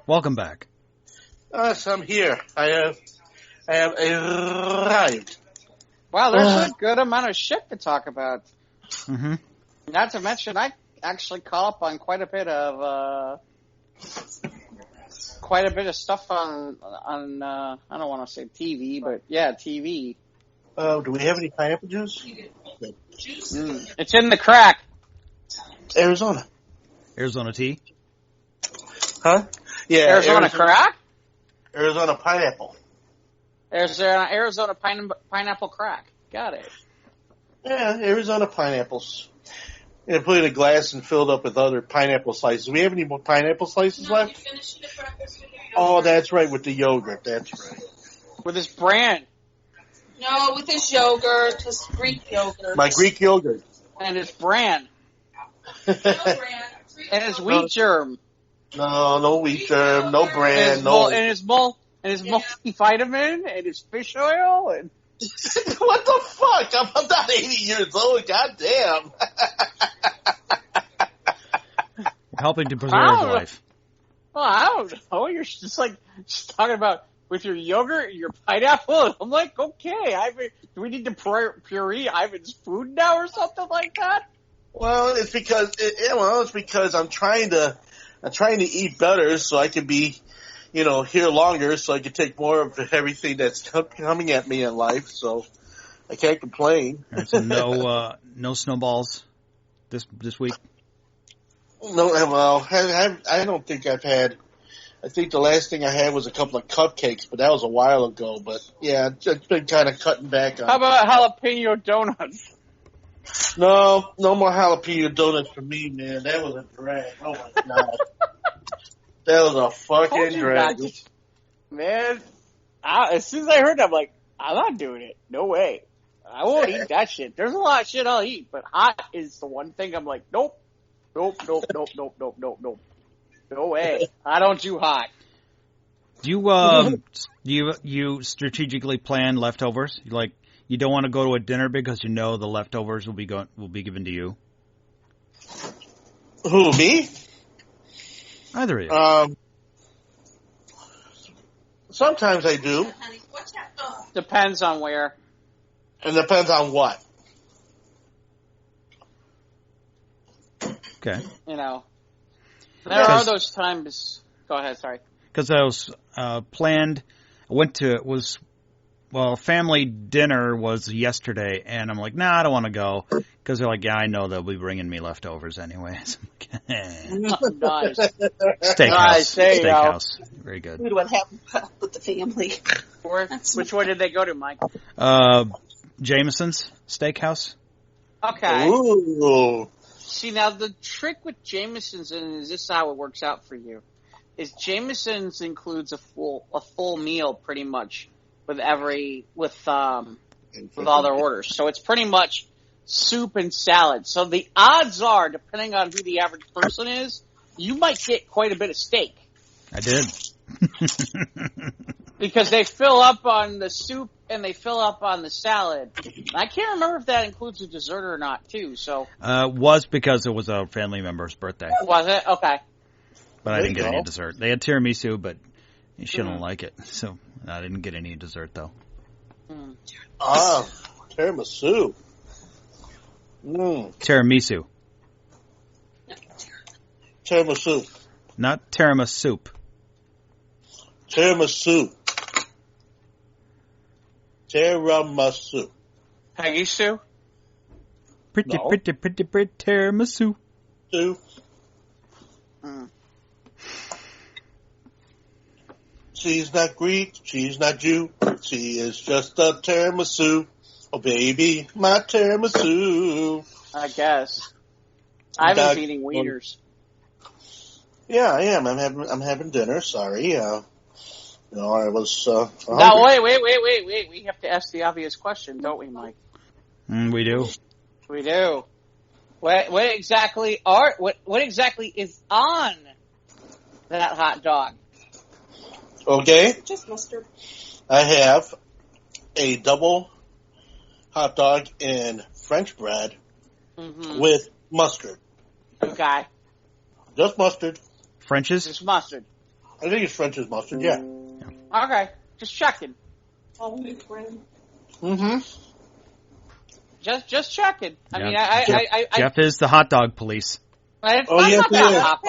Welcome back. Yes, I'm here. I have arrived. Wow, there's a good amount of shit to talk about. Mm-hmm. Not to mention, I actually caught up on quite a bit of stuff on I don't want to say TV, but yeah, TV. Do we have any pineapple juice? It's in the crack. Arizona. Arizona tea? Huh? Yeah. Arizona crack? Arizona pineapple. Arizona pineapple crack. Got it. Yeah, Arizona pineapples. Yeah, put it in a glass and filled up with other pineapple slices. Do we have any more pineapple slices left? Oh, that's right, with the yogurt. That's right. With this brand. No, with his yogurt, his Greek yogurt. My Greek yogurt. And his brand. No brand. And his wheat germ. No wheat germ, no brand, and his multivitamin, and his fish oil, and... What the fuck? I'm not 80 years old, goddamn. Helping to preserve life. Well, I don't know. You're just talking about with your yogurt and your pineapple. I'm like, okay, do we need to puree Ivan's food now or something like that? Well, it's because I'm trying to eat better so I can be, here longer, so I can take more of everything that's coming at me in life. So I can't complain. Right, so no snowballs this week. No, well, I don't think I've had. I think the last thing I had was a couple of cupcakes, but that was a while ago. But yeah, just been kind of cutting back on. How about jalapeno donuts? No more jalapeno donuts for me, man. That was a drag. Oh my god. That was a fucking drag. Man, as soon as I heard that, I'm like, I'm not doing it. No way. I won't eat that shit. There's a lot of shit I'll eat, but hot is the one thing I'm like, nope. No way. I don't do hot. Do you strategically plan leftovers? You don't want to go to a dinner because the leftovers will be given to you. Who, me? Either of you. Sometimes I do. Depends on where. And depends on what. Okay. There are those times. Go ahead, sorry. Because I was planned. Family dinner was yesterday, and I'm like, I don't want to go. Because they're like, yeah, I know they'll be bringing me leftovers anyways. Nice. Steakhouse. Very good. We would have with the family. Which one did they go to, Mike? Jameson's Steakhouse. Okay. Ooh. See, now the trick with Jameson's, and is this how it works out for you, is Jameson's includes a full meal pretty much with all their orders. So it's pretty much soup and salad. So the odds are, depending on who the average person is, you might get quite a bit of steak. I did. Because they fill up on the soup and they fill up on the salad. I can't remember if that includes a dessert or not, too. So was because it was a family member's birthday. Was it? Okay. But I didn't get any dessert. They had tiramisu, but she didn't like it. So I didn't get any dessert, though. Ah, tiramisu. Tiramisu. Tiramisu. Not tiramisu. Tiramisu. Tiramisu. Peggy Sue? Pretty tiramisu. Sue. She's not Greek, she's not Jew, she is just a tiramisu. Oh baby, my tiramisu. I guess. I was eating Wieners. Yeah, I am. I'm having dinner. Sorry. I was. Now wait. We have to ask the obvious question, don't we, Mike? We do. We do. What exactly is on that hot dog? Okay. Just mustard. I have a double hot dog and French bread with mustard. Okay. Just mustard. French's? Just mustard. I think it's French's mustard, yeah. Okay, just checking. Mm-hmm. Just checking. I mean, Geoff is the hot dog police. It's Oh, not yes, that he is. hot.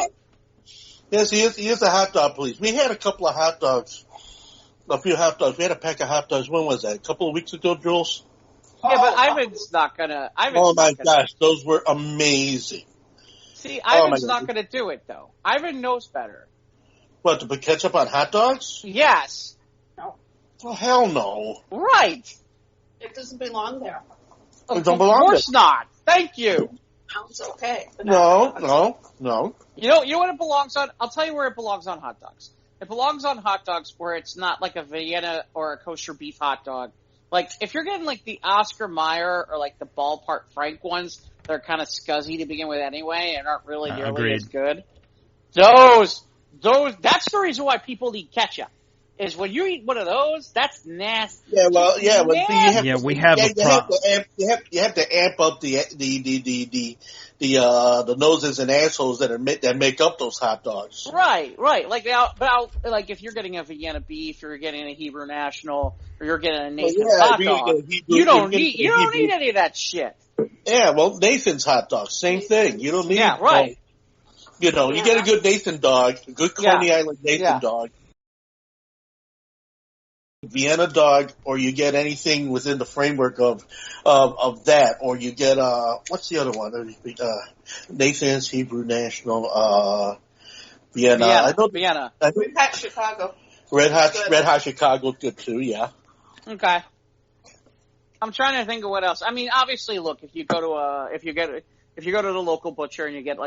Yes, he is a hot dog police. We had a couple of hot dogs. A few hot dogs. We had a pack of hot dogs. When was that? A couple of weeks ago, Jules? Yeah, but Ivan's not gonna. Oh my gosh, those were amazing. See, Ivan's not gonna do it though. Ivan knows better. What, to put ketchup on hot dogs? Yes. No. Well, hell no. Right. It doesn't belong there. It don't belong there. Of course not. Thank you. Sounds okay. No. You know what it belongs on? I'll tell you where it belongs on hot dogs. It belongs on hot dogs where it's not like a Vienna or a kosher beef hot dog. Like, if you're getting like the Oscar Mayer or like the Ballpark Frank ones, they're kind of scuzzy to begin with anyway and aren't really nearly as good. That's the reason why people eat ketchup. Is when you eat one of those, that's nasty. Yeah, well, yeah, we have a problem. You have to amp up the noses and assholes that make up those hot dogs. Right. Like like if you're getting a Vienna beef, or you're getting a Hebrew National, or you're getting a Nathan's hot dog, you don't need any of that shit. Yeah, well, Nathan's hot dog, same thing. You don't need. Yeah, right. You get a good Nathan dog, a good Coney Island Nathan dog. Vienna dog, or you get anything within the framework of that, or you get what's the other one? Nathan's, Hebrew National, Vienna. I know Vienna. Red Hot Chicago. Red Hot Chicago, good too. Yeah. Okay. I'm trying to think of what else. I mean, obviously, look, if you go to the local butcher and you get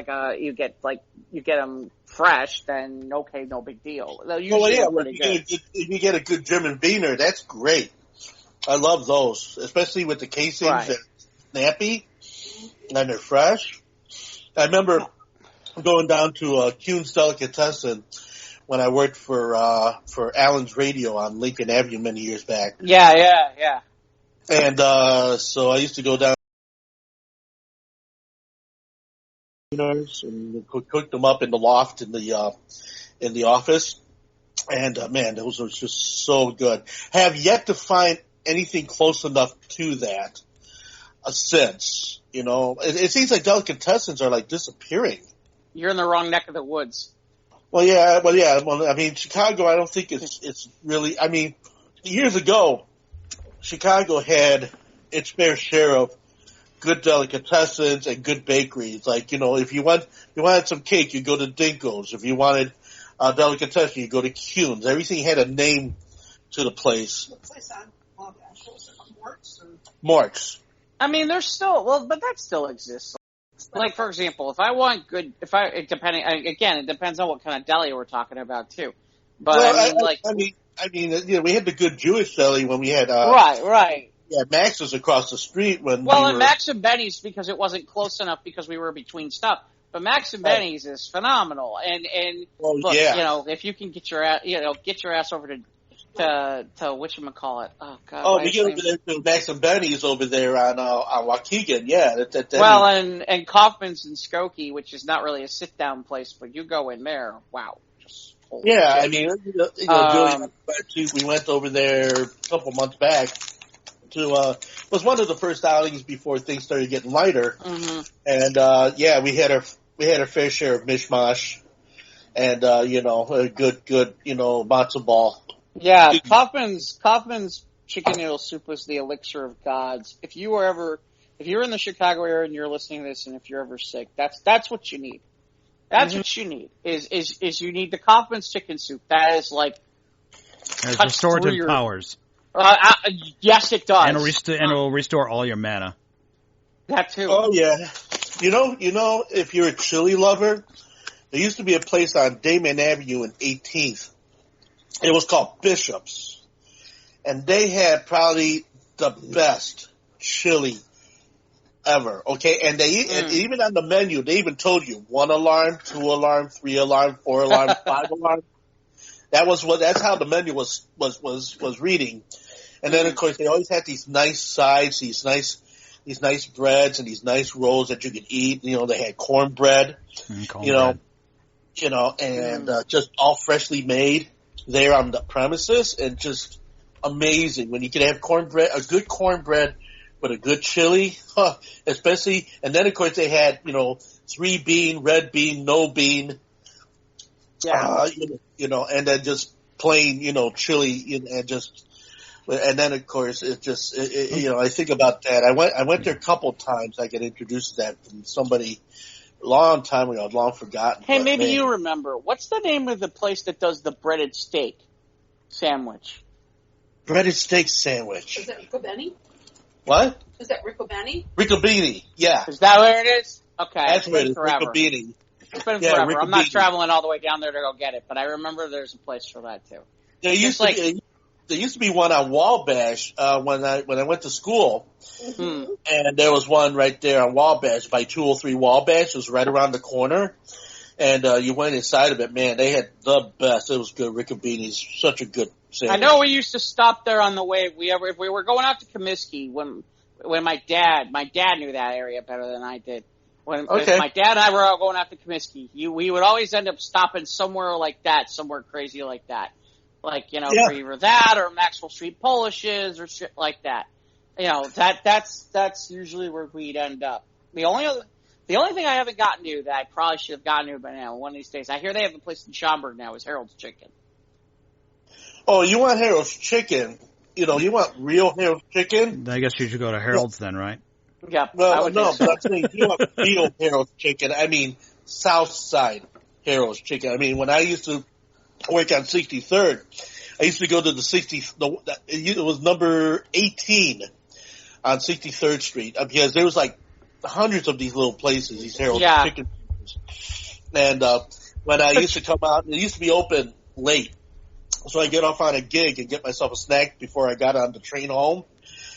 them fresh, then okay, no big deal. If you get a good German Wiener, that's great. I love those, especially with the casings. Right. They're snappy and they're fresh. I remember going down to Kuhn's Delicatessen when I worked for Allen's Radio on Lincoln Avenue many years back. Yeah. And so I used to go down and cook them up in the loft in the office, and man, those are just so good. Have yet to find anything close enough to that since. It seems like delicatessens are like disappearing. You're in the wrong neck of the woods. Well, yeah. I mean, Chicago, I don't think it's really. I mean, years ago, Chicago had its fair share of good delicatessens and good bakeries. Like, if you wanted some cake, you go to Dinko's. If you wanted a delicatessen, you go to Kuhn's. Everything had a name to the place. The place on Marks. I mean, there's still, but that still exists. Like, for example, if I want good, it depends on what kind of deli we're talking about too. But I mean, we had the good Jewish deli when we had, right. Yeah, Max was across the street when. And Max and Benny's because it wasn't close enough because we were between stuff. But Max and Benny's is phenomenal, and look, if you can get your ass over to whatchamacallit. Oh God. Oh, you get over there to Max and Benny's over there on Waukegan, yeah. And Kaufman's in Skokie, which is not really a sit down place, but you go in there, wow. Yeah, I mean, we went over there a couple months back. It was one of the first outings before things started getting lighter, and we had our fair share of mishmash, and a good matzo ball. Yeah, Kaufman's chicken noodle soup was the elixir of gods. If you're in the Chicago area and you're listening to this, and if you're ever sick, that's what you need. That's what you need is you need the Kaufman's chicken soup. That is like has restorative powers. Yes, it does. And it'll restore all your mana. That too. Oh yeah. If you're a chili lover, there used to be a place on Damon Avenue in 18th. It was called Bishop's, and they had probably the best chili ever. Okay, and and even on the menu, they even told you 1 alarm, 2 alarm, 3 alarm, 4 alarm, 5 alarm. That's how the menu was reading. And then of course they always had these nice sides, these nice breads and these nice rolls that you could eat. They had cornbread. and just all freshly made there on the premises, and just amazing when you can have cornbread, a good cornbread with a good chili, especially. And then of course they had 3 bean, red bean, no bean, and then just plain chili, and then of course it just I think about that. I went there a couple times. I got introduced to that from somebody a long time ago. I'd long forgotten. Hey, maybe you remember. What's the name of the place that does the breaded steak sandwich? Breaded steak sandwich. Is that Riccobeni? What? Is that Riccobeni? Riccobeni, yeah. Is that where it is? Okay. That's where it is, forever. Riccobeni. It's been Yeah, forever. I'm not Riccobeni. traveling all the way down there to go get it, but I remember there's a place for that too. There used to be one on Wabash when I went to school, and there was one right there on Wabash by 203 Wabash. It was right around the corner, and you went inside of it. Man, they had the best. It was good. Riccobeni's such a good sandwich. I know we used to stop there on the way. If we were going out to Comiskey when my dad knew that area better than I did. When my dad and I were all going out to Comiskey, we would always end up stopping somewhere like that, somewhere crazy like that. Like, for either that or Maxwell Street Polishes or shit like that. That's usually where we'd end up. The only thing I haven't gotten to that I probably should have gotten to by now, one of these days, I hear they have a place in Schaumburg now, is Harold's Chicken. Oh, you want Harold's Chicken? You want real Harold's Chicken? I guess you should go to Harold's then, right? Yeah. Well, no, but I'm saying you want real Harold's Chicken. I mean, South Side Harold's Chicken. I mean, when I used to work on 63rd, I used to go to it was number 18 on 63rd Street, because there was like hundreds of these little places, these Harold's Chicken places. And when I used to come out, it used to be open late. So I get off on a gig and get myself a snack before I got on the train home.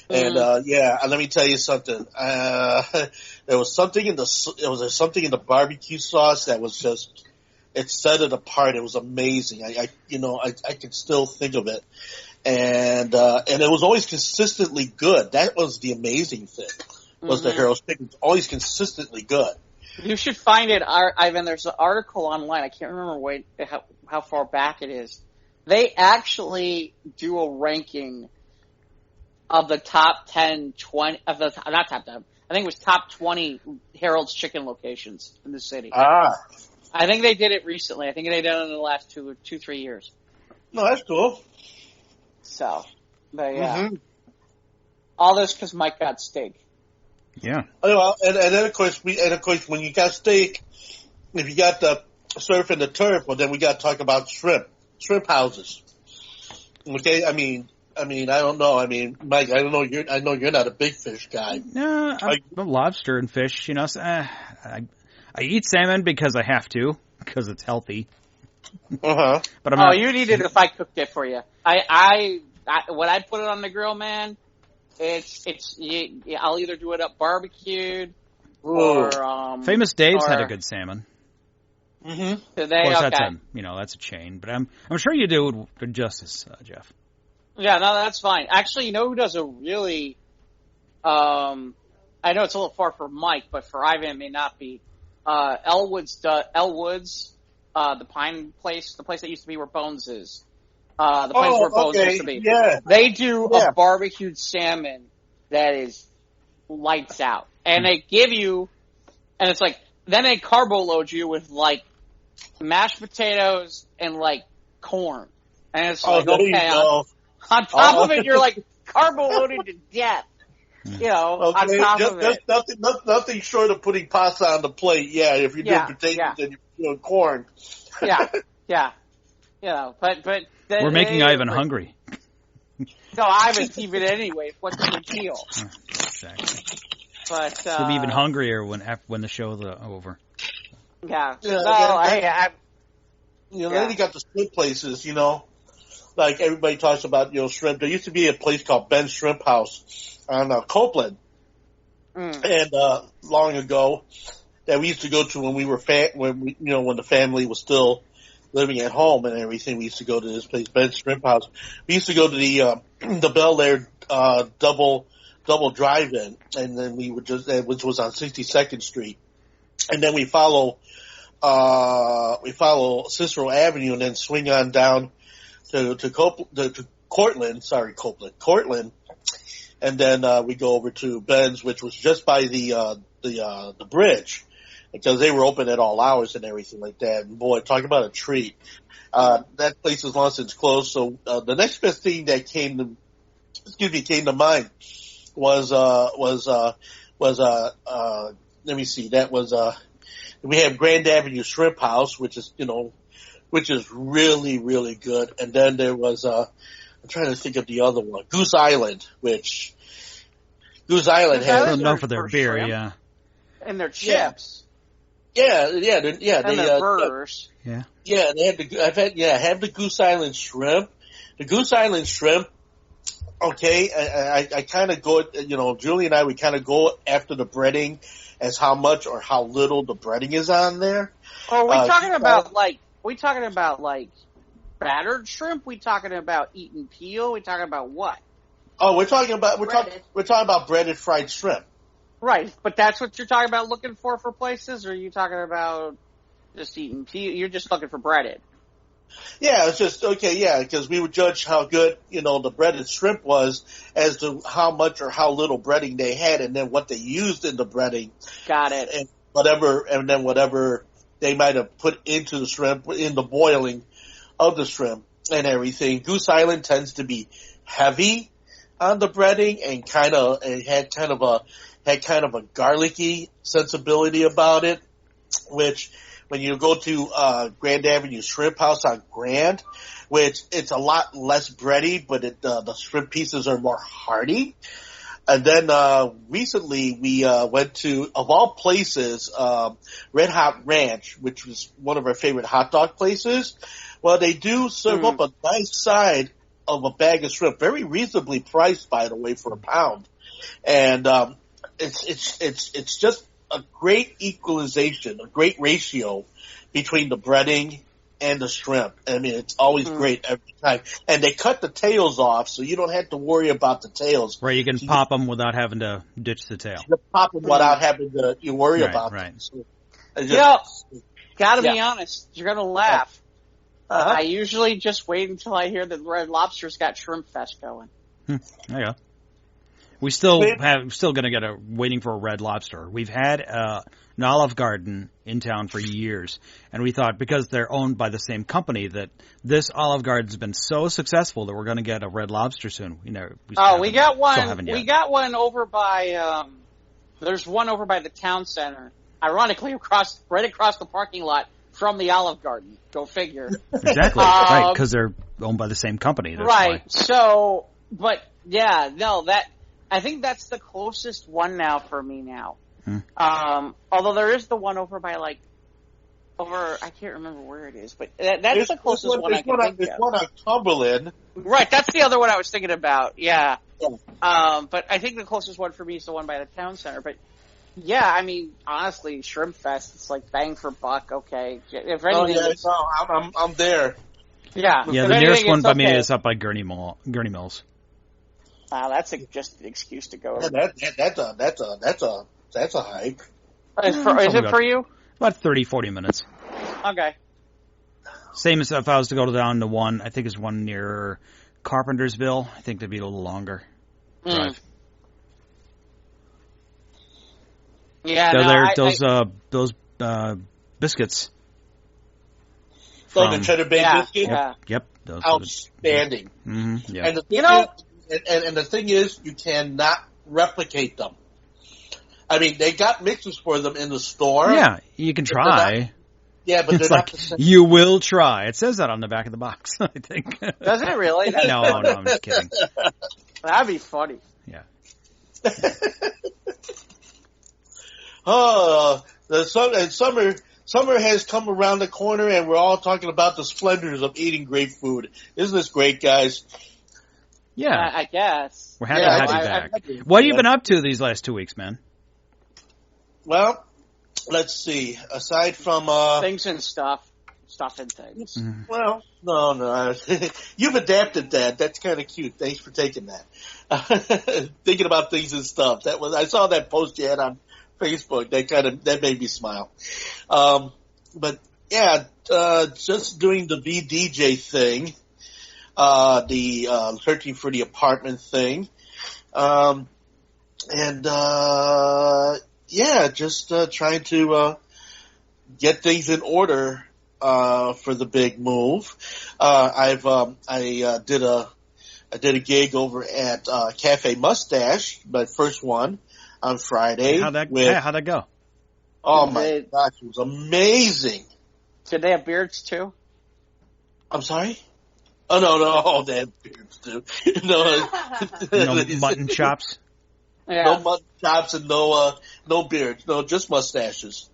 And let me tell you something. There was something in the barbecue sauce that was just, it set it apart. It was amazing. I can still think of it. And it was always consistently good. That was the amazing thing, was the Harold's Chicken. It was always consistently good. You should find it, Ivan. There's an article online. I can't remember how far back it is. They actually do a ranking of the top 10, 20, not top 10, I think it was top 20 Harold's Chicken locations in the city. Ah. I think they did it recently. I think they did it in the last 3 years. No, that's cool. So, but yeah. All this because Mike got steak. Yeah. Oh, well, and then of course when you got steak, if you got the surf and the turf, well then we got to talk about shrimp houses. Okay, I mean, I don't know. I mean, Mike, I know you're not a big fish guy. No, I'm lobster and fish. I eat salmon because I have to, because it's healthy. Uh-huh. But you'd eat it if I cooked it for you. I when I put it on the grill, man, I'll either do it up barbecued or Famous Dave's had a good salmon. Mm-hmm. Today, of course, okay. that's a chain, but I'm sure you do good justice, Jeff. Yeah, no, that's fine. Actually, you know who does a really, I know it's a little far for Mike, but for Ivan it may not be. Elwood's, the Pine place, the place that used to be where Bones is. The place where Bones used to be. Yeah. They do a barbecued salmon that is lights out. And they give you, and it's like, then they carbo load you with like mashed potatoes and like corn. And it's like, on top of it, you're like carbo loaded to death. On top of it. Nothing short of putting pasta on the plate. Yeah, if you're doing potatoes and you're doing corn. Yeah. But we're making Ivan hungry. No, Ivan's even anyway. What's the deal? Exactly. But we'll be even hungrier when the show's over. Yeah. Then you got the shrimp places. Like everybody talks about, shrimp. There used to be a place called Ben's Shrimp House on Copeland, and long ago that we used to go to when we were when the family was still living at home and everything. We used to go to this place, Ben's Shrimp House. We used to go to the Bel Air double drive-in, and then we would which was on 62nd Street, and then we follow Cicero Avenue and then swing on down to Cortland. Sorry, Cortland. And then we go over to Ben's, which was just by the bridge, because they were open at all hours and everything like that. And boy, talk about a treat. That place is long since closed. So the next best thing that came to mind was let me see, that was we have Grand Avenue Shrimp House, which is really, really good. And then there was I'm trying to think of the other one, Goose Island, which Goose Island has known for their beer, shrimp. yeah, And their chips. Yeah, And they their burgers. yeah. Yeah, they have the Goose Island shrimp. The Goose Island shrimp. Okay, I kind of go, Julie and I, we kind of go after the breading as how much or how little the breading is on there. Are we talking about battered shrimp? We talking about eaten peel? We talking about what? Oh, we're talking about breaded fried shrimp. Right, but that's what you're talking about looking for places, or are you talking about just eating peel? You're just looking for breaded. Yeah, it's just, okay, yeah, because we would judge how good, the breaded shrimp was as to how much or how little breading they had and then what they used in the breading. Got it. And then whatever they might have put into the shrimp, in the boiling of the shrimp and everything. Goose Island tends to be heavy on the breading and had kind of a garlicky sensibility about it, which when you go to Grand Avenue Shrimp House on Grand, which it's a lot less bready, but the shrimp pieces are more hearty. And then recently we went to, of all places, Red Hot Ranch, which was one of our favorite hot dog places. Well, they do serve up a nice side of a bag of shrimp, very reasonably priced, by the way, for a pound. And it's just a great equalization, a great ratio between the breading and the shrimp. I mean, it's always great every time. And they cut the tails off, so you don't have to worry about the tails. Right, you can pop them without having to ditch the tail. You can pop them without having to worry about right. them. So Gotta be honest, you're gonna laugh. Uh-huh. I usually just wait until I hear that Red Lobster's got Shrimp Fest going. There you go. We still gonna get waiting for a Red Lobster. We've had an Olive Garden in town for years, and we thought because they're owned by the same company that this Olive Garden's been so successful that we're gonna get a Red Lobster soon. We got one. We got one over by. There's one over by the town center. Ironically, right across the parking lot from the Olive Garden. Go figure. Exactly. Right, because they're owned by the same company. That's right. Why. So, but yeah, no, I think that's the closest one now for me now. Although there is the one over by I can't remember where it is, but that's the closest one I can think of. There's one on Cumberland. Right, that's the other one I was thinking about. Yeah. But I think the closest one for me is the one by the town center. But yeah, I mean, honestly, Shrimp Fest, it's like bang for buck. Okay, if anything, I'm there. Yeah. Yeah, the nearest one by me is up by Gurney Mills. Wow, that's just an excuse to go. Yeah, that's a hike. Is it for you? About 30, 40 minutes. Okay. Same as if I was to go down to one. I think there's one near Carpentersville. I think that'd be a little longer drive. Yeah, those biscuits. The cheddar bay biscuit. Yep. Those outstanding. Mm-hmm, yeah. And the thing is, you cannot replicate them. I mean, they got mixes for them in the store. Yeah, you can try. But they're not the same. You will try. It says that on the back of the box, I think. Does it really? No, I'm just kidding. That'd be funny. Yeah. Summer has come around the corner, and we're all talking about the splendors of eating great food. Isn't this great, guys? Yeah, I guess. We're happy to have you back. What have you been up to these last 2 weeks, man? Well, let's see. Aside from things and stuff and things. Mm-hmm. Well, no. You've adapted that. That's kind of cute. Thanks for taking that. Thinking about things and stuff. I saw that post you had on Facebook. That made me smile. just doing the VDJ thing, the searching for the apartment thing, just trying to get things in order for the big move. I did a gig over at Cafe Mustache, my first one on Friday. How'd that go? Oh my gosh, it was amazing. Did they have beards too? I'm sorry? Oh no, they have beards too. No mutton chops. Yeah. No mutton chops and no beards. No, just mustaches.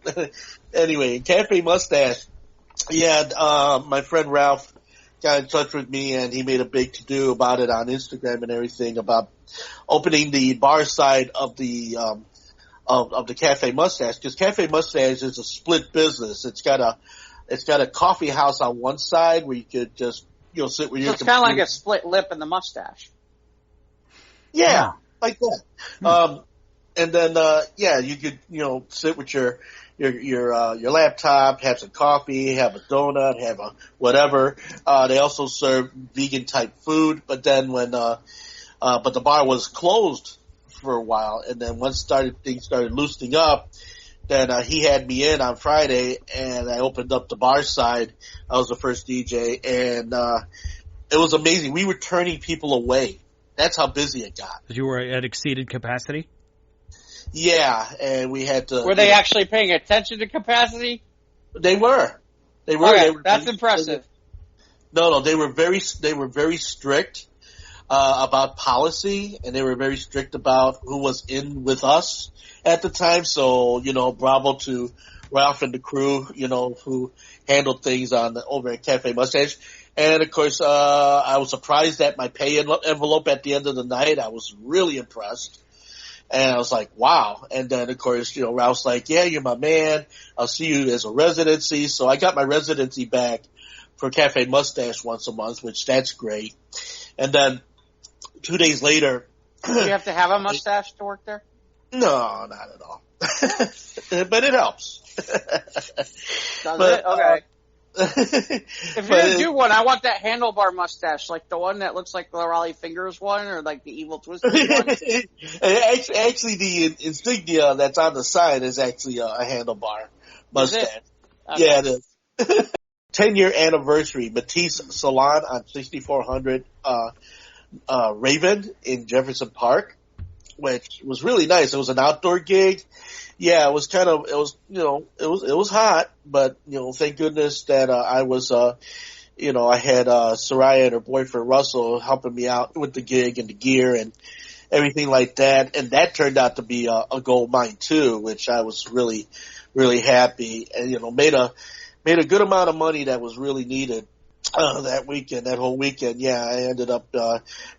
Anyway, Cafe Mustache. Yeah, my friend Ralph got in touch with me and he made a big to-do about it on Instagram and everything about opening the bar side of the Cafe Mustache, because Cafe Mustache is a split business. It's got a coffee house on one side where you could just, sit with your computer. It's kind of like a split lip in the mustache. Yeah, like that. And then, you could, sit with your laptop, have some coffee, have a donut, have a whatever. They also serve vegan type food, but then but the bar was closed for a while, and then once things started loosening up, then he had me in on Friday, and I opened up the bar side. I was the first DJ, and it was amazing. We were turning people away. That's how busy it got. You were at exceeded capacity? Yeah, and we had to... Were they actually paying attention to capacity? They were. Okay, that's impressive. No, they were very strict about policy, and they were very strict about who was in with us at the time. So, bravo to Ralph and the crew, who handled things over at Cafe Mustache. And of course, I was surprised at my pay envelope at the end of the night. I was really impressed. And I was like, wow. And then, of course, Ralph's like, yeah, you're my man. I'll see you as a residency. So I got my residency back for Cafe Mustache once a month, which that's great. And then 2 days later. Do you have to have a mustache to work there? No, not at all. But it helps. Does it? Okay. If you're going to do one, I want that handlebar mustache, like the one that looks like the Raleigh Fingers one, or like the Evil Twisted one. Actually, the insignia that's on the side is actually a handlebar mustache. Okay. Yeah, it is. 10-year anniversary, Matisse Salon on 6400 Raven in Jefferson Park, which was really nice. It was an outdoor gig. Yeah, it was hot, but, thank goodness that, I was, I had, Soraya and her boyfriend Russell helping me out with the gig and the gear and everything like that. And that turned out to be a gold mine too, which I was really, really happy and, made a good amount of money that was really needed. That whole weekend, yeah, I ended up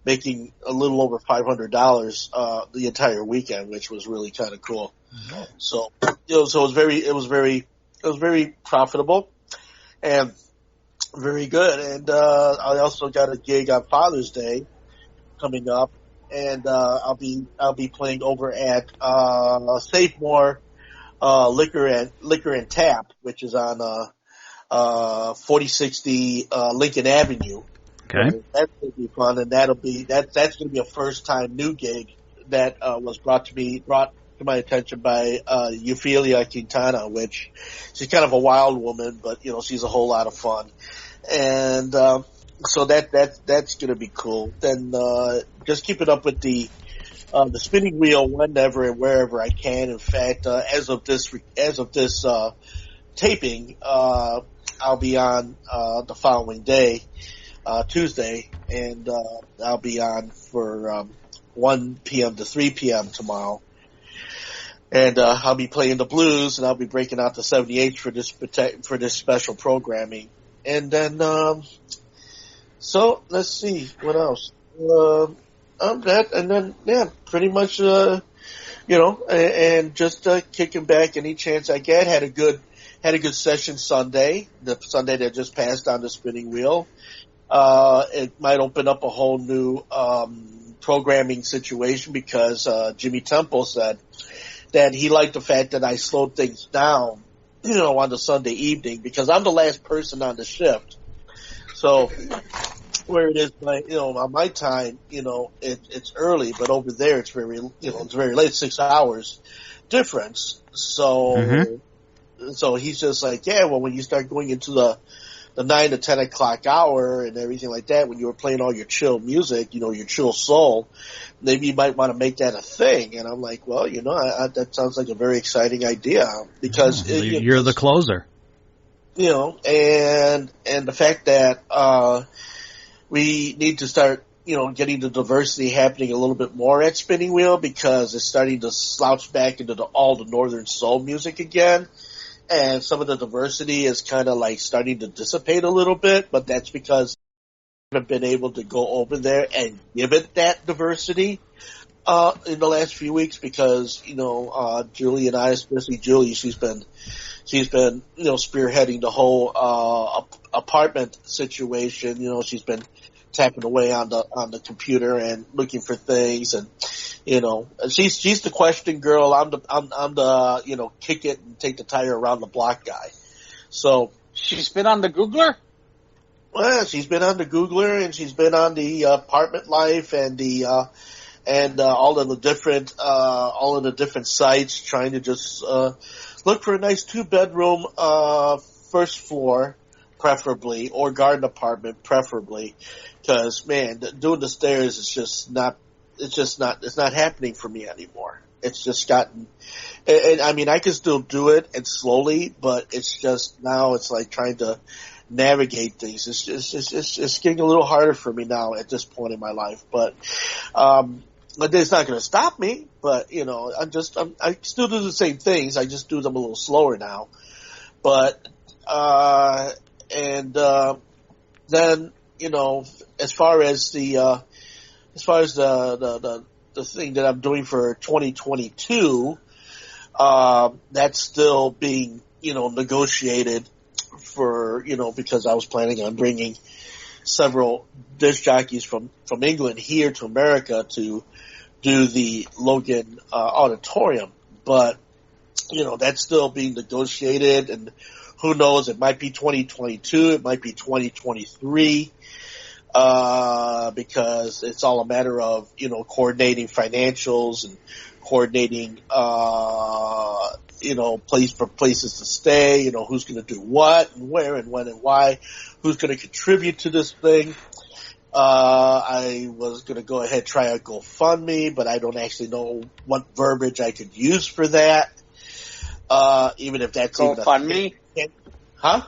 making a little over $500 the entire weekend, which was really kind of cool. Mm-hmm. So it was very profitable and very good. And I also got a gig on Father's Day coming up, and I'll be playing over at Save More Liquor and Tap, which is on 4060 Lincoln Avenue. Okay. That's going to be fun, and that's going to be a first time new gig that was brought to my attention by Euphelia Quintana, which she's kind of a wild woman, but she's a whole lot of fun. And so that's going to be cool. Then just keep it up with the spinning wheel whenever and wherever I can. In fact, as of this taping, I'll be on the following day, Tuesday, and I'll be on for 1 p.m. to 3 p.m. tomorrow. And I'll be playing the blues, and I'll be breaking out the 78 for this special programming. And then, so let's see what else. That, and then pretty much, and just kicking back any chance I get. Had a good session Sunday, the Sunday that just passed on the spinning wheel. It might open up a whole new programming situation because Jimmy Temple said that he liked the fact that I slowed things down on the Sunday evening because I'm the last person on the shift. So where it is, on my time, it's early, but over there it's very late, 6 hours difference. So, so he's just like, yeah, well, when you start going into the 9 to 10 o'clock hour and everything like that, when you were playing all your chill music, your chill soul, maybe you might want to make that a thing. And I'm like, well, that sounds like a very exciting idea because you're the closer. And the fact that we need to start, getting the diversity happening a little bit more at Spinning Wheel because it's starting to slouch back into all the Northern Soul music again. And some of the diversity is kind of like starting to dissipate a little bit, but that's because we haven't been able to go over there and give it that diversity in the last few weeks because, Julie and I, especially Julie, she's been spearheading the whole apartment situation. She's been tapping away on the computer and looking for things, and she's the question girl. I'm the kick it and take the tire around the block guy. So she's been on the Googler. Well, she's been on the Googler and she's been on the apartment life and the all of the different sites trying to just look for a nice 2-bedroom first floor, preferably, or garden apartment, preferably, because man, doing the stairs is it's not happening for me anymore. It's just gotten, and I mean, I can still do it and slowly, but it's just now it's like trying to navigate things. It's getting a little harder for me now at this point in my life, but it's not going to stop me. But I still do the same things. I just do them a little slower now. But then as far as the thing that I'm doing for 2022, that's still being negotiated for because I was planning on bringing several disc jockeys from England here to America to do the Logan auditorium, but that's still being negotiated, and who knows, it might be 2022, it might be 2023, because it's all a matter of coordinating financials and coordinating places to stay, who's going to do what and where and when and why, who's going to contribute to this thing. I was going to go ahead and try a GoFundMe, but I don't actually know what verbiage I could use for that. Even if that's GoFundMe? Huh?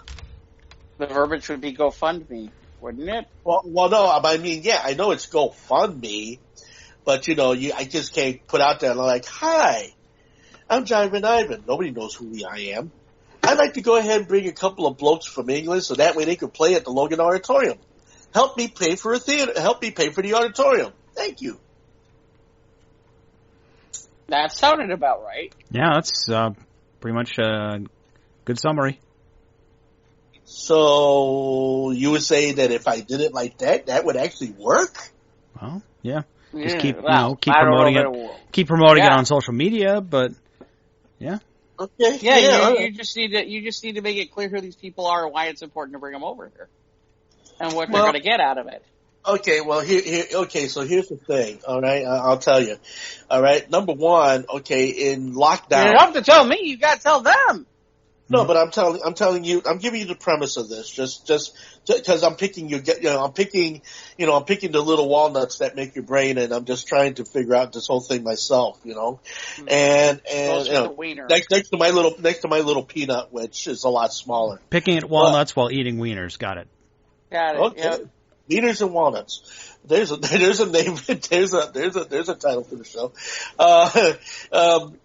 The verbiage would be GoFundMe, wouldn't it? Well, no, I mean, yeah, I know it's GoFundMe, but I just can't put out there like, hi, I'm Jivin Ivan. Nobody knows who I am. I'd like to go ahead and bring a couple of blokes from England so that way they could play at the Logan Auditorium. Help me pay for a theater. Help me pay for the auditorium. Thank you. That sounded about right. Yeah, that's pretty much a good summary. So you would say that if I did it like that, that would actually work? Well, yeah. Just Yeah, keep keep promoting it. Keep promoting it on social media, but yeah. Okay. Yeah, you just need to make it clear who these people are and why it's important to bring them over here, and what they're going to get out of it. Okay, well, so here's the thing, all right? I'll tell you. All right, number one, okay, in lockdown. You don't have to tell me, you got to tell them. No, but I'm telling you, I'm giving you the premise of this, just because I'm picking I'm picking the little walnuts that make your brain, and I'm just trying to figure out this whole thing myself, and next to my little peanut, which is a lot smaller. Picking at walnuts while eating wieners. Got it. Okay. Yep. Wieners and walnuts. There's a name. There's a title for the show.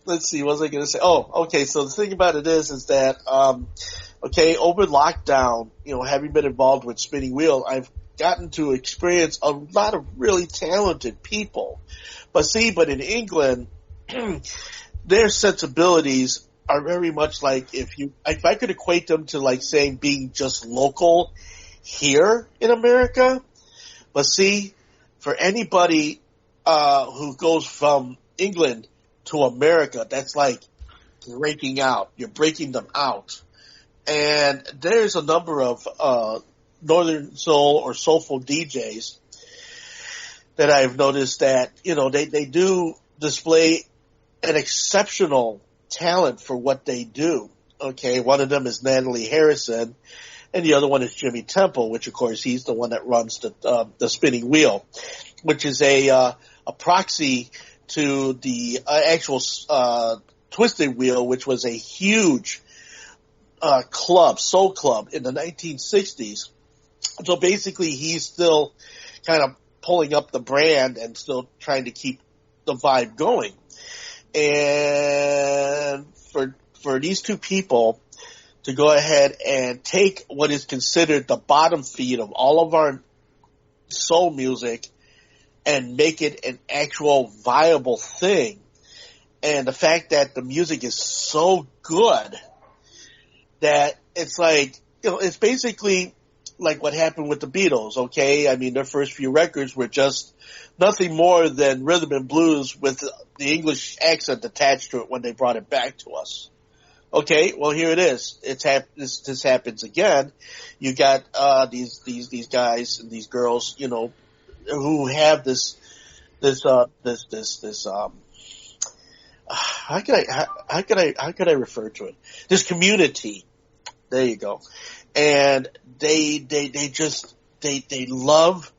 Let's see. What was I going to say? Oh, okay. So the thing about it is that, over lockdown, having been involved with Spinning Wheel, I've gotten to experience a lot of really talented people. But in England, their sensibilities are very much like if I could equate them to like saying being just local here in America. But for anybody who goes from England to America, that's like breaking out. You're breaking them out. And there's a number of Northern Soul or soulful DJs that I've noticed that, they do display an exceptional talent for what they do. Okay, one of them is Natalie Harrison, and the other one is Jimmy Temple, which of course he's the one that runs the spinning wheel, which is a proxy to the actual twisted wheel, which was a huge soul club in the 1960s. So basically, he's still kind of pulling up the brand and still trying to keep the vibe going. And for these two people to go ahead and take what is considered the bottom feed of all of our soul music and make it an actual viable thing, and the fact that the music is so good that it's like, it's basically like what happened with the Beatles, okay? I mean, their first few records were just nothing more than rhythm and blues with the English accent attached to it when they brought it back to us. Okay, well, here it is. This happens again. You got these guys and these girls, who have this how could I refer to it? This community. There you go. And they love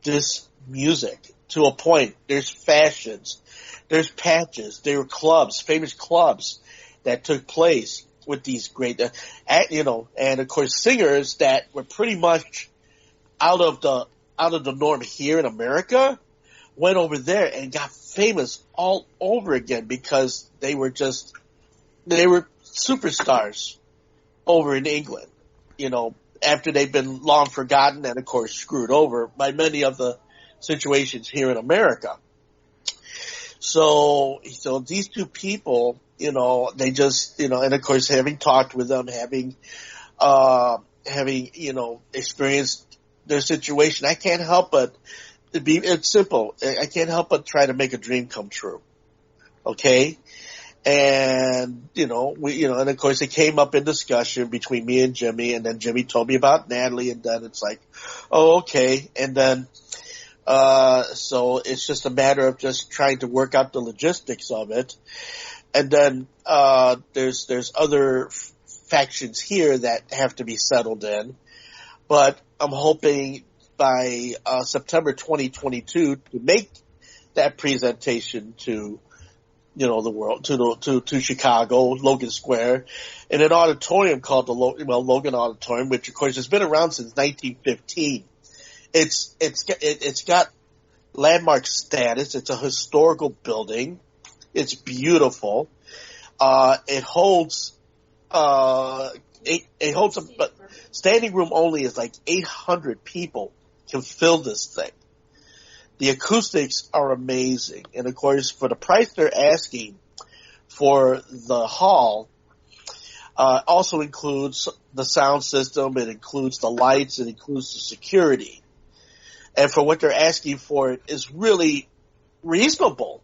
this music to a point. There's fashions, there's patches, there were clubs, famous clubs that took place with these great, and of course singers that were pretty much out of the norm here in America went over there and got famous all over again because they were superstars over in England, after they've been long forgotten and of course screwed over by many of the situations here in America. So these two people, they just, and of course having talked with them, having experienced their situation, I can't help but it's simple. I can't help but try to make a dream come true. Okay. And, and of course it came up in discussion between me and Jimmy, and then Jimmy told me about Natalie, and then it's like, oh, okay. And then, so it's just a matter of just trying to work out the logistics of it. And then, there's other factions here that have to be settled in, but I'm hoping by, September 2022 to make that presentation to, the world, to Chicago, Logan Square, in an auditorium called the Logan Auditorium, which of course has been around since 1915. It's got landmark status. It's a historical building. It's beautiful. It holds, but standing room only is like 800 people can fill this thing. The acoustics are amazing. And of course, for the price they're asking for the hall, also includes the sound system. It includes the lights. It includes the security. And for what they're asking for, it is really reasonable.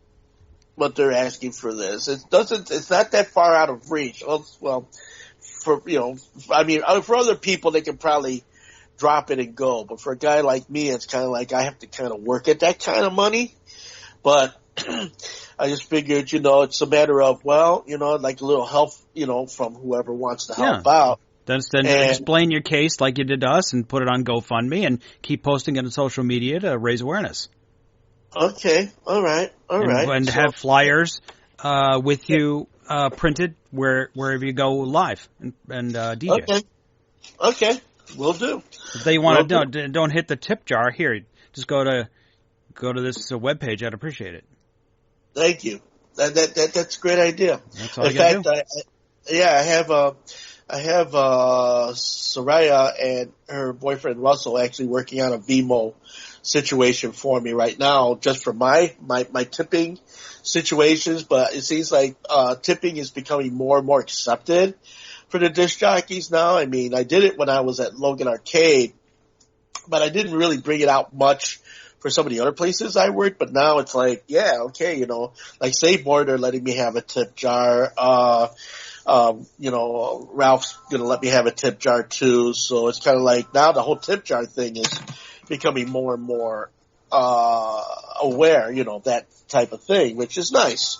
What they're asking for this, it's not that far out of reach. Well, for other people, they can probably drop it and go. But for a guy like me, it's kind of like I have to kind of work at that kind of money. But I just figured, it's a matter of, like a little help, from whoever wants to help out. Then explain your case like you did to us and put it on GoFundMe and keep posting it on social media to raise awareness. Okay. All right. And have flyers with you printed wherever you go live and DJ. Okay. Will do. If they want to don't hit the tip jar here. Just go to this webpage. I'd appreciate it. Thank you. That's a great idea. That's all. In fact, I have Soraya and her boyfriend Russell actually working on a Vimo situation for me right now, just for my tipping situations. But it seems like tipping is becoming more and more accepted for the disc jockeys now. I mean, I did it when I was at Logan Arcade, but I didn't really bring it out much for some of the other places I worked. But now it's like, yeah, okay, you know, like Save More, they're letting me have a tip jar. You know, Ralph's gonna let me have a tip jar too. So it's kind of like now the whole tip jar thing is becoming more and more aware, you know, that type of thing, which is nice.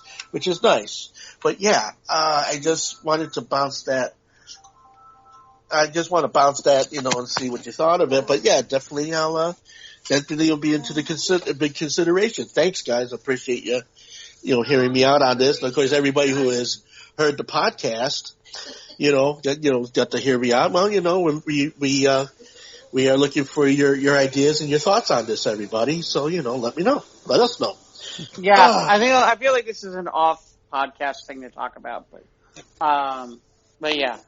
But yeah, I just wanted to bounce that. I just want to bounce that, you know, and see what you thought of it. But yeah, definitely will be into the big consideration. Thanks, guys. I appreciate you, you know, hearing me out on this. And of course, everybody who has heard the podcast, got to hear me out. Well, you know, we are looking for your ideas and your thoughts on this, everybody. So, you know, let us know. Yeah, I feel like this is an off podcast thing to talk about, but yeah.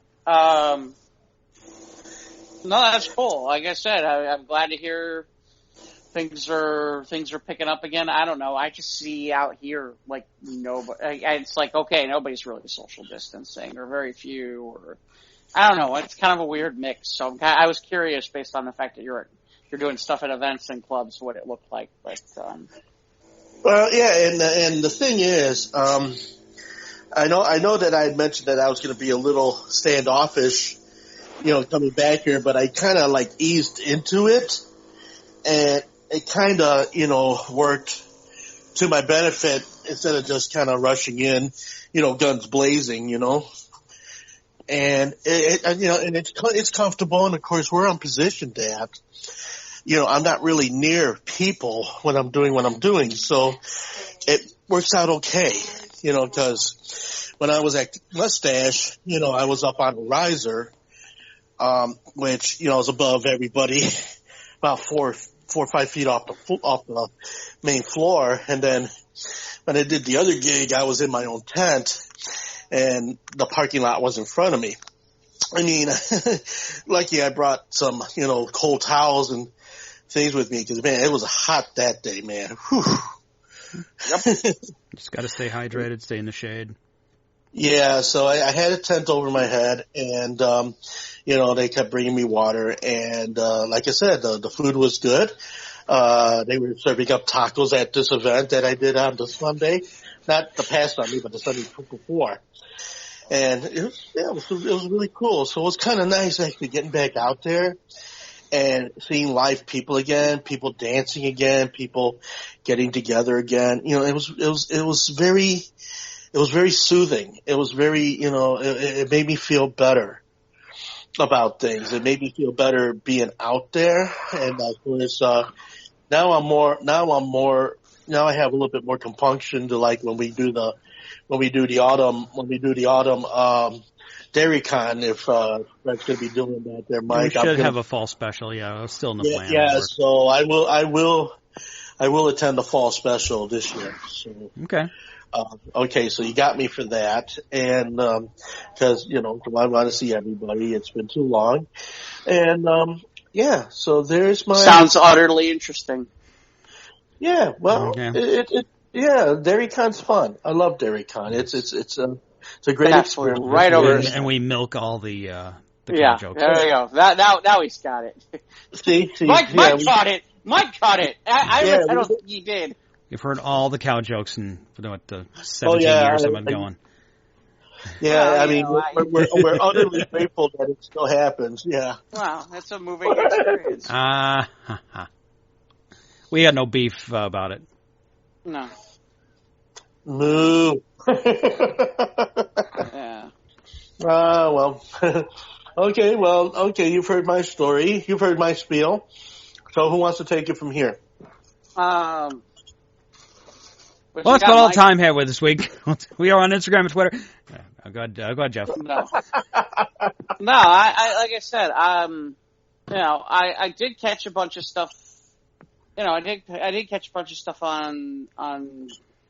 No, that's cool. Like I said, I'm glad to hear things are picking up again. I don't know. I just see out here like nobody. It's like, okay, nobody's really social distancing, or very few, or I don't know. It's kind of a weird mix. So I was curious, based on the fact that you're doing stuff at events and clubs, what it looked like. But well, yeah, and the thing is, I know that I had mentioned that I was going to be a little standoffish, you know, coming back here, but I kind of like eased into it, and it kind of, you know, worked to my benefit instead of just kind of rushing in, you know, guns blazing, you know. And it's comfortable, and of course where I'm positioned at, you know, I'm not really near people when I'm doing what I'm doing, so it works out okay, you know, because when I was at Mustache, you know, I was up on a riser, which, you know, is above everybody, about 4 or 5 feet off the main floor. And then when I did the other gig, I was in my own tent, and the parking lot was in front of me. I mean, lucky I brought some, you know, cold towels and things with me, because, man, it was hot that day, man. Whew. Yep. Just got to stay hydrated, stay in the shade. Yeah, so I had a tent over my head, and, you know, they kept bringing me water, and, like I said, the food was good. They were serving up tacos at this event that I did on the Sunday. Not the past Sunday, but the Sunday before. And it was really cool. So it was kind of nice actually getting back out there and seeing live people again, people dancing again, people getting together again. You know, it was very soothing. It was very, you know, it made me feel better about things. It made me feel better being out there. And of course, now I have a little bit more compunction to, like, when we do the autumn DairyCon, if Fred's going to be doing that there, Mike. We should have a fall special. Yeah, it's still in the plan. Yeah, so I will attend the fall special this year. So. Okay. Okay, so you got me for that, and because, you know, I want to see everybody. It's been too long, and yeah. So there's my. Sounds utterly interesting. Yeah, well, DairyCon's fun. I love DairyCon. It's a great experience. Right over, and we milk all the cow jokes. There we go. Now he's got it. See, Mike caught it. Mike caught it. I don't think he did. You've heard all the cow jokes in the 17 years I've been going. Yeah, I mean, we're utterly grateful that it still happens. Yeah. Wow, that's a moving experience. We had no beef about it. No. Moo. Yeah. Well. Okay, you've heard my story. You've heard my spiel. So who wants to take it from here? Well, that's about all the time we have with this week. We are on Instagram and Twitter. Go ahead, Jeff. No, I like I said, you know, I did catch a bunch of stuff. You know, I did catch a bunch of stuff on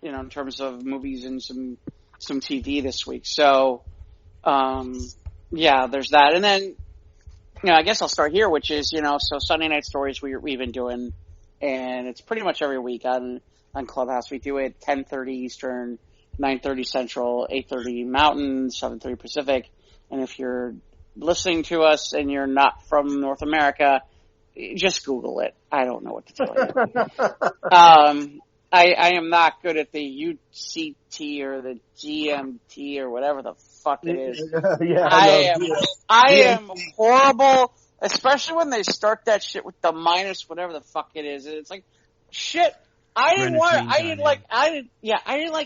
you know, in terms of movies and some TV this week. So, yeah, there's that. And then, you know, I guess I'll start here, which is, you know, so Sunday Night Stories we've been doing, and it's pretty much every week on Clubhouse. We do it 10:30 Eastern, 9:30 Central, 8:30 Mountain, 7:30 Pacific. And if you're listening to us and you're not from North America, just Google it. I don't know what to tell you. I am not good at the UCT or the GMT or whatever the fuck it is. I am horrible, especially when they start that shit with the minus whatever the fuck it is. It's like, shit. I didn't like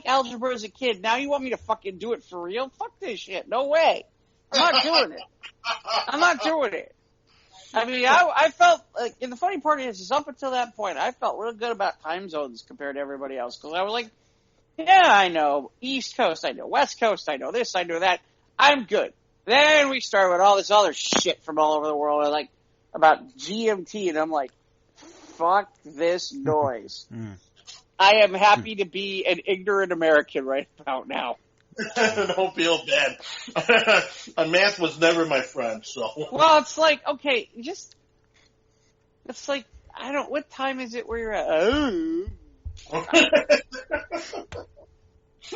algebra as a kid. Now you want me to fucking do it for real? Fuck this shit. No way. I'm not doing it. I mean, I felt like, and the funny part is up until that point, I felt real good about time zones compared to everybody else. Because I was like, yeah, I know East Coast, I know West Coast, I know this, I know that. I'm good. Then we started with all this other shit from all over the world, like about GMT, and I'm like, fuck this noise. I am happy to be an ignorant American right about now. Don't feel bad. Math was never my friend, so. Well, it's like, okay, it's like, what time is it where you're at?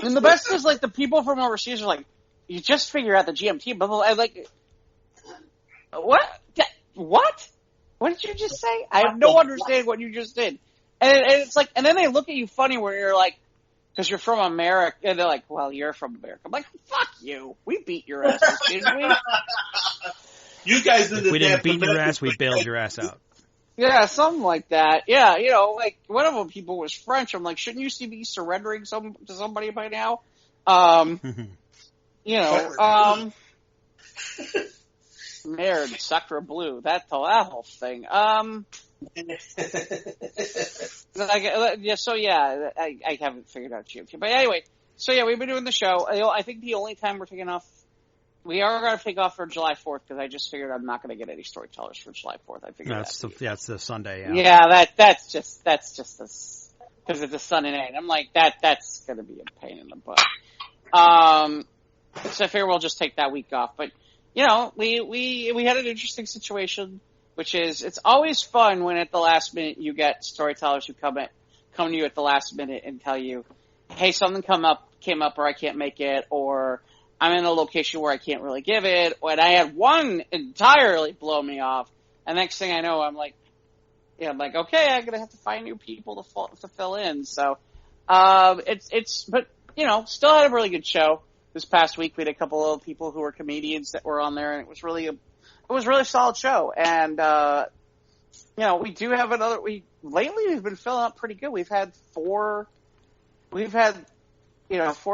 And the best is, like, the people from overseas are like, you just figure out the GMT, blah, blah, blah. I'm like, what? What? What did you just say? I have no understanding what you just did. And it's like, and then they look at you funny where you're like, because you're from America, and they're like, well, you're from America. I'm like, fuck you. We beat your asses, didn't we? You guys did. If we didn't beat your ass, we bailed your ass out. Yeah, something like that. Yeah, like, one of them people was French. I'm like, shouldn't you be surrendering to somebody by now? Merde, Sacre Bleu. That whole thing. I haven't figured out GMT. But anyway, we've been doing the show. I think the only time we're taking off, we are going to take off for July 4th because I just figured I'm not going to get any storytellers for July 4th. I figured that's the Sunday. That's just this because it's a Sunday night. I'm like that's going to be a pain in the butt. So I figure we'll just take that week off. But we had an interesting situation. Which is, it's always fun when at the last minute you get storytellers who come to you at the last minute and tell you, hey, something came up or I can't make it, or I'm in a location where I can't really give it, and I had one entirely blow me off, and next thing I know, I'm like, okay, I'm gonna have to find new people to fill in, so, but, still had a really good show this past week. We had a couple of people who were comedians that were on there, and it was really a solid show, and we do have lately we've been filling up pretty good. We've had four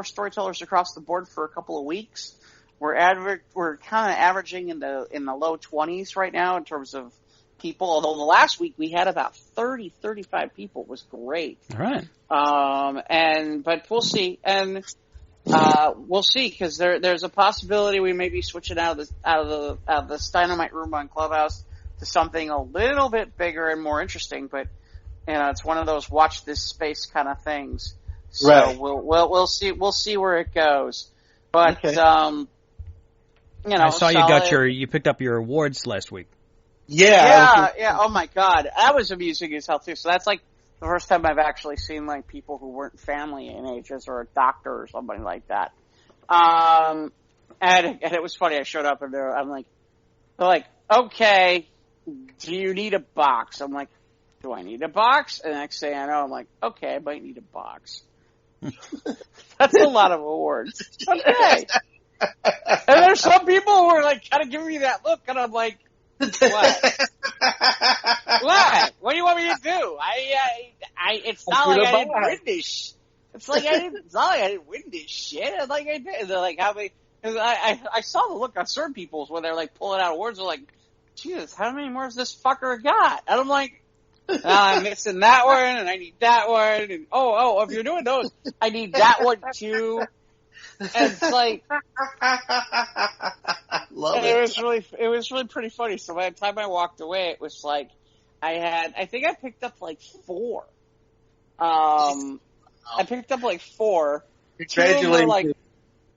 storytellers across the board for a couple of weeks. We're kind of averaging in the low 20s right now in terms of people. Although the last week we had about 35 people. It was great. All right. But we'll see. And we'll see, because there's a possibility we may be switching out of the Dynamite room on Clubhouse to something a little bit bigger and more interesting. But it's one of those watch this space kind of things. So right. we'll see where it goes. But okay. I saw you picked up your awards last week. Yeah. Oh my God, that was amusing as hell too. So that's like the first time I've actually seen like people who weren't family in ages or a doctor or somebody like that. And it was funny. I showed up and they're like, okay, do you need a box? I'm like, do I need a box? And the next thing I know, I'm like, okay, I might need a box. That's a lot of awards. Okay. And there's some people who are like kind of giving me that look, and I'm like, what? What do you want me to do? It's not like I didn't win this. It's not like I didn't win this shit. It's like I did. And they're like, how many? Cause I saw the look on certain people's when they're like pulling out awards. They're like, Jesus, how many more has this fucker got? And I'm like, I'm missing that one, and I need that one, and if you're doing those, I need that one too. And it's like, it was really pretty funny. So by the time I walked away, it was like, I think I picked up like 4. I picked up like 4. Congratulations.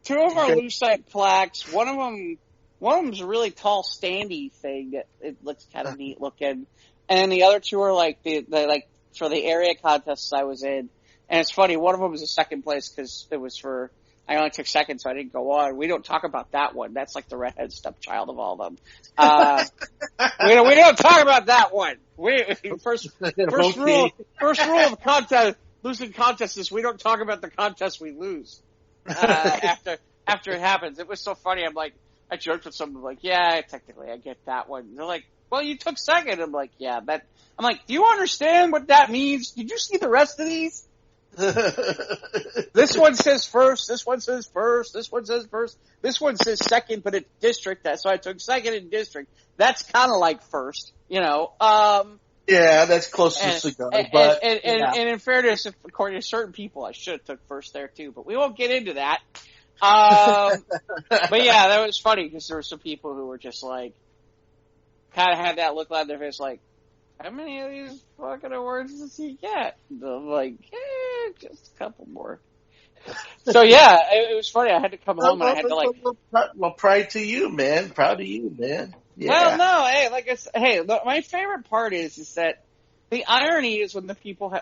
Two of them are lucite plaques. One of them's a really tall standy thing that it looks kind of neat looking. And the other 2 are like the for the area contests I was in. And it's funny, one of them was a second place because it was for, I only took second, so I didn't go on. We don't talk about that one. That's like the redhead stepchild of all of them. We don't talk about that one. First rule of contest, losing contest is we don't talk about the contest we lose. After it happens, it was so funny. I'm like, I joked with someone like, yeah, technically I get that one. And they're like, well, you took second. I'm like, yeah, that. I'm like, do you understand what that means? Did you see the rest of these? This one says first, this one says first, this one says first, this one says second, but it's district, so I took second in district. That's kind of like first, Yeah, that's close to cigar. And in fairness, according to certain people, I should have took first there too, but we won't get into that. But yeah, that was funny because there were some people who were just like, kind of had that look on their face like, how many of these fucking awards does he get? And I'm like, just a couple more. So yeah, it was funny. I had to come home and I had to like. Well, pride to you, man. Proud of you, man. Yeah. Well, no, hey, like I said, my favorite part is that the irony is when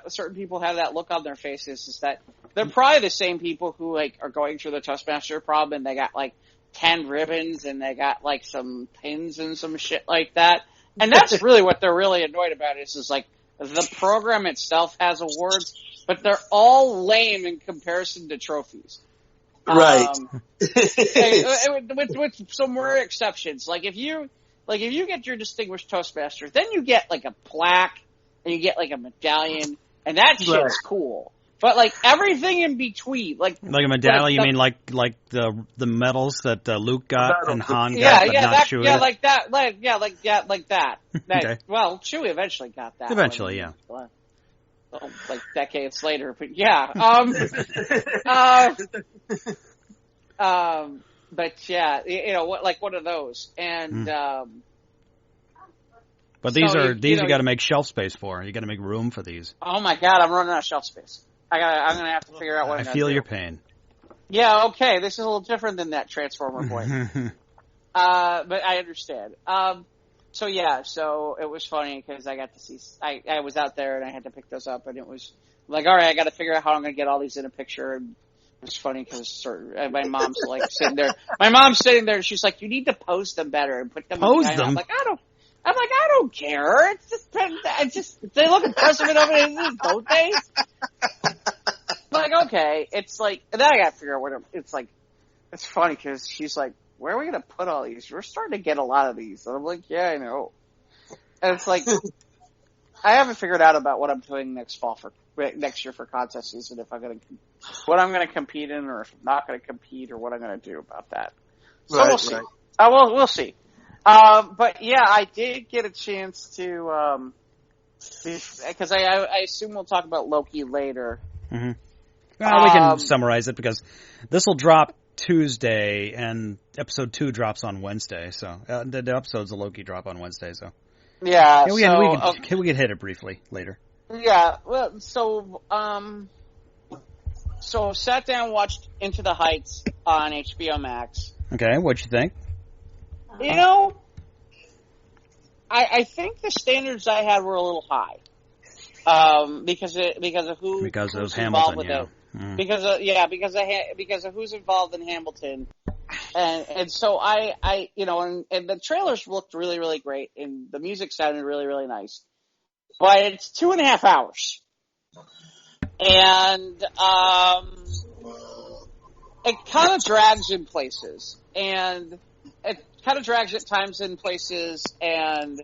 certain people have that look on their faces is that they're probably the same people who like are going through the Toastmaster problem and they got like 10 ribbons and they got like some pins and some shit like that. And that's really what they're really annoyed about is like the program itself has awards, but they're all lame in comparison to trophies. Right. With some rare exceptions. Like if you get your Distinguished Toastmaster, then you get like a plaque and you get like a medallion and that shit's cool. But like everything in between, like a medallion, you mean like the medals that Luke got and Han got, but not Chewie? Yeah, like that. Like that. Okay. Well, Chewie eventually got that. Eventually, yeah. Well, like decades later, but yeah. But yeah, like one of those, and But these you got to make shelf space for. You got to make room for these. Oh my God, I'm running out of shelf space. I'm gonna have to figure out what I'm gonna do. I feel your pain. Yeah, okay. This is a little different than that Transformer boy. But I understand. So it was funny because I got to see. I was out there and I had to pick those up, and it was like, all right, I got to figure out how I'm gonna get all these in a picture. And it was funny because my mom's like sitting there. My mom's sitting there, and she's like, "You need to post them better and put them." Pose them. I'm like, I don't care. It's just they look impressive enough, don't they? Like, okay, it's like, and then I gotta figure out what it's like. It's funny because she's like, where are we gonna put all these? We're starting to get a lot of these. And I'm like, yeah, I know. And it's like, I haven't figured out about what I'm doing next year for contest season, what I'm gonna compete in, or if I'm not gonna compete, or what I'm gonna do about that. So we'll see. We'll see. But yeah, I did get a chance to, because I assume we'll talk about Loki later. Mm-hmm. Well, we can summarize it because this will drop Tuesday and episode 2 drops on Wednesday. So the episodes of Loki drop on Wednesday. So yeah, we can hit it briefly later. Yeah, well, so sat down and watched Into the Heights on HBO Max. Okay, what'd you think? I think the standards I had were a little high. Because of Hamilton, with yeah. it. Mm. Because of who's involved in Hamilton. And so and the trailers looked really, really great and the music sounded really, really nice. But it's 2.5 hours. And, it kind of drags in places and it kind of drags at times in places, and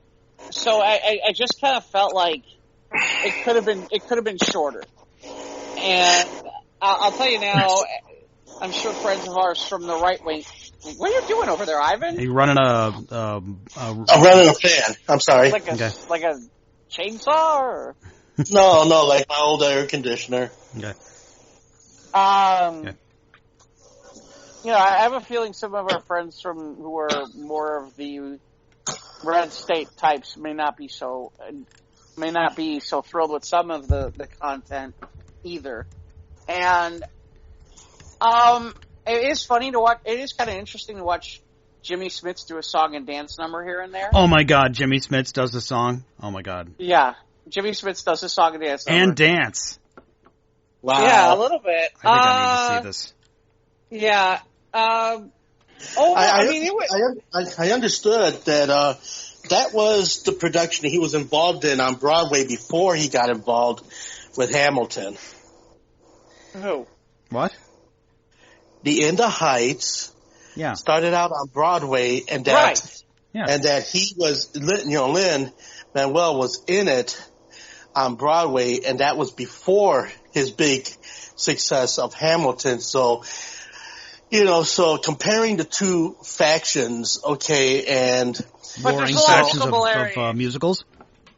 so I just kind of felt like it could have been shorter. And I'll tell you now, I'm sure friends of ours from the right wing. What are you doing over there, Ivan? Are you running I'm running a fan. I'm sorry. Like a chainsaw, or? No, like my old air conditioner. Okay. I have a feeling some of our friends who are more of the red state types may not be so thrilled with some of the content either. And it is funny to watch. It is kind of interesting to watch Jimmy Smits do a song and dance number here and there. Oh my God, Jimmy Smits does a song. Oh my God. Yeah, Jimmy Smits does a song and dance number. And dance. Wow. Yeah, a little bit. I think I need to see this. Yeah. I understood that that was the production he was involved in on Broadway before he got involved with Hamilton. Who? What? The In the Heights. Yeah. Started out on Broadway, and that Right. Yeah. and that he was, Lin-Manuel was in it on Broadway, and that was before his big success of Hamilton. So, so comparing the two factions, okay, and Warring factions of musicals.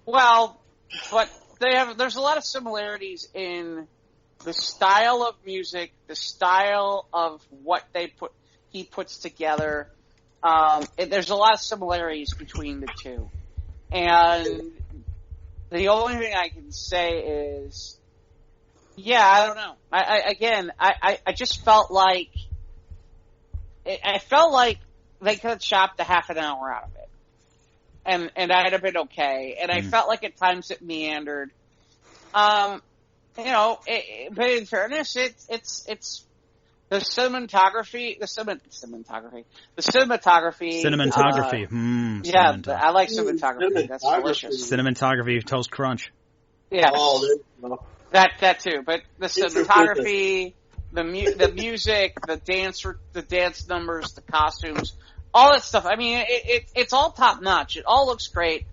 Well, but there's a lot of similarities in the style of music, the style of what he puts together. There's a lot of similarities between the two. And the only thing I can say is, I don't know. I just felt like, I felt like they could have chopped a half an hour out of it. And I'd have been okay. And I felt like at times it meandered. But in fairness, it's the cinematography. I like cinematography. That's delicious. Cinematography, toast crunch. Yeah. That too. But the cinematography, the music, the dance numbers, the costumes, all that stuff. I mean, it's all top notch. It all looks great.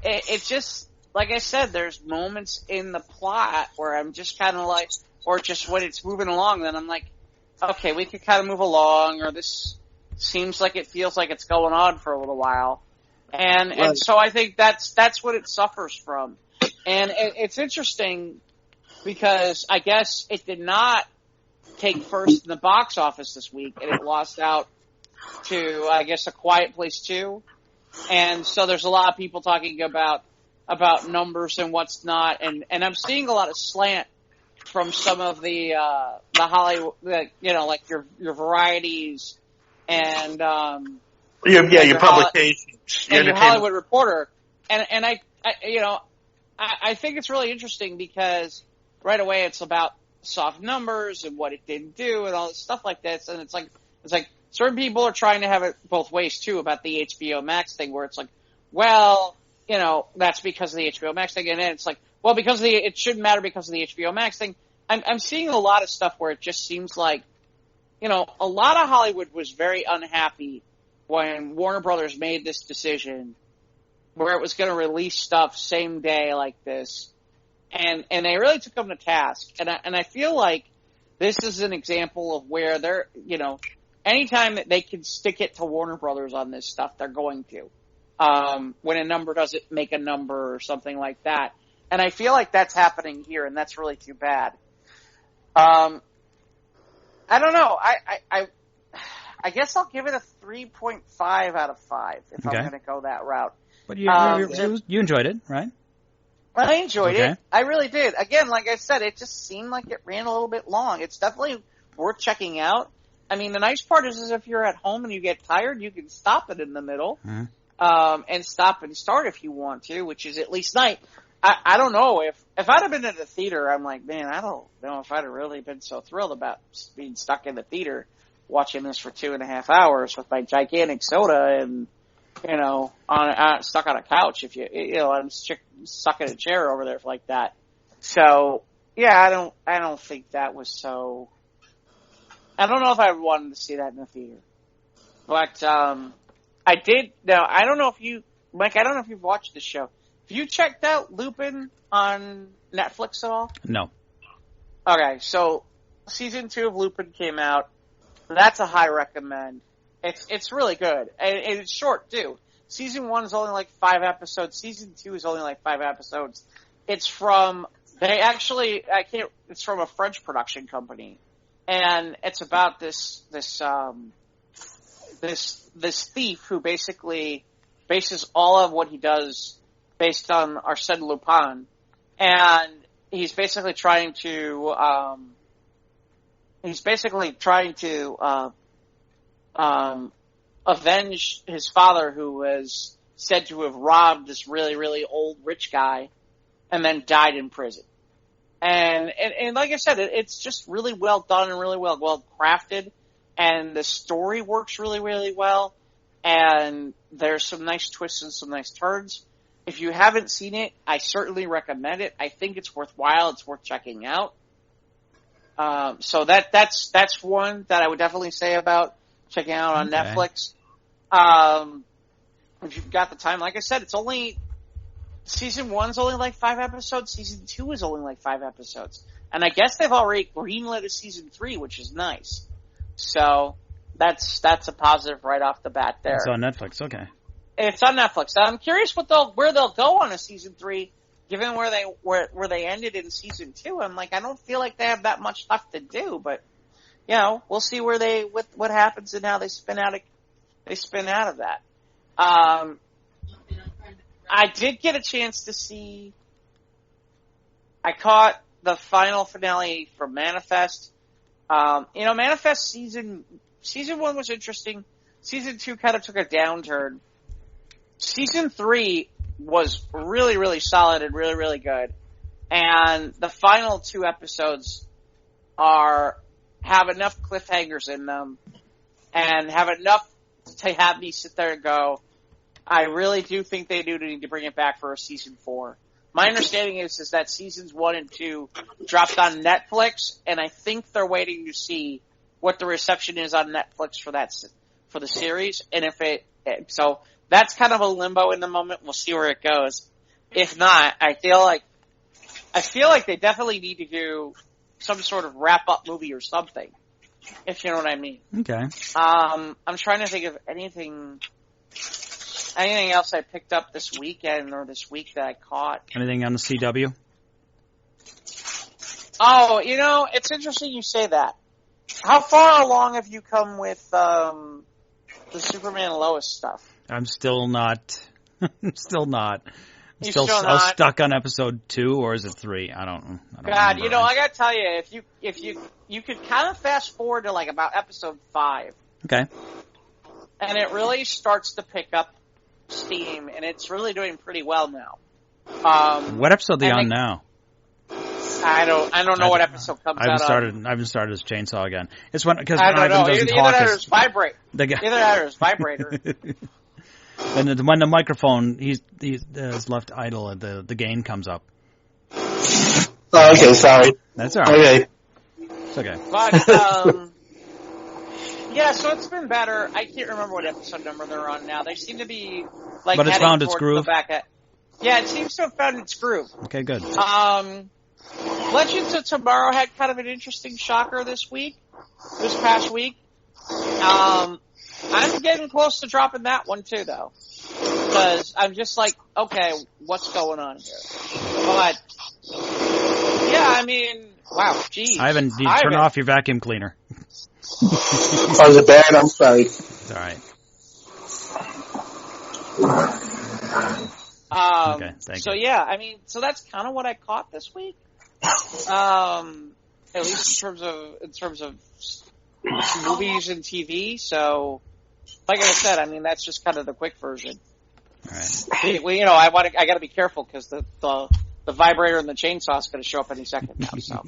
It just, like I said, there's moments in the plot where I'm just kind of like, or just when it's moving along, then I'm like, okay, we could kind of move along, or this seems like it feels like it's going on for a little while. And so I think that's what it suffers from. And it's interesting because I guess it did not take first in the box office this week, and it lost out to, I guess, A Quiet Place 2. And so there's a lot of people talking about numbers and what's not, and I'm seeing a lot of slant from some of the Hollywood, like your varieties and your publications and your Hollywood Reporter, and I think it's really interesting because right away it's about soft numbers and what it didn't do and all this stuff like this, and it's like certain people are trying to have it both ways too about the HBO Max thing, where it's like, well, that's because of the HBO Max thing, and then it's like, well, it shouldn't matter because of the HBO Max thing. I'm seeing a lot of stuff where it just seems like, a lot of Hollywood was very unhappy when Warner Brothers made this decision where it was going to release stuff same day like this. And they really took them to task. And I feel like this is an example of where they're, anytime that they can stick it to Warner Brothers on this stuff, they're going to. When a number doesn't make a number or something like that. And I feel like that's happening here, and that's really too bad. I don't know. I guess I'll give it a 3.5 out of 5 if I'm going to go that route. But you enjoyed it, right? I enjoyed it. I really did. Again, like I said, it just seemed like it ran a little bit long. It's definitely worth checking out. I mean, the nice part is if you're at home and you get tired, you can stop it in the middle. Mm-hmm. And stop and start if you want to, which is at least night. I don't know if I'd have been in the theater, I'm like, man, I don't know if I'd have really been so thrilled about being stuck in the theater watching this for 2.5 hours with my gigantic soda and, stuck on a couch I'm stuck in a chair over there like that. So, yeah, I don't think that was so, I don't know if I wanted to see that in the theater. But, I did. Now, I don't know if Mike, I don't know if you've watched the show. Have you checked out Lupin on Netflix at all? No. Okay, so season 2 of Lupin came out. That's a high recommend. It's really good. And it's short, too. Season 1 is only like 5 episodes. Season 2 is only like 5 episodes. It's from a French production company. And it's about this thief who basically bases all of what he does based on Arsène Lupin, and he's basically trying to avenge his father, who was said to have robbed this really, really old rich guy and then died in prison. And like I said, it's just really well done and really well crafted. and the story works really, really well, and there's some nice twists and some nice turns. If you haven't seen it, I certainly recommend it. I think it's worthwhile. It's worth checking out. So that's one that I would definitely say about checking out on Netflix. If you've got the time, like I said, season 1's only like 5 episodes. Season 2 is only like 5 episodes. And I guess they've already greenlit a season 3, which is nice. So that's a positive right off the bat there. It's on Netflix, okay. It's on Netflix. I'm curious where they'll go on a season 3, given where they ended in season 2. I'm like, I don't feel like they have that much left to do, but we'll see what happens and how they spin out of that. I did get a chance to see. I caught the final finale for Manifest. Manifest season 1 was interesting. Season 2 kind of took a downturn. Season 3 was really, really solid and really, really good. And the final 2 episodes have enough cliffhangers in them and have enough to have me sit there and go, I really do think they do need to bring it back for a season 4. My understanding is that seasons 1 and 2 dropped on Netflix, and I think they're waiting to see what the reception is on Netflix for the series. And so that's kind of a limbo in the moment. We'll see where it goes. If not, I feel like they definitely need to do some sort of wrap up movie or something, if you know what I mean. Okay. I'm trying to think of anything else I picked up this weekend or this week that I caught. Anything on the CW? Oh, it's interesting you say that. How far along have you come with the Superman and Lois stuff? I'm still not. I'm still stuck on episode 2, or is it 3? I don't know. God, I gotta tell you, if you could kind of fast forward to like about episode 5. Okay. And it really starts to pick up steam, and it's really doing pretty well now. What episode are they on now? I don't know what episode comes out. I haven't started this chainsaw again. It's because Ivan doesn't talk. Either that or his vibrator. And when the microphone he's is left idle, the gain comes up. Oh, okay, sorry. That's all right. Okay. It's okay. But so it's been better. I can't remember what episode number they're on now. They seem to be like. But it's found its groove. It seems to have found its groove. Okay, good. Legends of Tomorrow had kind of an interesting shocker this past week. I'm getting close to dropping that one too, though, because I'm just like, okay, what's going on here? But wow, geez. Ivan, turn off your vacuum cleaner. Oh, is it bad? I'm sorry. It's all right. Okay, thank you. So that's kind of what I caught this week. At least in terms of movies and TV. So, like I said, that's just kind of the quick version. All right. I got to be careful because the vibrator and the chainsaw is going to show up any second now. So,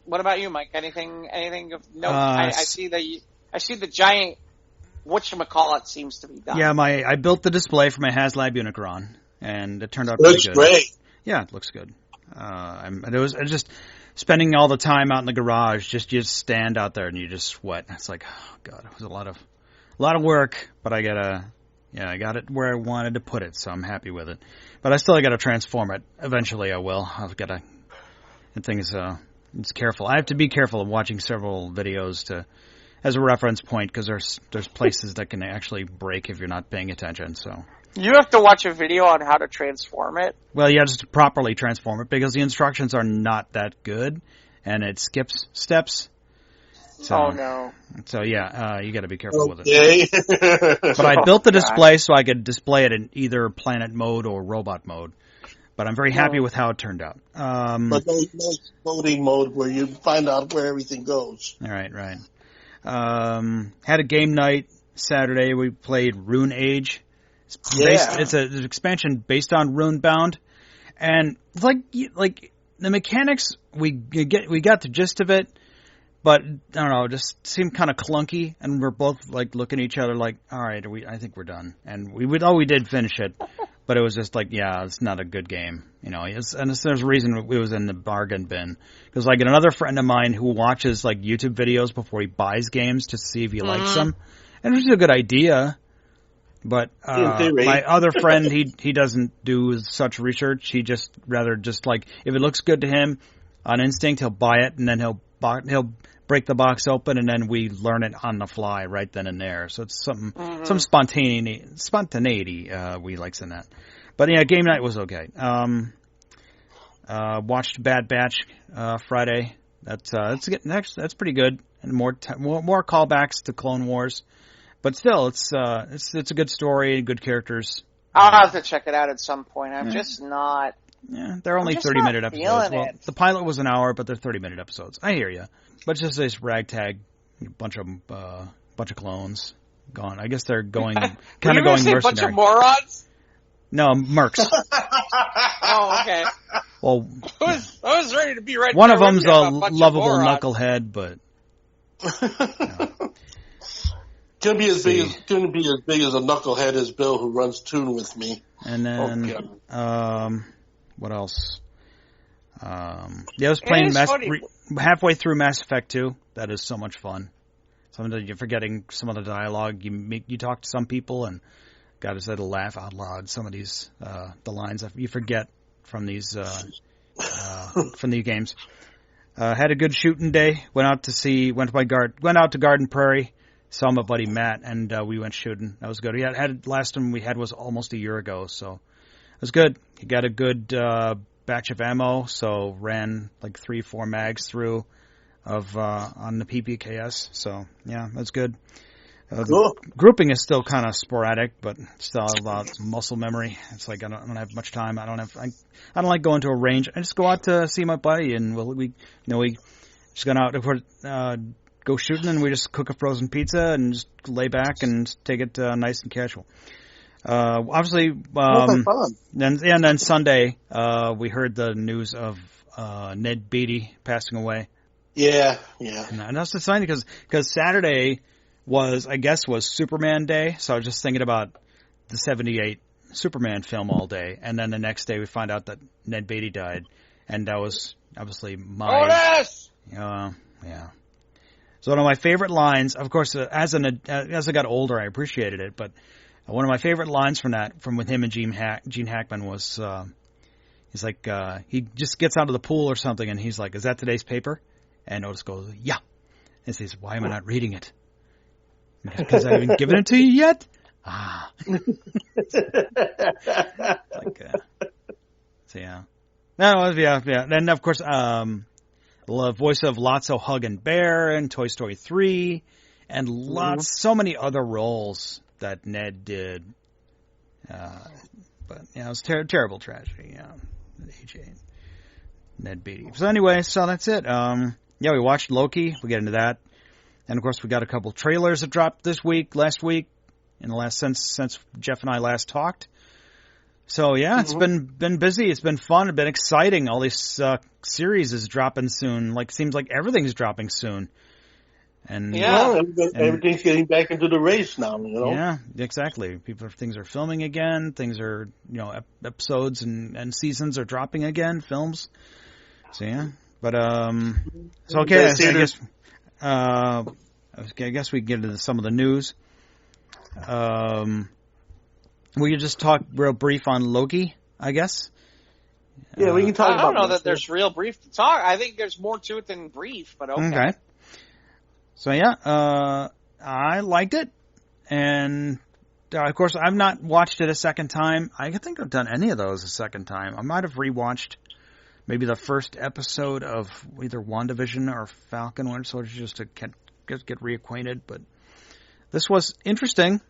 what about you, Mike? Anything of note? I see the giant whatchamacallit seems to be done. Yeah, I built the display for my HasLab Unicron, and it turned out pretty good. Looks great. Yeah, it looks good. It was just spending all the time out in the garage. Just stand out there and you just sweat. It's like, oh god, it was a lot of work, but I got it where I wanted to put it, so I'm happy with it. But I still got to transform it. Eventually, I will. I've got to. The thing is, it's careful. I have to be careful of watching several videos as a reference point, because there's places that can actually break if you're not paying attention. So you have to watch a video on how to transform it. Well, you have to properly transform it because the instructions are not that good, and it skips steps. So, oh no! So you got to be careful with it. But I built the display so I could display it in either planet mode or robot mode. But I'm very happy with how it turned out. But no loading mode where you find out where everything goes. All right. Had a game night Saturday. We played Rune Age. It's an expansion based on Runebound, and it's like mechanics, we got the gist of it, but I don't know, it just seemed kind of clunky, and we're both like looking at each other like, all right, I think we're done. And we did finish it, but it was just like, yeah, it's not a good game, and there's a reason it was in the bargain bin, because like another friend of mine who watches like YouTube videos before he buys games to see if he likes them, and which is a good idea. But my other friend, he doesn't do such research. He rather like if it looks good to him on instinct, he'll buy it, and then he'll break the box open, and then we learn it on the fly right then and there. So it's some spontaneity we likes in that. But yeah, game night was okay. Watched Bad Batch Friday. That's pretty good, and more callbacks to Clone Wars. But still, it's a good story, good characters. I'll have to check it out at some point. I'm just not. Yeah, they're only 30-minute episodes. Well, the pilot was an hour, but they're 30-minute episodes. I hear you, but it's just this ragtag bunch of clones gone. I guess they're going kind of going mercenary. Bunch of morons? No, mercs. Oh, okay. Well, I was ready to be right. One of them's a lovable knucklehead, but. Gonna be as big as a knucklehead as Bill, who runs Toon with me. And then, what else? I was playing halfway through Mass Effect 2. That is so much fun. You're forgetting some of the dialogue. You talk to some people, and God, it's to laugh out loud. Some of these the lines you forget from these from the games. Had a good shooting day. Went out to Garden Prairie. Saw my buddy Matt, and we went shooting. That was good. Last one we had was almost a year ago, so it was good. He got a good batch of ammo, so ran like 3-4 mags through on the PPKS. So yeah, that's good. Cool. Grouping is still kind of sporadic, but still a lot of muscle memory. It's like I don't have much time. I don't like going to a range. I just go out to see my buddy, and we just gone out to go shooting, and we just cook a frozen pizza and just lay back and take it nice and casual. Obviously, and then Sunday we heard the news of Ned Beatty passing away. Yeah. And that's exciting because Saturday was Superman Day, so I was just thinking about the '78 Superman film all day, and then the next day we find out that Ned Beatty died, and that was obviously my. Yeah. So one of my favorite lines, of course, as I got older, I appreciated it. But one of my favorite lines from with him and Gene Hackman was, he's like, he just gets out of the pool or something, and he's like, "Is that today's paper?" And Otis goes, "Yeah." And he says, "Why am I not reading it?" Because I haven't given it to you yet. So yeah. No, yeah. Then of course, the voice of Lotso, Hug and Bear, and Toy Story 3, and so many other roles that Ned did. But yeah, it was terrible tragedy. Yeah, AJ, Ned Beatty. So anyway, so that's it. We watched Loki. We get into that, and of course we got a couple trailers that dropped last week, since Jeff and I last talked. So yeah, it's been busy. It's been fun. It's been exciting. All these series is dropping soon. Seems like everything's dropping soon. And everything's getting back into the race now. Yeah, exactly. Things are filming again. Things are episodes and seasons are dropping again. Films. So yeah, but so okay. I guess we can get into some of the news. We could just talk real brief on Loki, I guess. Yeah, we can talk about it. I don't know that there's real brief to talk. I think there's more to it than brief, but okay. So, yeah, I liked it. And, of course, I've not watched it a second time. I think I've done any of those a second time. I might have rewatched maybe the first episode of either WandaVision or Falcon Winter Soldier just to get reacquainted. But this was interesting.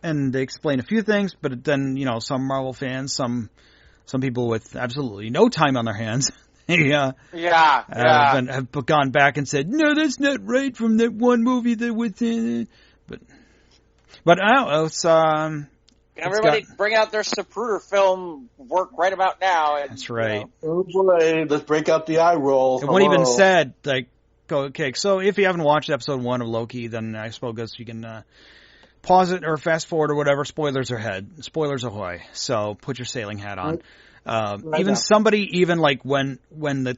And they explain a few things, but then, some Marvel fans, some people with absolutely no time on their hands, have gone back and said, "No, that's not right from that one movie that was in it." But I don't know, it's, Everybody bring out their Zapruder film work right about now. And, that's right. Oh boy, let's break out the eye roll. And what even said, like, okay, so if you haven't watched episode 1 of Loki, then I suppose you can pause it or fast forward or whatever. Spoilers ahead. Spoilers ahoy. So put your sailing hat on. Even somebody, even like when the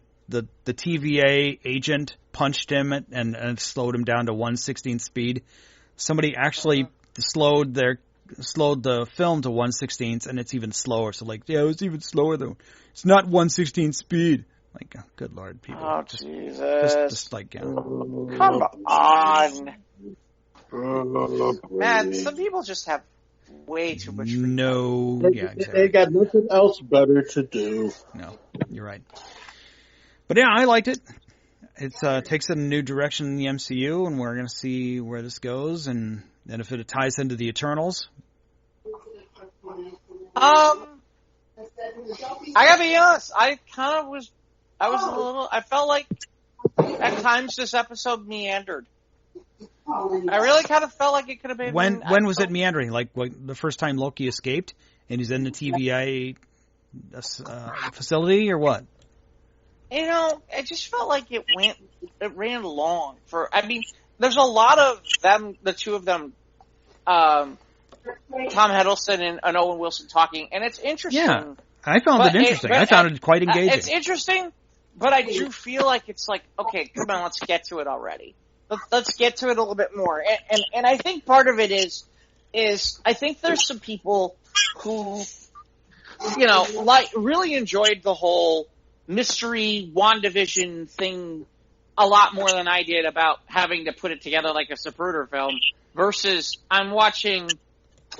TVA agent punched him and it slowed him down to 1/16th speed, somebody actually slowed the film to 1/16th, and it's even slower. So like, yeah, it was even slower though. It's not 1/16th speed. Like, oh, good Lord, people. Oh, Jesus. Just like, yeah. Come on. Man, some people just have way too much free time. No, yeah, exactly. They got nothing else better to do. No, you're right. But yeah, I liked it. It takes it in a new direction in the MCU, and we're going to see where this goes, and if it ties into the Eternals. I gotta be honest, I felt like at times this episode meandered. I really kind of felt like it could have been. When was it meandering? Like the first time Loki escaped and he's in the TVA facility, or what? You know, it just felt like it ran long. There's a lot of them, the two of them, Tom Hiddleston and Owen Wilson talking, and it's interesting. Yeah, I found it interesting. I found it quite engaging. It's interesting, but I do feel like it's like, okay, come on, let's get to it already. Let's get to it a little bit more. And I think part of it is I think there's some people who, really enjoyed the whole mystery WandaVision thing a lot more than I did about having to put it together like a Zapruder film versus I'm watching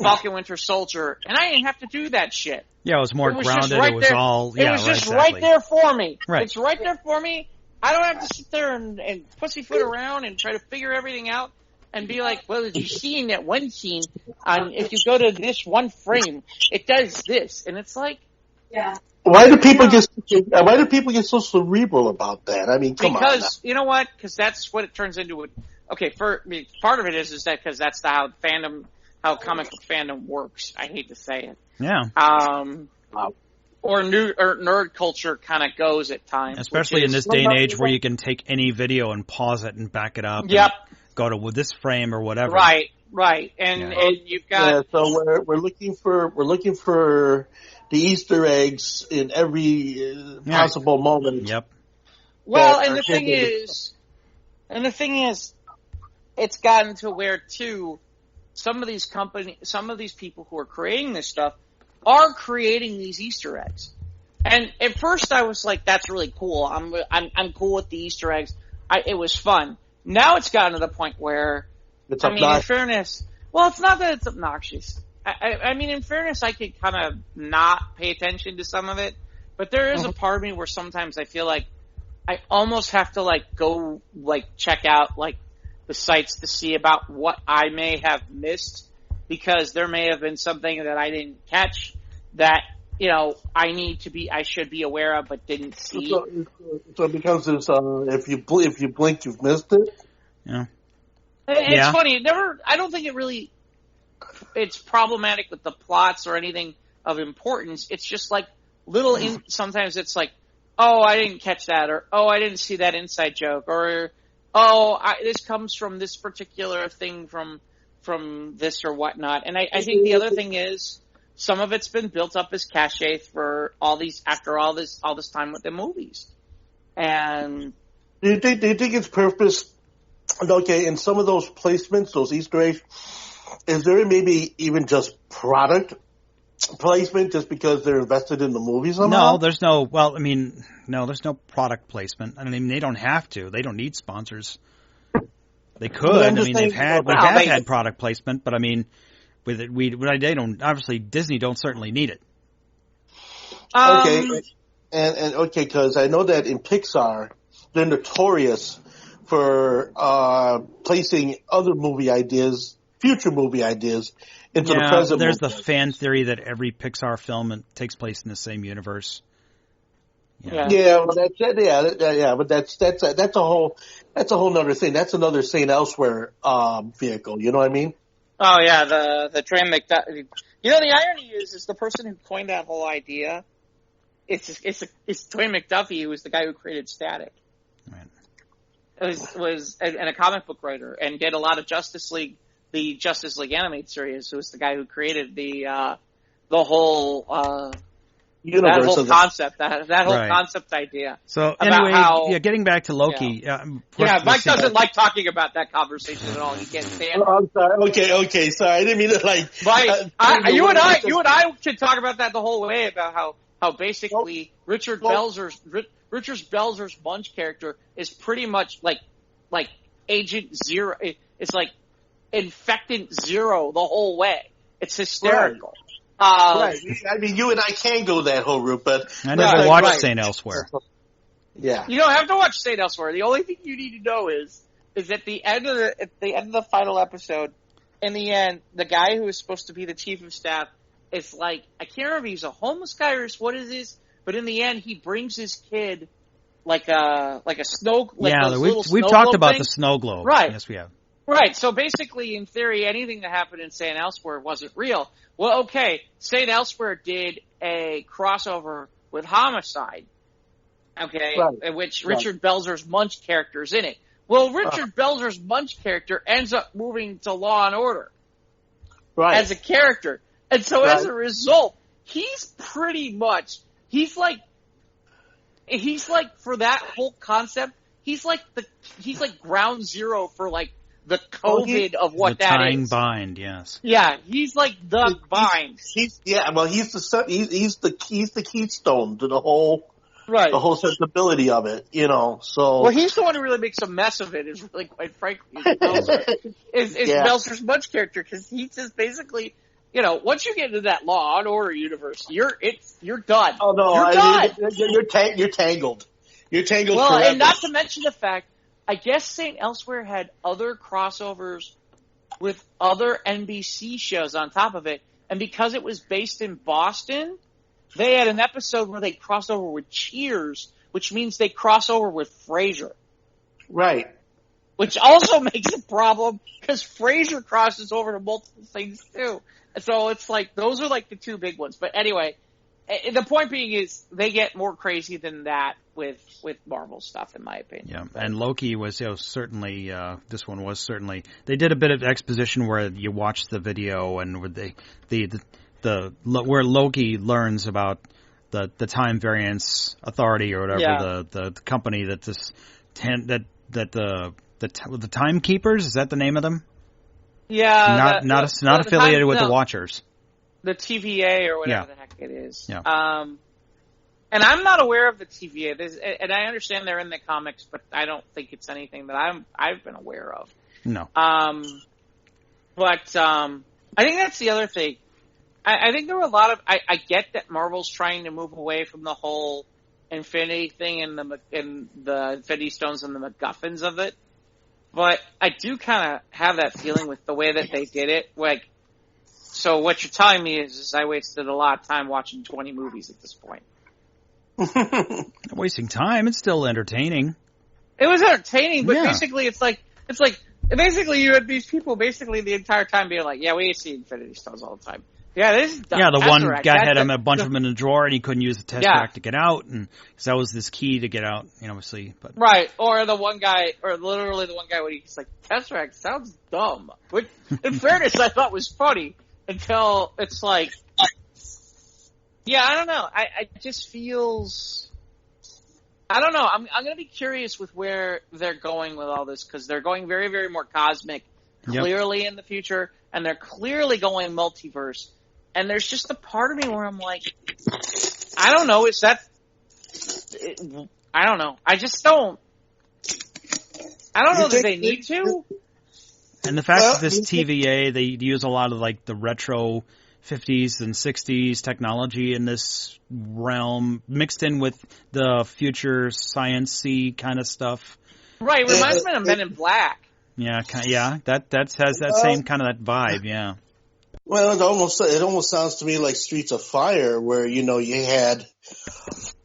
Falcon Winter Soldier and I didn't have to do that shit. Yeah, it was more grounded. Right it was all, yeah, it was just exactly. right there for me. Right. It's right there for me. I don't have to sit there and pussyfoot around and try to figure everything out and be like, well, did you see in that one scene, if you go to this one frame, it does this. And it's like... Yeah. Why do people get so cerebral about that? I mean, come on. Because, you know what? Because that's what it turns into. Okay, part of it is that because that's how comic book fandom works. I hate to say it. Yeah. Or nerd culture kind of goes at times. Especially in this day and age where you can take any video and pause it and back it up. Yep. And go to this frame or whatever. Right. And you've got. Yeah, so we're looking for the Easter eggs in every possible moment. Yep. Well, and the thing is, it's gotten to where too, some of these people who are creating this stuff are creating these Easter eggs. And at first I was like, that's really cool. I'm cool with the Easter eggs. It was fun. Now it's gotten to the point where, it's in fairness, well, it's not that it's obnoxious. I mean, in fairness, I could kind of not pay attention to some of it, but there is a part of me where sometimes I feel like I almost have to go check out the sites to see about what I may have missed, because there may have been something that I didn't catch that I should be aware of but didn't see. So it becomes this: if you blink, you've missed it. Yeah. It's funny. I don't think it's problematic with the plots or anything of importance. It's just like sometimes it's like, oh, I didn't catch that, or oh, I didn't see that inside joke, or oh, this comes from this particular thing from this or whatnot. And I think the other thing is some of it's been built up as cachet for all this time with the movies. And do you think it's purpose? Okay, in some of those placements, those Easter eggs, is there maybe even just product placement just because they're invested in the movies somehow? No, there's no product placement. I mean, they don't have to. They don't need sponsors. They could. I mean, we have had product placement, but I mean, with it, they don't. Obviously, Disney don't certainly need it. Okay, and okay, because I know that in Pixar, they're notorious for placing other movie ideas, future movie ideas, into the present. There's the fan theory that every Pixar film takes place in the same universe. Yeah, well, but that's a whole nother thing. That's another St. Elsewhere vehicle. You know what I mean? Oh yeah, the train You know, the irony is the person who coined that whole idea, it's Dwayne McDuffie, who was the guy who created Static. Right. Was a comic book writer and did a lot of the Justice League animated series. Who was the guy who created the whole universe, that whole concept, that whole concept idea. So anyway, getting back to Loki. Mike doesn't like talking about that conversation at all. He can't stand it. Oh, I'm sorry. Okay. Sorry, I didn't mean to like. You and I can talk about that the whole way about how basically Richard Belzer's Munch character is pretty much like Agent Zero. It's like Infectant Zero the whole way. It's hysterical. Right. I mean, you and I can go that whole route, but I never watched St. Elsewhere. Yeah. You don't have to watch St. Elsewhere. The only thing you need to know is at the end of the final episode, in the end, the guy who is supposed to be the chief of staff is like, I can't remember if he's a homeless guy or what is this, but in the end he brings his kid like a snow. We've talked about the snow globe. Right. Yes, we have. Right. So basically, in theory, anything that happened in St. Elsewhere wasn't real. Well, okay, St. Elsewhere did a crossover with Homicide, okay, in which Richard Belzer's Munch character's in it. Well, Richard Belzer's Munch character ends up moving to Law and Order as a character. And so as a result, he's pretty much, he's like for that whole concept, he's like ground zero for like the COVID of what that is. The tying bind, yes. Yeah, he's like the bind. He's the keystone to the whole sensibility of it, you know. So well, he's the one who really makes a mess of it. Is really quite frankly is Belzer's Munch character, because he's just basically, you know, once you get into that Law and Order universe, you're done. Oh no, you're tangled. You're tangled. Well, forever. And not to mention the fact, I guess St. Elsewhere had other crossovers with other NBC shows on top of it. And because it was based in Boston, they had an episode where they crossed over with Cheers, which means they cross over with Frasier. Right. Which also makes a problem because Frasier crosses over to multiple things too. And so it's like, those are like the two big ones. But anyway, the point being is they get more crazy than that with Marvel stuff, in my opinion. Yeah, and Loki was certainly this one was certainly, they did a bit of exposition where you watch the video and where where Loki learns about the Time Variance Authority or whatever, the company that the Timekeepers, is that the name of them? Yeah, not affiliated with the Watchers. The TVA or whatever the heck it is. Yeah. And I'm not aware of the TVA. And I understand they're in the comics, but I don't think it's anything that I've been aware of. No. But I think that's the other thing. I think there were a lot of. I get that Marvel's trying to move away from the whole Infinity thing and the Infinity Stones and the MacGuffins of it. But I do kind of have that feeling with the way that they did it. Like, so what you're telling me is I wasted a lot of time watching 20 movies at this point. Not wasting time. It's still entertaining. It was entertaining, but basically it's like basically you had these people basically the entire time being like, yeah, we see Infinity Stones all the time. Yeah, this is dumb. Yeah, the one guy had a bunch of them in a drawer and he couldn't use the Tesseract to get out, and because that was this key to get out, you know, obviously. But right, or the one guy, or literally the one guy when he's like, Tesseract sounds dumb, which in fairness I thought was funny until it's like. Yeah, I don't know. I just feels. I don't know. I'm going to be curious with where they're going with all this, because they're going very, very more cosmic, clearly in the future, and they're clearly going multiverse. And there's just a part of me where I'm like, I don't know. Is that? I don't know. I just don't. I don't know that they need to. And the fact that this TVA, they use a lot of like the retro 50s and 60s technology in this realm, mixed in with the future science-y kind of stuff. Right, it reminds me of Men in Black. Yeah, that has that same kind of that vibe, yeah. Well, it almost sounds to me like Streets of Fire, where, you know, you had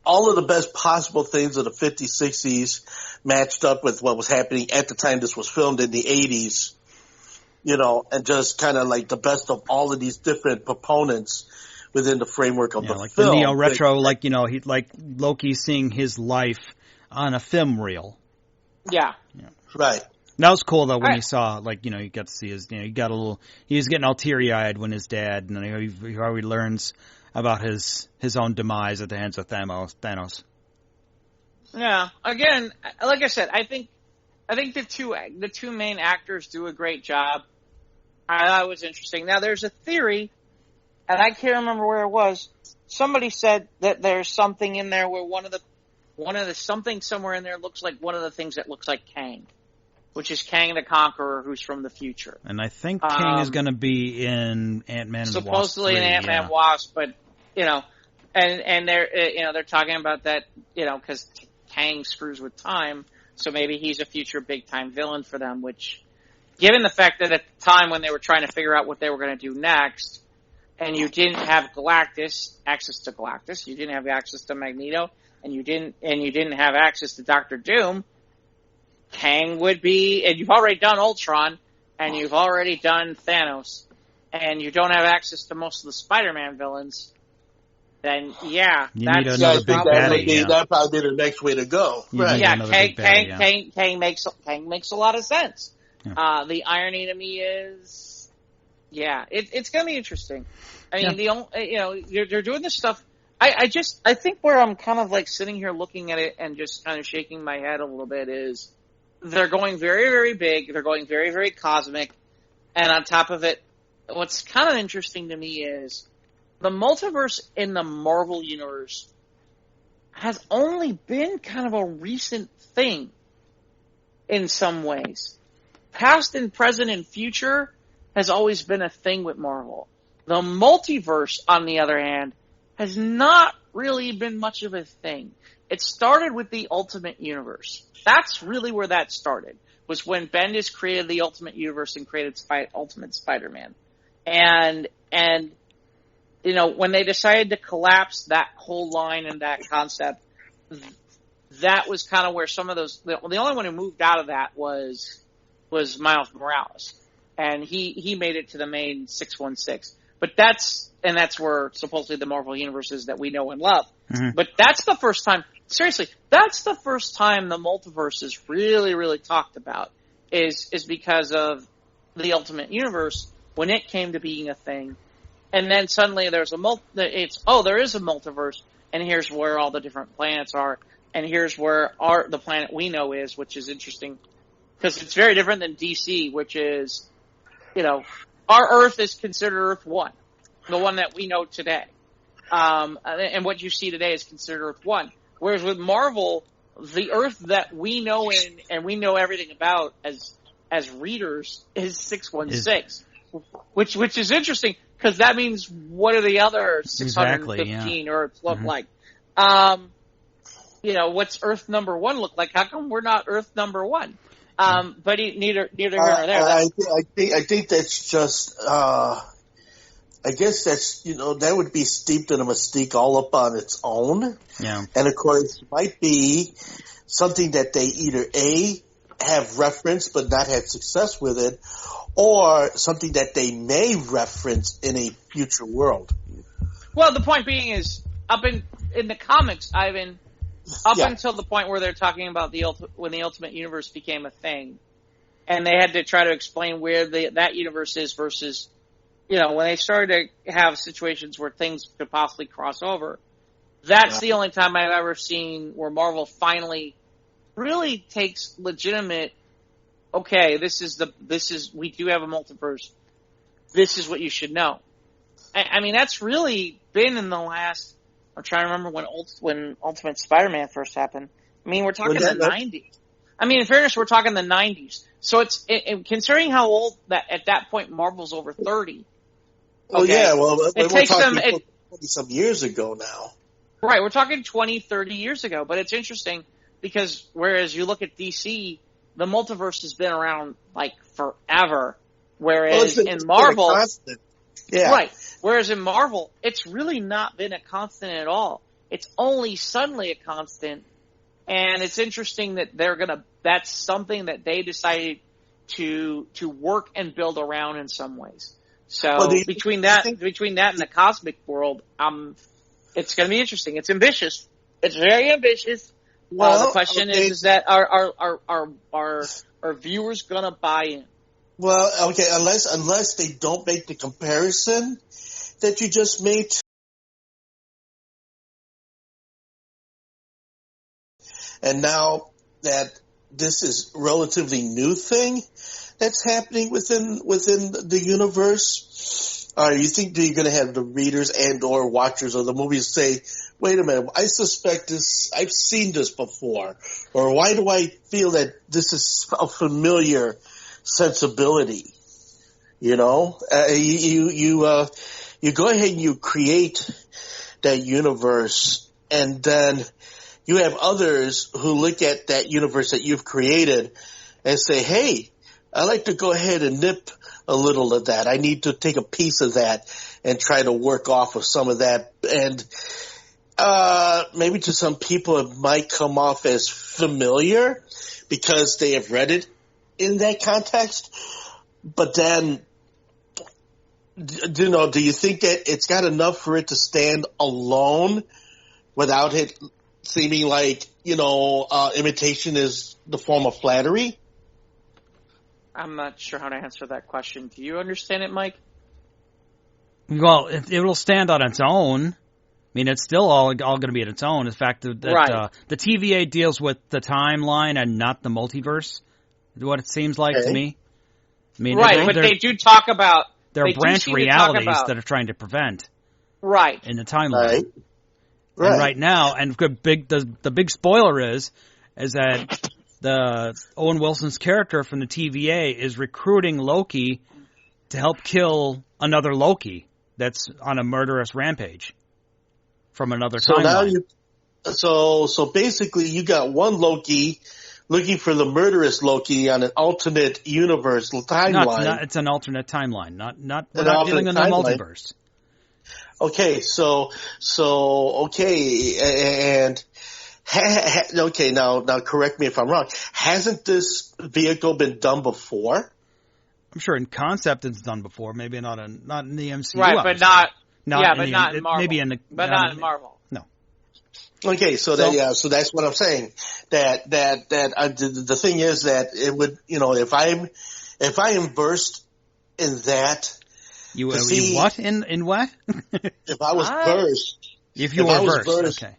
all of the best possible things of the 50s, 60s matched up with what was happening at the time this was filmed in the 80s. and just kind of like the best of all of these different proponents within the framework of the like film. The neo-retro, like Loki seeing his life on a film reel. Yeah. Right. That was cool though when you saw, you got to see his, he was getting all teary-eyed when his dad, how he learns about his own demise at the hands of Thanos. Yeah. Again, like I said, I think the two main actors do a great job. I thought it was interesting. Now there's a theory, and I can't remember where it was. Somebody said that there's something in there where one of the something somewhere in there looks like one of the things that looks like Kang, which is Kang the Conqueror, who's from the future. And I think Kang is going to be in Ant-Man and the Wasp. Supposedly in Ant-Man Wasp, but and they're talking about that, because Kang screws with time, so maybe he's a future big time villain for them. Which, given the fact that at the time when they were trying to figure out what they were going to do next, and you didn't have access to Galactus, you didn't have access to Magneto, and you didn't have access to Doctor Doom, Kang would be, and you've already done Ultron, and you've already done Thanos, and you don't have access to most of the Spider-Man villains, then need another big baddie. That'd probably be the next way to go. Right. Yeah, Kang makes a lot of sense. Yeah. The irony to me is, it's going to be interesting. I mean, you're doing this stuff. I think where I'm kind of like sitting here looking at it and just kind of shaking my head a little bit is they're going very, very big. They're going very, very cosmic. And on top of it, what's kind of interesting to me is the multiverse in the Marvel Universe has only been kind of a recent thing in some ways. Past and present and future has always been a thing with Marvel. The multiverse, on the other hand, has not really been much of a thing. It started with the Ultimate Universe. That's really where that started, was when Bendis created the Ultimate Universe and created Ultimate Spider-Man. And when they decided to collapse that whole line and that concept, that was kind of where some of those, the only one who moved out of that was Miles Morales. And he made it to the main 616. But that's where supposedly the Marvel Universe is that we know and love. Mm-hmm. But that's the first time, seriously, that's the first time the multiverse is really, really talked about, is because of the Ultimate Universe when it came to being a thing. And then suddenly there is a multiverse, and here's where all the different planets are, and here's where the planet we know is, which is interesting, because it's very different than DC, which is, our Earth is considered Earth 1, the one that we know today. And what you see today is considered Earth 1. Whereas with Marvel, the Earth that we know and we know everything about as readers is 616, which is interesting, because that means what do the other 615 Earths look like? What's Earth number 1 look like? How come we're not Earth number 1? But neither here nor there. I think that's just, I guess that's, that would be steeped in a mystique all up on its own. Yeah. And of course, it might be something that they either have referenced but not had success with it, or something that they may reference in a future world. Well, the point being is, up in the comics, Ivan, until the point where they're talking about when the Ultimate Universe became a thing, and they had to try to explain where that universe is versus, when they started to have situations where things could possibly cross over. That's the only time I've ever seen where Marvel finally really takes legitimate, okay, we do have a multiverse. This is what you should know. I mean, that's really been in the last, I'm trying to remember when Ultimate Spider-Man first happened. I mean, we're talking the 90s. I mean, in fairness, we're talking the 90s. So it's, considering how old that, at that point, Marvel's over 30. Oh, okay, yeah, well, we're talking 20-some years ago now. Right, we're talking 20, 30 years ago. But it's interesting because whereas you look at DC, the multiverse has been around, like, forever. Whereas in Marvel... Yeah. Right. Whereas in Marvel, it's really not been a constant at all. It's only suddenly a constant. And it's interesting that that's something that they decided to work and build around in some ways. So Well, between that and the cosmic world, it's going to be interesting. It's ambitious. It's very ambitious. Well, the question is that are viewers going to buy in? Well, okay, unless they don't make the comparison that you just made. And now that this is a relatively new thing that's happening within the universe, you think that you're going to have the readers and or watchers of the movies say, wait a minute, I suspect this, I've seen this before, or why do I feel that this is a familiar sensibility? You know, you go ahead and you create that universe, and then you have others who look at that universe that you've created and say, hey, I like to go ahead and nip a little of that. I need to take a piece of that and try to work off of some of that. And maybe to some people it might come off as familiar because they have read it in that context. But then, do you think that it's got enough for it to stand alone without it seeming like, imitation is the form of flattery? I'm not sure how to answer that question. Do you understand it, Mike? Well, it will stand on its own. I mean, it's still all going to be on its own. The fact that Right. The TVA deals with the timeline and not the multiverse, what it seems like to me. I mean, right, but they do talk about... There are branch realities that are trying to prevent right in the timeline. Right. And right now, and the big spoiler is that the Owen Wilson's character from the TVA is recruiting Loki to help kill another Loki that's on a murderous rampage from another timeline. So basically you got one Loki looking for the murderous Loki on an alternate universe timeline. It's an alternate timeline, we're not dealing in the multiverse. Okay, and okay, now correct me if I'm wrong. Hasn't this vehicle been done before? I'm sure in concept it's done before, maybe not in the MCU. Right, but not in Marvel. Maybe not in Marvel. No. Okay, so that's what I'm saying. That the thing is that it would, if I am versed in that. You what? In what? If I was versed. If you were versed, okay.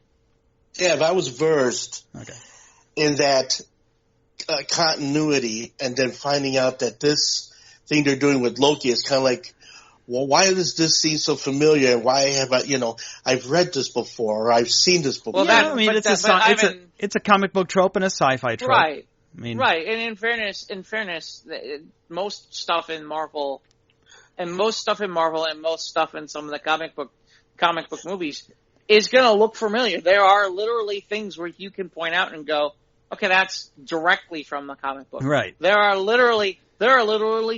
Yeah, if I was versed okay. in that continuity, and then finding out that this thing they're doing with Loki is kind of like, well, why does this seem so familiar? And why have I, I've read this before, or I've seen this before. Well, it's a comic book trope and a sci-fi trope. Right. I mean, right. And in fairness, most stuff in Marvel, and most stuff in some of the comic book movies is going to look familiar. There are literally things where you can point out and go, okay, that's directly from the comic book. Right. There are literally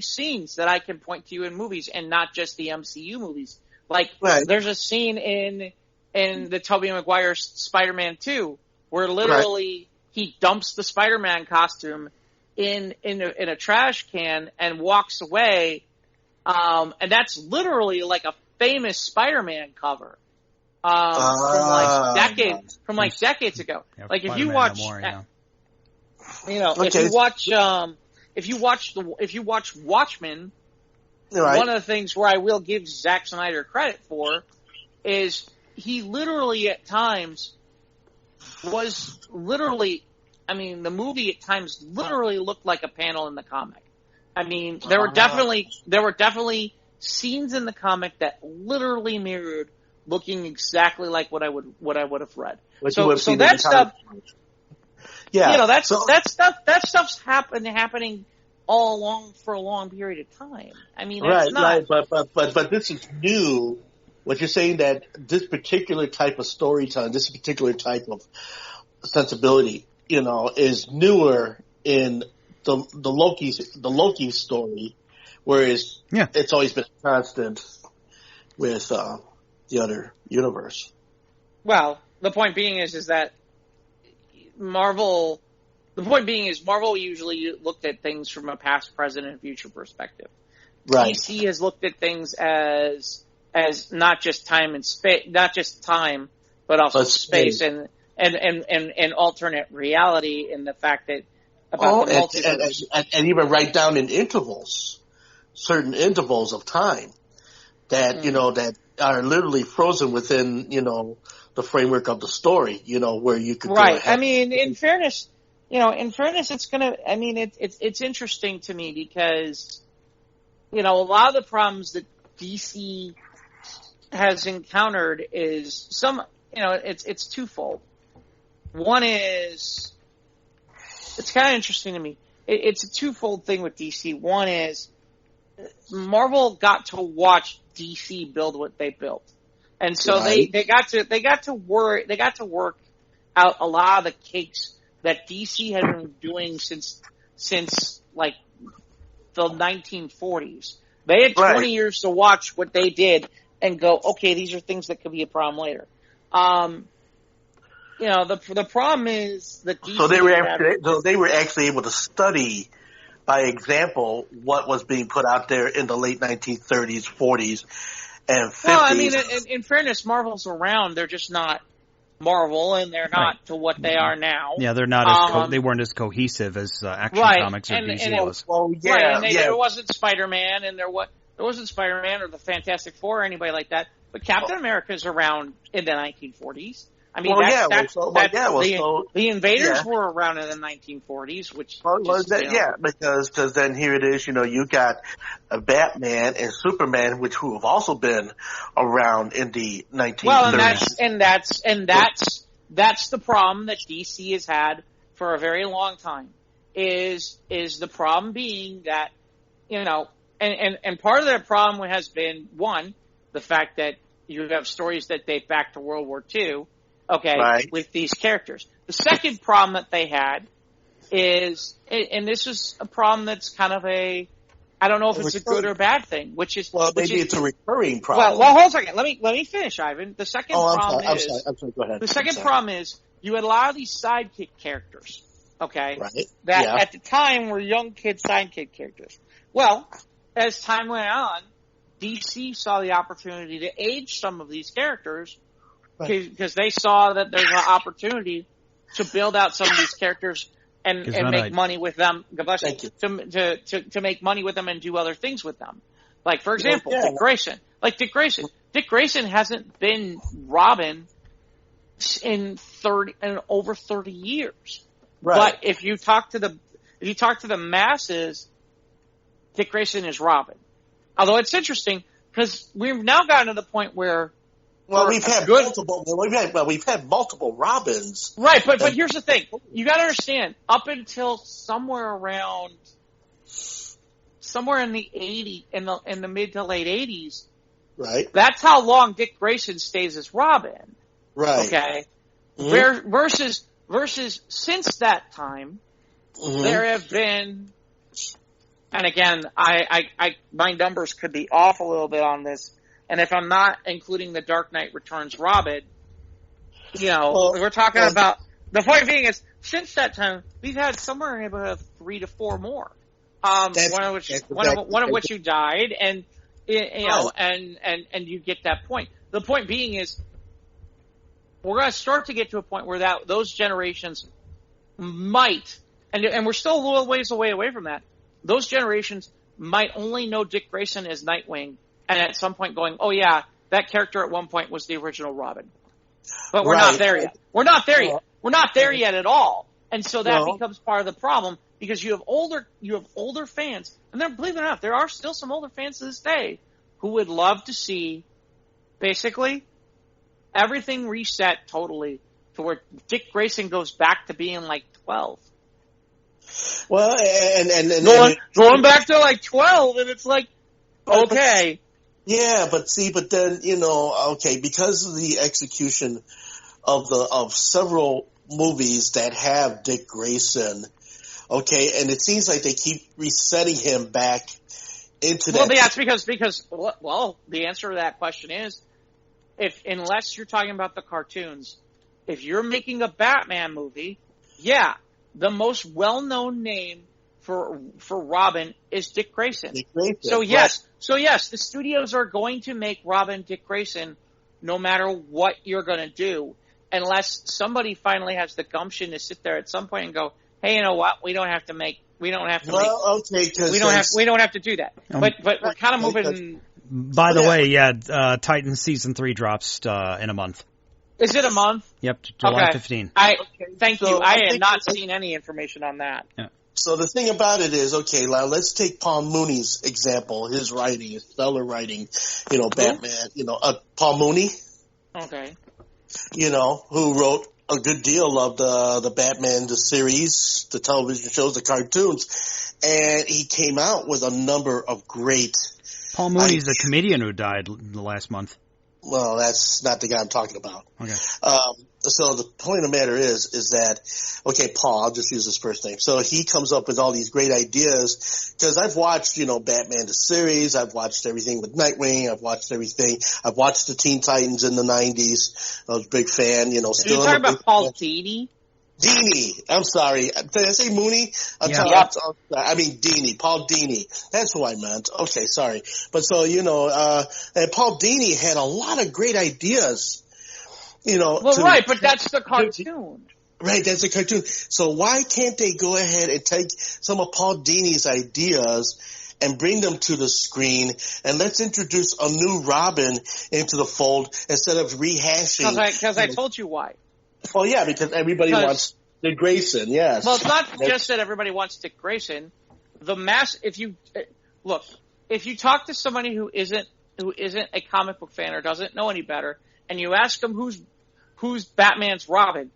scenes that I can point to you in movies, and not just the MCU movies. Like, There's a scene in the Tobey Maguire Spider-Man 2 where literally he dumps the Spider-Man costume in a trash can and walks away. And that's literally like a famous Spider-Man cover. From decades ago. Yeah, like if you watch, if you watch Watchmen, one of the things where I will give Zack Snyder credit for is he literally at times was literally, the movie at times literally looked like a panel in the comic. I mean, there were definitely scenes in the comic that literally mirrored looking exactly like what I would have read. So that stuff, that stuff's happening all along for a long period of time. I mean, it's not. But this is new. What you're saying, that this particular type of storytelling, this particular type of sensibility, is newer in the Loki story, whereas it's always been constant with the other universe. Well, the point being is that Marvel The point being is Marvel usually looked at things from a past, present, and future perspective. Right. DC has looked at things as not just time and space, not just time, but also space and alternate reality, and the fact that about the multiverse. And even right down in intervals, certain intervals of time that, that are literally frozen within, the framework of the story, where you could Right. go ahead. I mean, in fairness, it's it's interesting to me because, a lot of the problems that DC has encountered is it's twofold. One is, it's kind of interesting to me. It's a twofold thing with DC. One is Marvel got to watch DC build what they built. And so they got to work out a lot of the cakes that DC had been doing since like the 1940s. They had 20 years to watch what they did and go, okay, these are things that could be a problem later. The problem is that DC so they were actually able to study, by example, what was being put out there in the late 1930s, 40s, and 50s. Well, I mean, in fairness, Marvel's around. They're just not Marvel, and they're not to what they are now. Yeah, they're not they weren't as cohesive as Action Comics or DC was. Well, there wasn't Spider-Man, and there wasn't Spider-Man or the Fantastic Four or anybody like that. But Captain America's around in the 1940s. I mean, the Invaders were around in the 1940s, which because then here it is, you got a Batman and Superman, who have also been around in the 1930s. Well, that's the problem that DC has had for a very long time. Is the problem being that and part of that problem has been, one, the fact that you have stories that date back to World War II. With these characters. The second problem that they had is, and this is a problem that's kind of I don't know if it's a good or bad thing, which is it's a recurring problem. Well, hold on a second. Let me finish, Ivan. The second problem I'm sorry. Go ahead. The second problem is you had a lot of these sidekick characters, that at the time were young kid sidekick characters. Well, as time went on, DC saw the opportunity to age some of these characters. Because they saw that there's an opportunity to build out some of these characters and make money with them. To make money with them and do other things with them. Like, for example, Dick Grayson. Dick Grayson hasn't been Robin in over 30 years. Right. But if you talk to the masses, Dick Grayson is Robin. Although it's interesting because we've now gotten to the point where we've had multiple Robins. Right, but here's the thing. You gotta understand, up until somewhere in the in the mid to late 80s, right? That's how long Dick Grayson stays as Robin. Right. Okay. Mm-hmm. Versus since that time, there have been, and again, my numbers could be off a little bit on this. And if I'm not including the Dark Knight Returns Robin, we're talking about, the point being is, since that time, we've had somewhere in the neighborhood of 3 to 4 more. One of which you died, and and you get that point. The point being is, we're going to start to get to a point where those generations might, and we're still a little ways away from that. Those generations might only know Dick Grayson as Nightwing. And at some point going, oh yeah, that character at one point was the original Robin. But we're not there yet. We're not there yet. We're not there yet at all. And so that becomes part of the problem because you have older fans, and then believe it or not, there are still some older fans to this day who would love to see basically everything reset totally to where Dick Grayson goes back to being like 12. Well, and going back to like 12, and it's like, okay. Yeah, but then, because of the execution of several movies that have Dick Grayson, and it seems like they keep resetting him back into that. Well, that's because the answer to that question is, unless you're talking about the cartoons, if you're making a Batman movie, the most well-known name for Robin is Dick Grayson. So yes, the studios are going to make Robin Dick Grayson no matter what you're going to do, unless somebody finally has the gumption to sit there at some point and go, "Hey, you know what? We don't have to do that." But we're kind of moving. By the way, Titans season 3 drops in a month. Is it a month? Yep, July 15. Thank you. I had not seen any information on that. Yeah. So the thing about it is, okay, now let's take Paul Mooney's example, his writing, his stellar writing, Batman, Paul Mooney. Okay. Who wrote a good deal of the Batman, the series, the television shows, the cartoons, and he came out with a number of great. Paul Mooney's the comedian who died the last month. Well, that's not the guy I'm talking about. Okay. So the point of the matter is that, okay, Paul, I'll just use his first name. So he comes up with all these great ideas because I've watched, Batman the series. I've watched everything with Nightwing. I've watched everything. I've watched the Teen Titans in the 90s. I was a big fan, Are you talking about Paul Dini? Dini. I'm sorry. Did I say Mooney? I mean Dini. Paul Dini. That's who I meant. Okay, sorry. But so, and Paul Dini had a lot of great ideas, but that's the cartoon. Right, that's a cartoon. So why can't they go ahead and take some of Paul Dini's ideas and bring them to the screen, and let's introduce a new Robin into the fold instead of rehashing. Because I told you why. Well, yeah, because everybody wants Dick Grayson, yes. Well, it's not just that everybody wants Dick Grayson. If you talk to somebody who isn't a comic book fan or doesn't know any better, and you ask them who's Batman's Robin,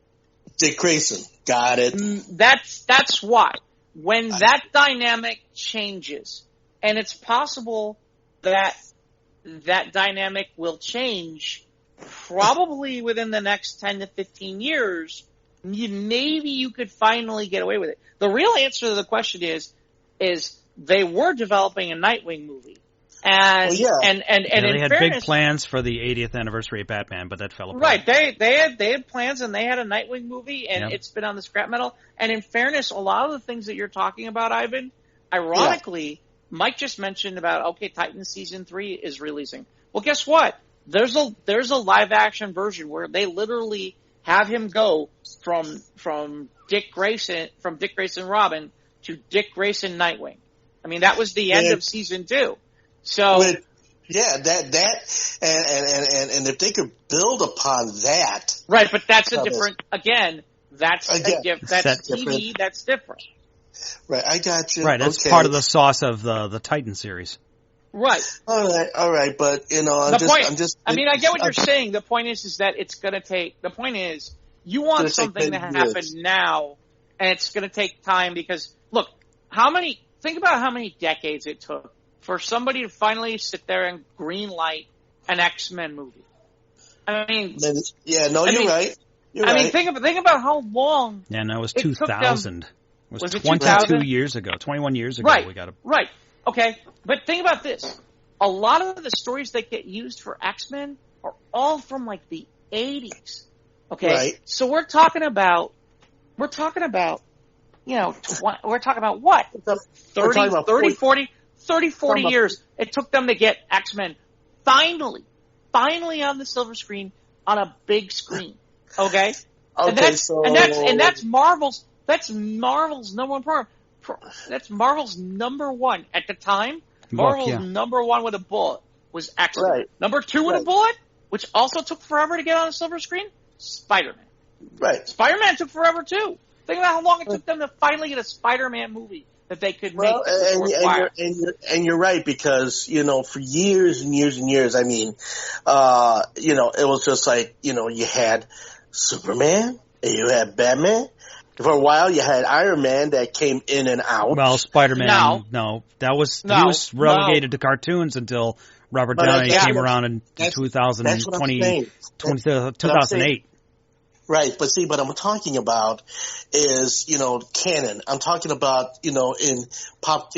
Dick Grayson. Got it. That's why. When that dynamic changes, and it's possible that dynamic will change probably within the next 10 to 15 years, maybe you could finally get away with it. The real answer to the question is they were developing a Nightwing movie. And they had big plans for the 80th anniversary of Batman, but that fell apart. Right, they had plans, and they had a Nightwing movie, and it's been on the scrap metal. And in fairness, a lot of the things that you're talking about, Ivan, ironically, Mike just mentioned about Titans season 3 is releasing. Well, guess what? There's a live action version where they literally have him go from Dick Grayson Robin to Dick Grayson Nightwing. I mean, that was the end of season 2. So and if they could build upon that, right? But that's a different. That's TV. That's different. Right, I got you. Right, that's part of the sauce of the Titan series. Right. All right, but I get what you're saying. The point is that it's going to take. The point is, you want something to happen now, and it's going to take time because look, think about how many decades it took for somebody to finally sit there and greenlight an X-Men movie. I mean, you're right. You're right. Think about how long. Yeah, no, it was 2000. It was 22 years ago, 21 years ago. Right. We got Right. Okay, but think about this. A lot of the stories that get used for X-Men are all from like the 80s. Okay, right. So we're talking about we're talking about what? 30, 40 years it took them to get X-Men finally on the silver screen on a big screen. Okay? And that's Marvel's number one program. That's Marvel's number one at the time. Marvel's number one with a bullet was X-Men. Right. Number two with a bullet, which also took forever to get on the silver screen, Spider-Man. Right. Spider-Man took forever too. Think about how long it took them to finally get a Spider-Man movie that they could make. And you're right, because, for years and years and years, I mean, it was just like, you had Superman and you had Batman. For a while, you had Iron Man that came in and out. Well, Spider-Man, he was relegated to cartoons until Robert Downey came around in 2008. Right, but see, what I'm talking about is, canon. I'm talking about, in pop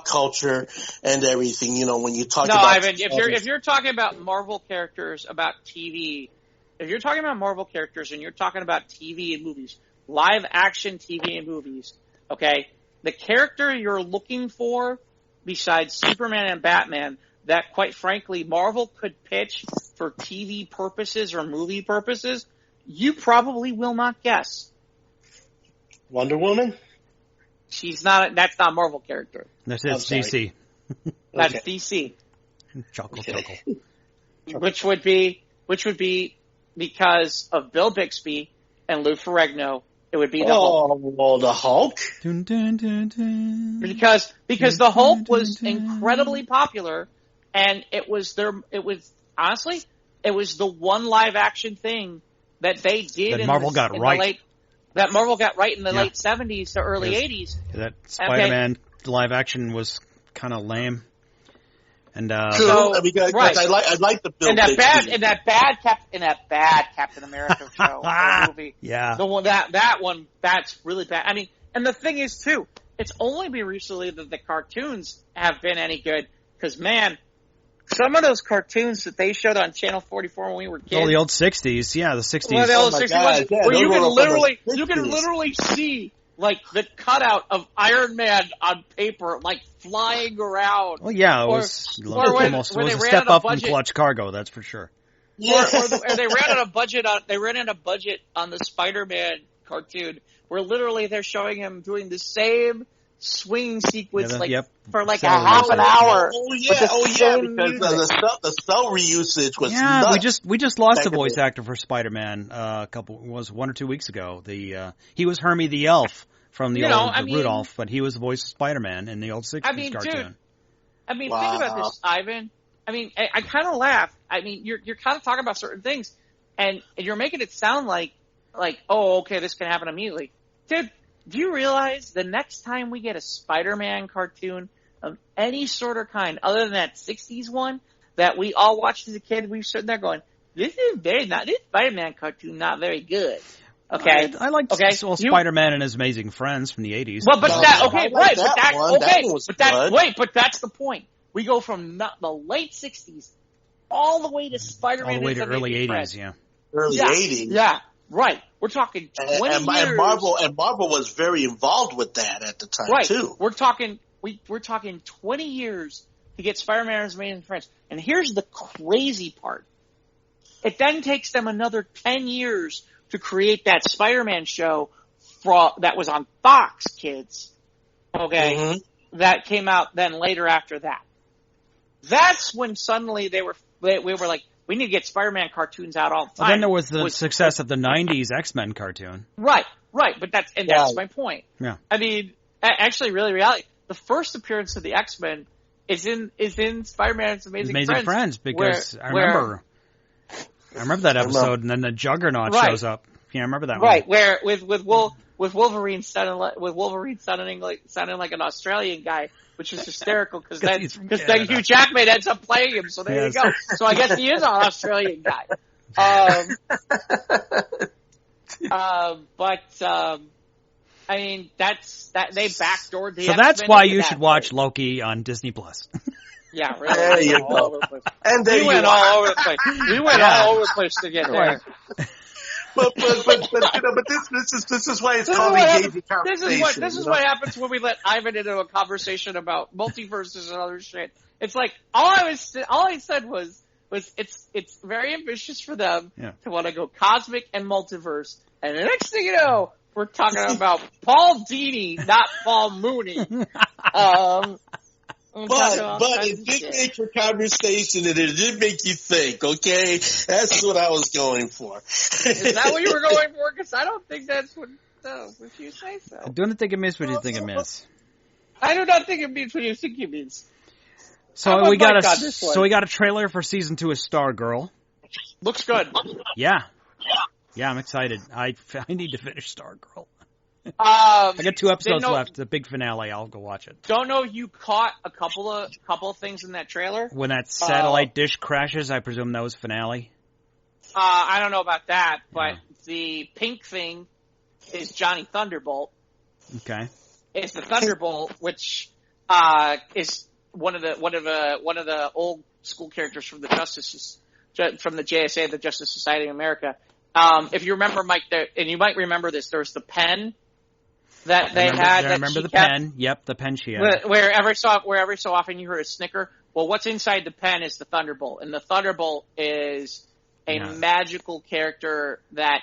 culture and everything, when you talk about... Ivan, if you're talking about Marvel characters, about TV, if you're talking about Marvel characters and you're talking about TV and movies, live action TV and movies, okay, the character you're looking for besides Superman and Batman that, quite frankly, Marvel could pitch for TV purposes or movie purposes, you probably will not guess. Wonder Woman? That's not a Marvel character. That's DC. That's DC. Chuckle. Which would be because of Bill Bixby and Lou Ferrigno, it would be the Hulk. Oh, the Hulk? Dun, dun, dun, dun. Because the Hulk was incredibly popular, and it was the one live action thing that they did that Marvel got right. That Marvel got right in the late 70s to early 80s. That Spider-Man live action was kind of lame. And so, because I like the Bill in that bad Captain America show or movie. Yeah. The one that's really bad. I mean, and the thing is too, it's only been recently that the cartoons have been any good, because man, some of those cartoons that they showed on Channel 44 when we were kids. Oh, the old 60s. Yeah, the 60s. Well, the old 60s where you can literally see, like, the cutout of Iron Man on paper, like, flying around. Oh, yeah, it was a step up from Clutch Cargo, that's for sure. Yeah. Or they ran out of budget on the Spider-Man cartoon, where literally they're showing him doing the same swing sequence for like a half an hour. Oh yeah, because the celery usage was nuts. we just lost the voice actor for Spider-Man 1 or 2 weeks ago. He was Hermie the Elf from the Rudolph, but he was the voice of Spider-Man in the old 60s cartoon. Dude, think about this, Ivan. I mean, I kind of laugh. I mean, you're kind of talking about certain things, and you're making it sound like, oh, okay, this can happen immediately. Dude, do you realize the next time we get a Spider-Man cartoon of any sort or kind, other than that 60s one that we all watched as a kid, we were sitting there going, this Spider-Man cartoon not very good. Okay. I like Spider-Man and His Amazing Friends from the 80s. Well, but that's the point. We go from the late 60s all the way to Spider-Man. All the way to early 80s, yeah. Early 80s. Yeah, right. We're talking 20 years. And Marvel was very involved with that at the time, too. We're talking 20 years to get Spider-Man and His Amazing Friends. And here's the crazy part. It then takes them another 10 years to create that Spider-Man show that was on Fox Kids. Okay? Mm-hmm. That came out then later after that. That's when suddenly we were like, we need to get Spider-Man cartoons out all the time. Well, then there was the success of the 90s X-Men cartoon. Right, but that's my point. Yeah. I mean, actually, really, reality, the first appearance of the X-Men is in Spider-Man's Amazing Friends, because I remember that episode, and then the Juggernaut shows up. Yeah, I remember that one. Right, where with Wolverine sounding like an Australian guy, which is hysterical because then Hugh Jackman ends up playing him. So there you go. So I guess he is an Australian guy. I mean, they backdoored the. So that's why you should watch Loki on Disney Plus. Yeah, really. There you go. And we went all over the place. We went all over the place to get there. But this is why it's called engaging conversation. This is what happens when we let Ivan into a conversation about multiverses and other shit. It's like all I said was it's very ambitious for them to want to go cosmic and multiverse, and the next thing you know, we're talking about Paul Dini, not Paul Mooney. But it did make for conversation, and it did make you think, okay? That's what I was going for. Is that what you were going for? Because I don't think that's what, if you say so. I don't think it means what you think it means. I do not think it means what you think it means. So we got a trailer for season 2 of Stargirl. Looks good. Yeah, I'm excited. I need to finish Stargirl. I got 2 episodes left. The big finale. I'll go watch it. Don't know if you caught a couple of things in that trailer. When that satellite dish crashes, I presume that was finale. I don't know about that, but the pink thing is Johnny Thunderbolt. Okay. It's the Thunderbolt, which is one of the old school characters from the JSA, the Justice Society of America. If you remember, Mike, and you might remember this, there's the pen that they had. I remember the pen. Yep, the pen she had. Where every so often you heard a snicker. Well, what's inside the pen is the Thunderbolt, and the Thunderbolt is a magical character that,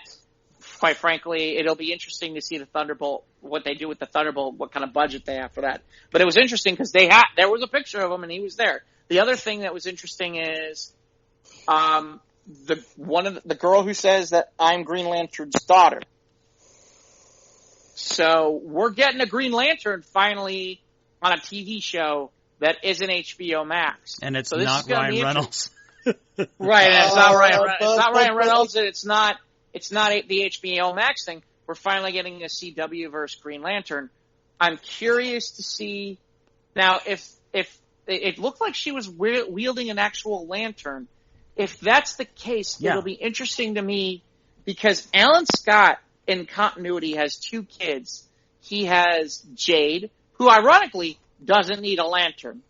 quite frankly, it'll be interesting to see the Thunderbolt, what they do with the Thunderbolt, what kind of budget they have for that. But it was interesting because there was a picture of him and he was there. The other thing that was interesting is, the girl who says that I'm Green Lantern's daughter. So we're getting a Green Lantern finally on a TV show that isn't HBO Max. And it's not Ryan Reynolds. Right, and it's not Ryan Reynolds. It's not Ryan Reynolds, and it's not the HBO Max thing. We're finally getting a CW versus Green Lantern. I'm curious to see now if it looked like she was wielding an actual lantern. If that's the case, it'll be interesting to me because Alan Scott in continuity has 2 kids. He has Jade, who ironically doesn't need a lantern,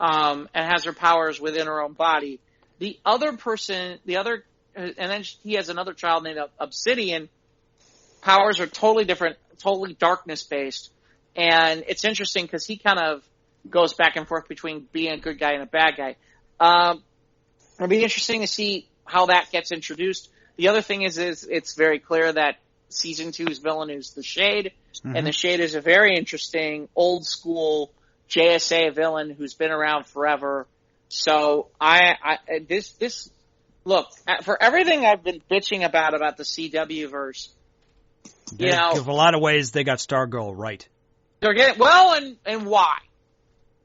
and has her powers within her own body. The other person, and then he has another child named Obsidian. Powers are totally different, totally darkness based. And it's interesting because he kind of goes back and forth between being a good guy and a bad guy. It'll be interesting to see how that gets introduced. The other thing is it's very clear that season 2's villain is the Shade, and the Shade is a very interesting old school JSA villain who's been around forever. So look, for everything I've been bitching about the CW verse, in a lot of ways they got Stargirl right. They're getting and why?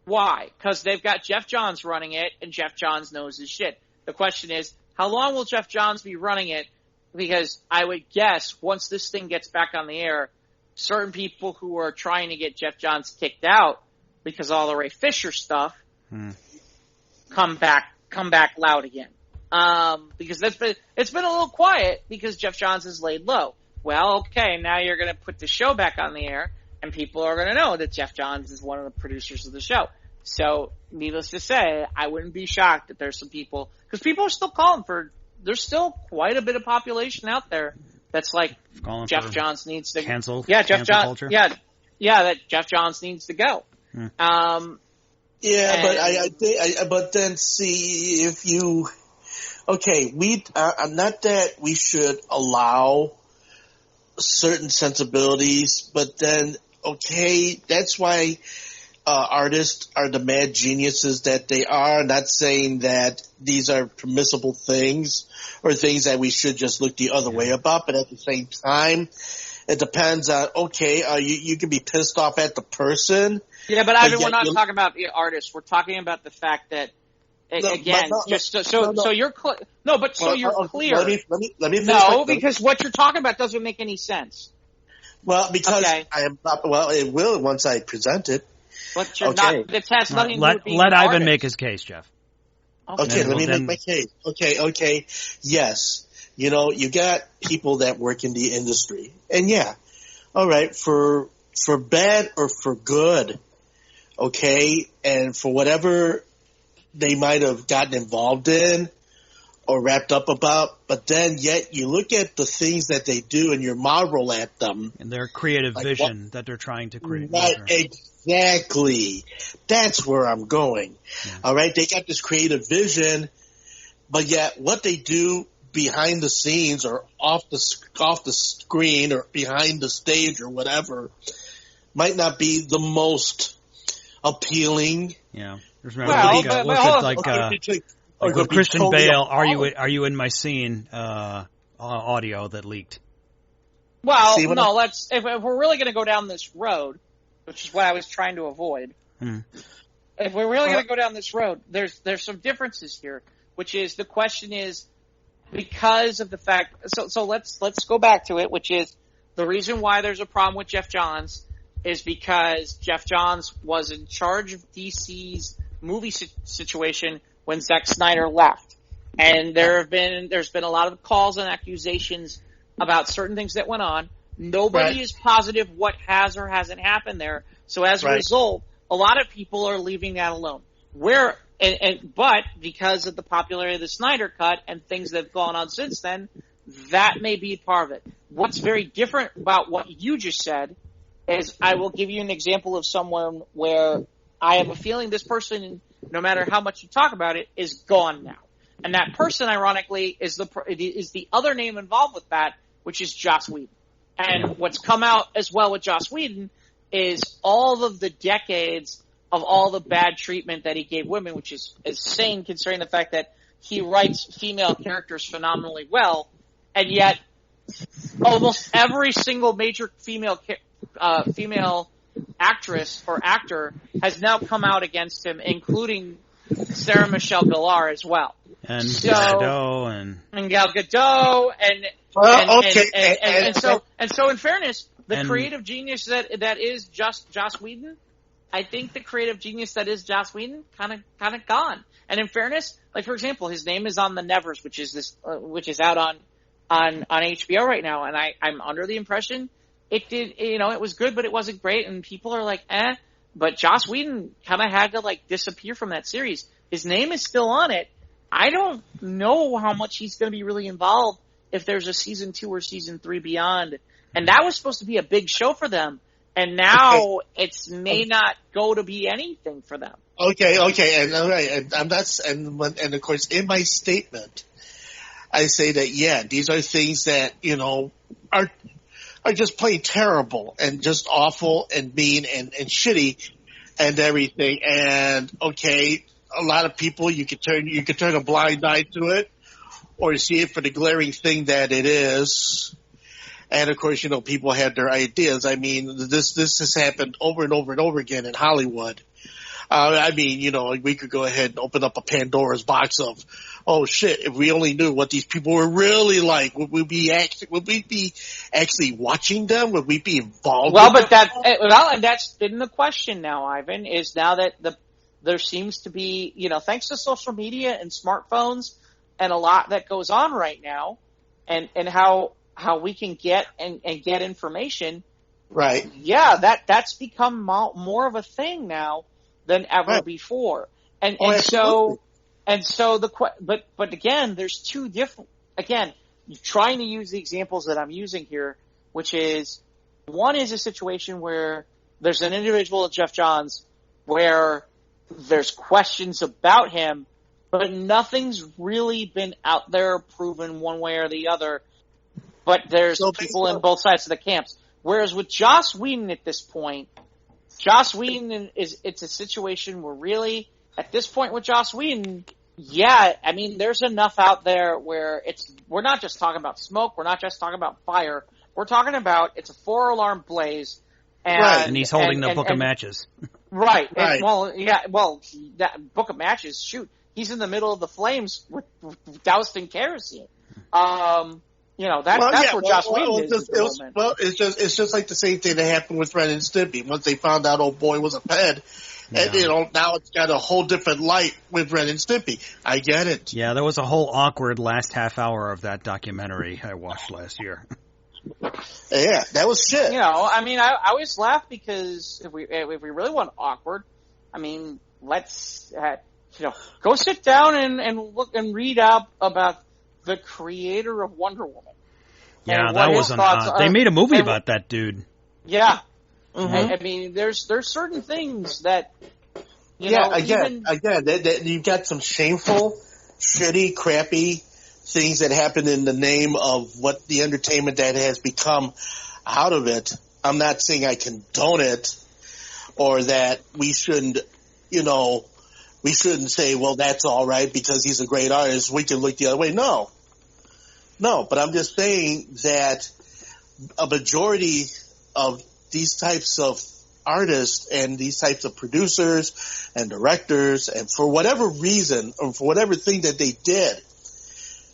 Why? Because they've got Geoff Johns running it, and Geoff Johns knows his shit. The question is, how long will Geoff Johns be running it? Because I would guess once this thing gets back on the air, certain people who are trying to get Geoff Johns kicked out because of all the Ray Fisher stuff come back loud again. Because it's been a little quiet because Geoff Johns is laid low. Well, okay, now you're going to put the show back on the air, and people are going to know that Geoff Johns is one of the producers of the show. So, needless to say, I wouldn't be shocked that there's some people, because people are still calling for, there's still quite a bit of population out there that's like, Geoff Johns needs to cancel. Yeah, Geoff Johns. Culture. Yeah, that Geoff Johns needs to go. But but then see if you, okay, I'm not that we should allow certain sensibilities, but then, okay, that's why artists are the mad geniuses that they are. Not saying that these are permissible things or things that we should just look the other way about, but at the same time, it depends on, okay, you can be pissed off at the person. Yeah, but Ivan, we're not talking about the artists. We're talking about the fact that, so you're clear. No, but so you're clear. Let me finish. No, because what you're talking about doesn't make any sense. Well, because I am not. Well, it will once I present it. But you're not. It has nothing to do with being let Ivan artist. make his case, Jeff. Okay, let me make my case. Okay. Yes, you got people that work in the industry, and all right, for bad or for good, okay, and for whatever they might have gotten involved in or wrapped up about, but then yet you look at the things that they do and you marvel at them. And their creative vision that they're trying to create. Right, exactly. That's where I'm going. Yeah. All right, they got this creative vision, but yet what they do behind the scenes or off the screen or behind the stage or whatever might not be the most appealing. Yeah. With Christian Bale, are you in my scene? Audio that leaked. Well, no. If we're really going to go down this road, which is what I was trying to avoid. If we're really going to go down this road, there's some differences here. Which is the question is because of the fact. So let's go back to it, which is the reason why there's a problem with Geoff Johns is because Geoff Johns was in charge of DC's movie situation when Zack Snyder left. And there's been a lot of calls and accusations about certain things that went on. Nobody is positive what has or hasn't happened there. So as a result, a lot of people are leaving that alone. But because of the popularity of the Snyder Cut and things that have gone on since then, that may be part of it. What's very different about what you just said is I will give you an example of someone where I have a feeling this person, no matter how much you talk about it, is gone now. And that person, ironically, is the other name involved with that, which is Joss Whedon. And what's come out as well with Joss Whedon is all of the decades of all the bad treatment that he gave women, which is insane considering the fact that he writes female characters phenomenally well, and yet almost every single major female actress or actor has now come out against him, including Sarah Michelle Gellar as well. And Gal Gadot and Gal Gadot and so in fairness, the creative genius that is just Joss Whedon, I think the creative genius that is Joss Whedon kind of gone. And in fairness, like for example, his name is on The Nevers, which is out on HBO right now, and I'm under the impression it was good, but it wasn't great, and people are like, eh. But Joss Whedon kind of had to like disappear from that series. His name is still on it. I don't know how much he's going to be really involved if there's a season 2 or season 3 beyond. And that was supposed to be a big show for them. And now it's may not go to be anything for them. Okay. And all right. And of course, in my statement, I say that, yeah, these are things that, are just plain terrible and just awful and mean and shitty and everything. And okay, a lot of people, you could turn a blind eye to it or see it for the glaring thing that it is. And of course, people have their ideas. I mean, this has happened over and over and over again in Hollywood. We could go ahead and open up a Pandora's box of, oh shit, if we only knew what these people were really like, would we be actually watching them? Would we be involved? Well, but and that's been the question now, Ivan, is now that there seems to be, thanks to social media and smartphones and a lot that goes on right now and how we can get and get information. Right. Yeah, that's become more of a thing now than ever before. And so but again, there's two different, again, trying to use the examples that I'm using here, which is one is a situation where there's an individual at Geoff John's where there's questions about him, but nothing's really been out there proven one way or the other. But there's people in both sides of the camps. Whereas with Joss Whedon at this point, Joss Whedon it's a situation where really, at this point with Joss Whedon, yeah, I mean, there's enough out there where we're not just talking about smoke, we're not just talking about fire, we're talking about it's a 4-alarm blaze. And he's holding the book of matches. Right. That book of matches, shoot, he's in the middle of the flames with doused in kerosene. That's where Joss Whedon is. It's just like the same thing that happened with Ren and Stimpy. Once they found out old boy was a ped, and now it's got a whole different light with Ren and Stimpy. I get it. Yeah, there was a whole awkward last half hour of that documentary I watched last year. Yeah, that was shit. I always laugh because if we really want awkward, I mean, let's go sit down and look and read up about the creator of Wonder Woman. Yeah, that was they made a movie about that dude. Yeah. Mm-hmm. I mean, there's certain things that again, you've got some shameful, shitty, crappy things that happen in the name of what the entertainment that has become out of it. I'm not saying I condone it or that we shouldn't say, well, that's all right because he's a great artist. We can look the other way. No, but I'm just saying that a majority of these types of artists and these types of producers and directors, and for whatever reason or for whatever thing that they did,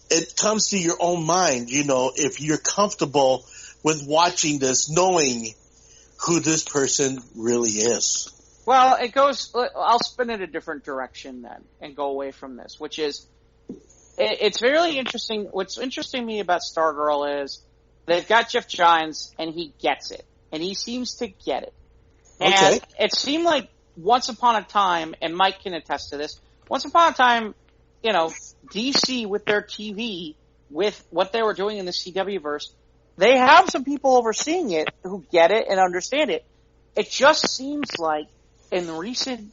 it comes to your own mind, if you're comfortable with watching this, knowing who this person really is. Well, I'll spin it a different direction then and go away from this, which is, it's really interesting. What's interesting to me about Stargirl is they've got Geoff Johns and he gets it. And he seems to get it. And it seemed like once upon a time, and Mike can attest to this, once upon a time, DC with their TV with what they were doing in the CW verse. They have some people overseeing it who get it and understand it. It just seems like in recent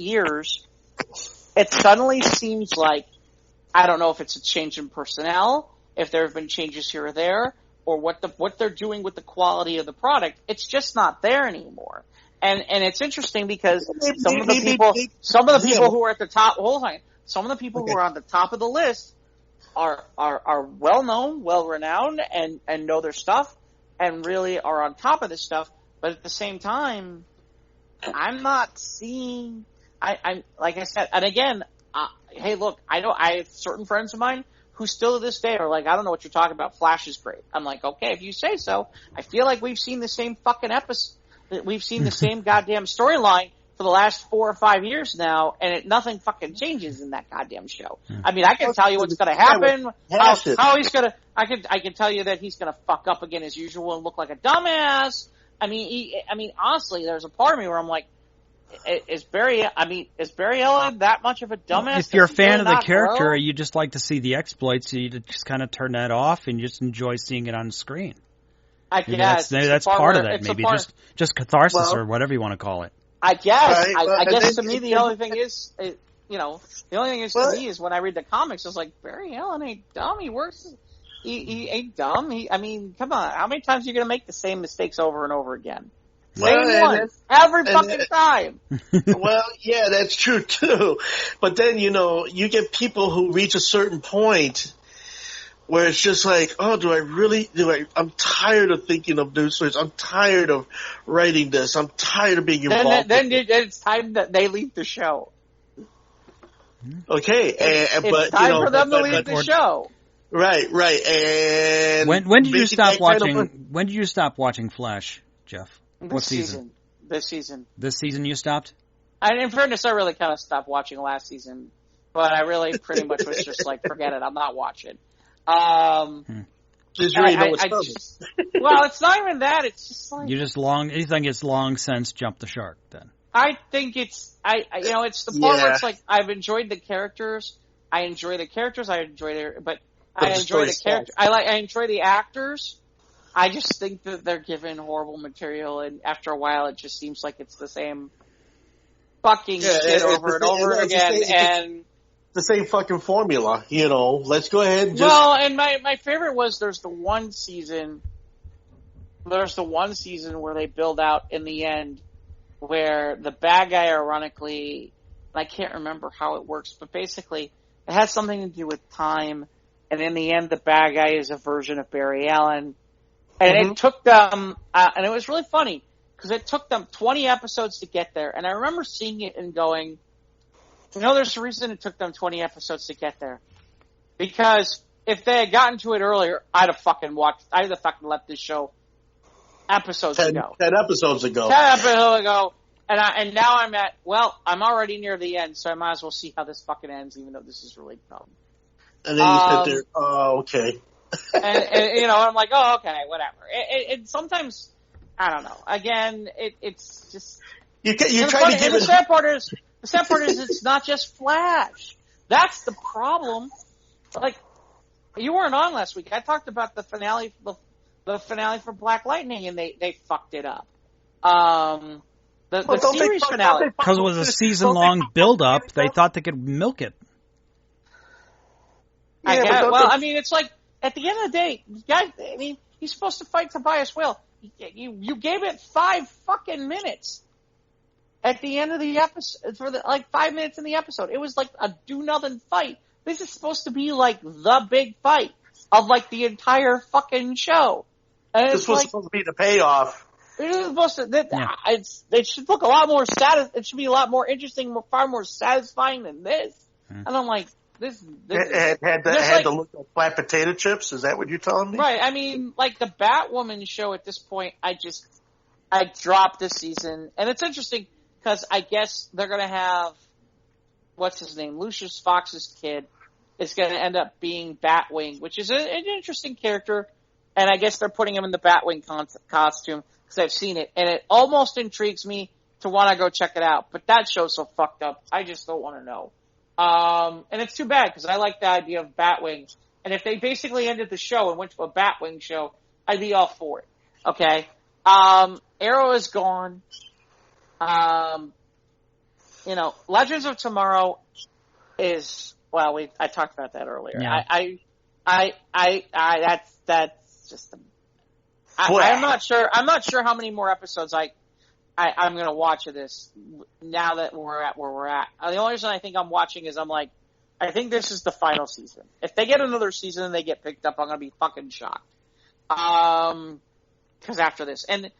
years, it suddenly seems like, I don't know if it's a change in personnel, if there have been changes here or there, or what they're doing with the quality of the product. It's just not there anymore. And it's interesting because some of the people who are at the top, some of the people who are on the top of the list are well known, well renowned, and know their stuff, and really are on top of this stuff. But at the same time, I'm not seeing. I'm like I said, and again, hey, look, I have certain friends of mine who still to this day are like, I don't know what you're talking about. Flash is great. I'm like, okay, if you say so. I feel like we've seen the same fucking episode. We've seen the same goddamn storyline for the last 4 or 5 years now, and nothing fucking changes in that goddamn show. I mean, I can tell you what's going to happen. How he's going to. I can tell you that he's going to fuck up again as usual and look like a dumbass. I mean, honestly, there's a part of me where I'm like, is Barry Allen that much of a dumbass? If you're a fan of the character, you just like to see the exploits, so you just kind of turn that off and just enjoy seeing it on the screen. I guess maybe that's part of that. Maybe just catharsis or whatever you want to call it. I guess. I guess to me the only thing is, to me is when I read the comics, it's like Barry Allen ain't dumb. He works. He ain't dumb. I mean, come on. How many times are you going to make the same mistakes over and over again? Same one. Every fucking time. Well, yeah, that's true too. But then, you get people who reach a certain point where it's just like, oh, I'm tired of thinking of news stories. I'm tired of writing this. I'm tired of being involved. Then it's time that they leave the show. Okay. It's time for them to leave the show. Right. And when did you stop watching? When did you stop watching Flash, Jeff? What season? This season. This season you stopped? In fairness, I really kind of stopped watching last season, but I really pretty much was just like, forget it, I'm not watching. Well, it's not even that. It's just like you think it's long since jumped the shark. Then I think it's it's the part where it's like I've enjoyed the characters. I enjoy the characters. I enjoy the character. I enjoy the actors. I just think that they're given horrible material, and after a while, it just seems like it's the same fucking shit over and over again. And the same fucking formula, Let's go ahead and just... Well, and my favorite was there's the one season where they build out in the end where the bad guy, ironically, I can't remember how it works, but basically it has something to do with time, and in the end the bad guy is a version of Barry Allen. And it took them, and it was really funny, because it took them 20 episodes to get there. And I remember seeing it and going, there's a reason it took them 20 episodes to get there. Because if they had gotten to it earlier, I'd have fucking left this show episodes ago. 10 episodes ago. And now I'm already near the end, so I might as well see how this fucking ends, even though this is really dumb. And then you sit there, okay. and I'm like, oh, okay, whatever. It sometimes, I don't know. Again, it's just you try to give it. The sad part is it's not just Flash. That's the problem. Like, you weren't on last week. I talked about the finale for Black Lightning, and they fucked it up. The series finale, because it was a season-long build-up. They thought they could milk it. It's like, at the end of the day, guys, he's supposed to fight Tobias Whale. You gave it 5 fucking minutes at the end of the episode, for 5 minutes in the episode. It was like a do-nothing fight. This is supposed to be like the big fight of the entire fucking show. And this was supposed to be the payoff. It is supposed to. It should look a lot more it should be a lot more interesting, far more satisfying than this. And I'm like, This had to look like flat potato chips. Is that what you're telling me? Right. I mean, the Batwoman show at this point, I dropped this season, and it's interesting because I guess they're gonna have what's his name, Lucius Fox's kid, is gonna end up being Batwing, which is an interesting character, and I guess they're putting him in the Batwing costume because I've seen it, and it almost intrigues me to want to go check it out. But that show's so fucked up, I just don't want to know. And it's too bad because I like the idea of Batwing. And if they basically ended the show and went to a Batwing show, I'd be all for it. Okay. Arrow is gone. Legends of Tomorrow is, well, I talked about that earlier. Yeah. That's just, I'm not sure how many more episodes I'm going to watch of this now that we're at where we're at. The only reason I think I'm watching is I'm like, I think this is the final season. If they get another season and they get picked up, I'm going to be fucking shocked. Because after this. And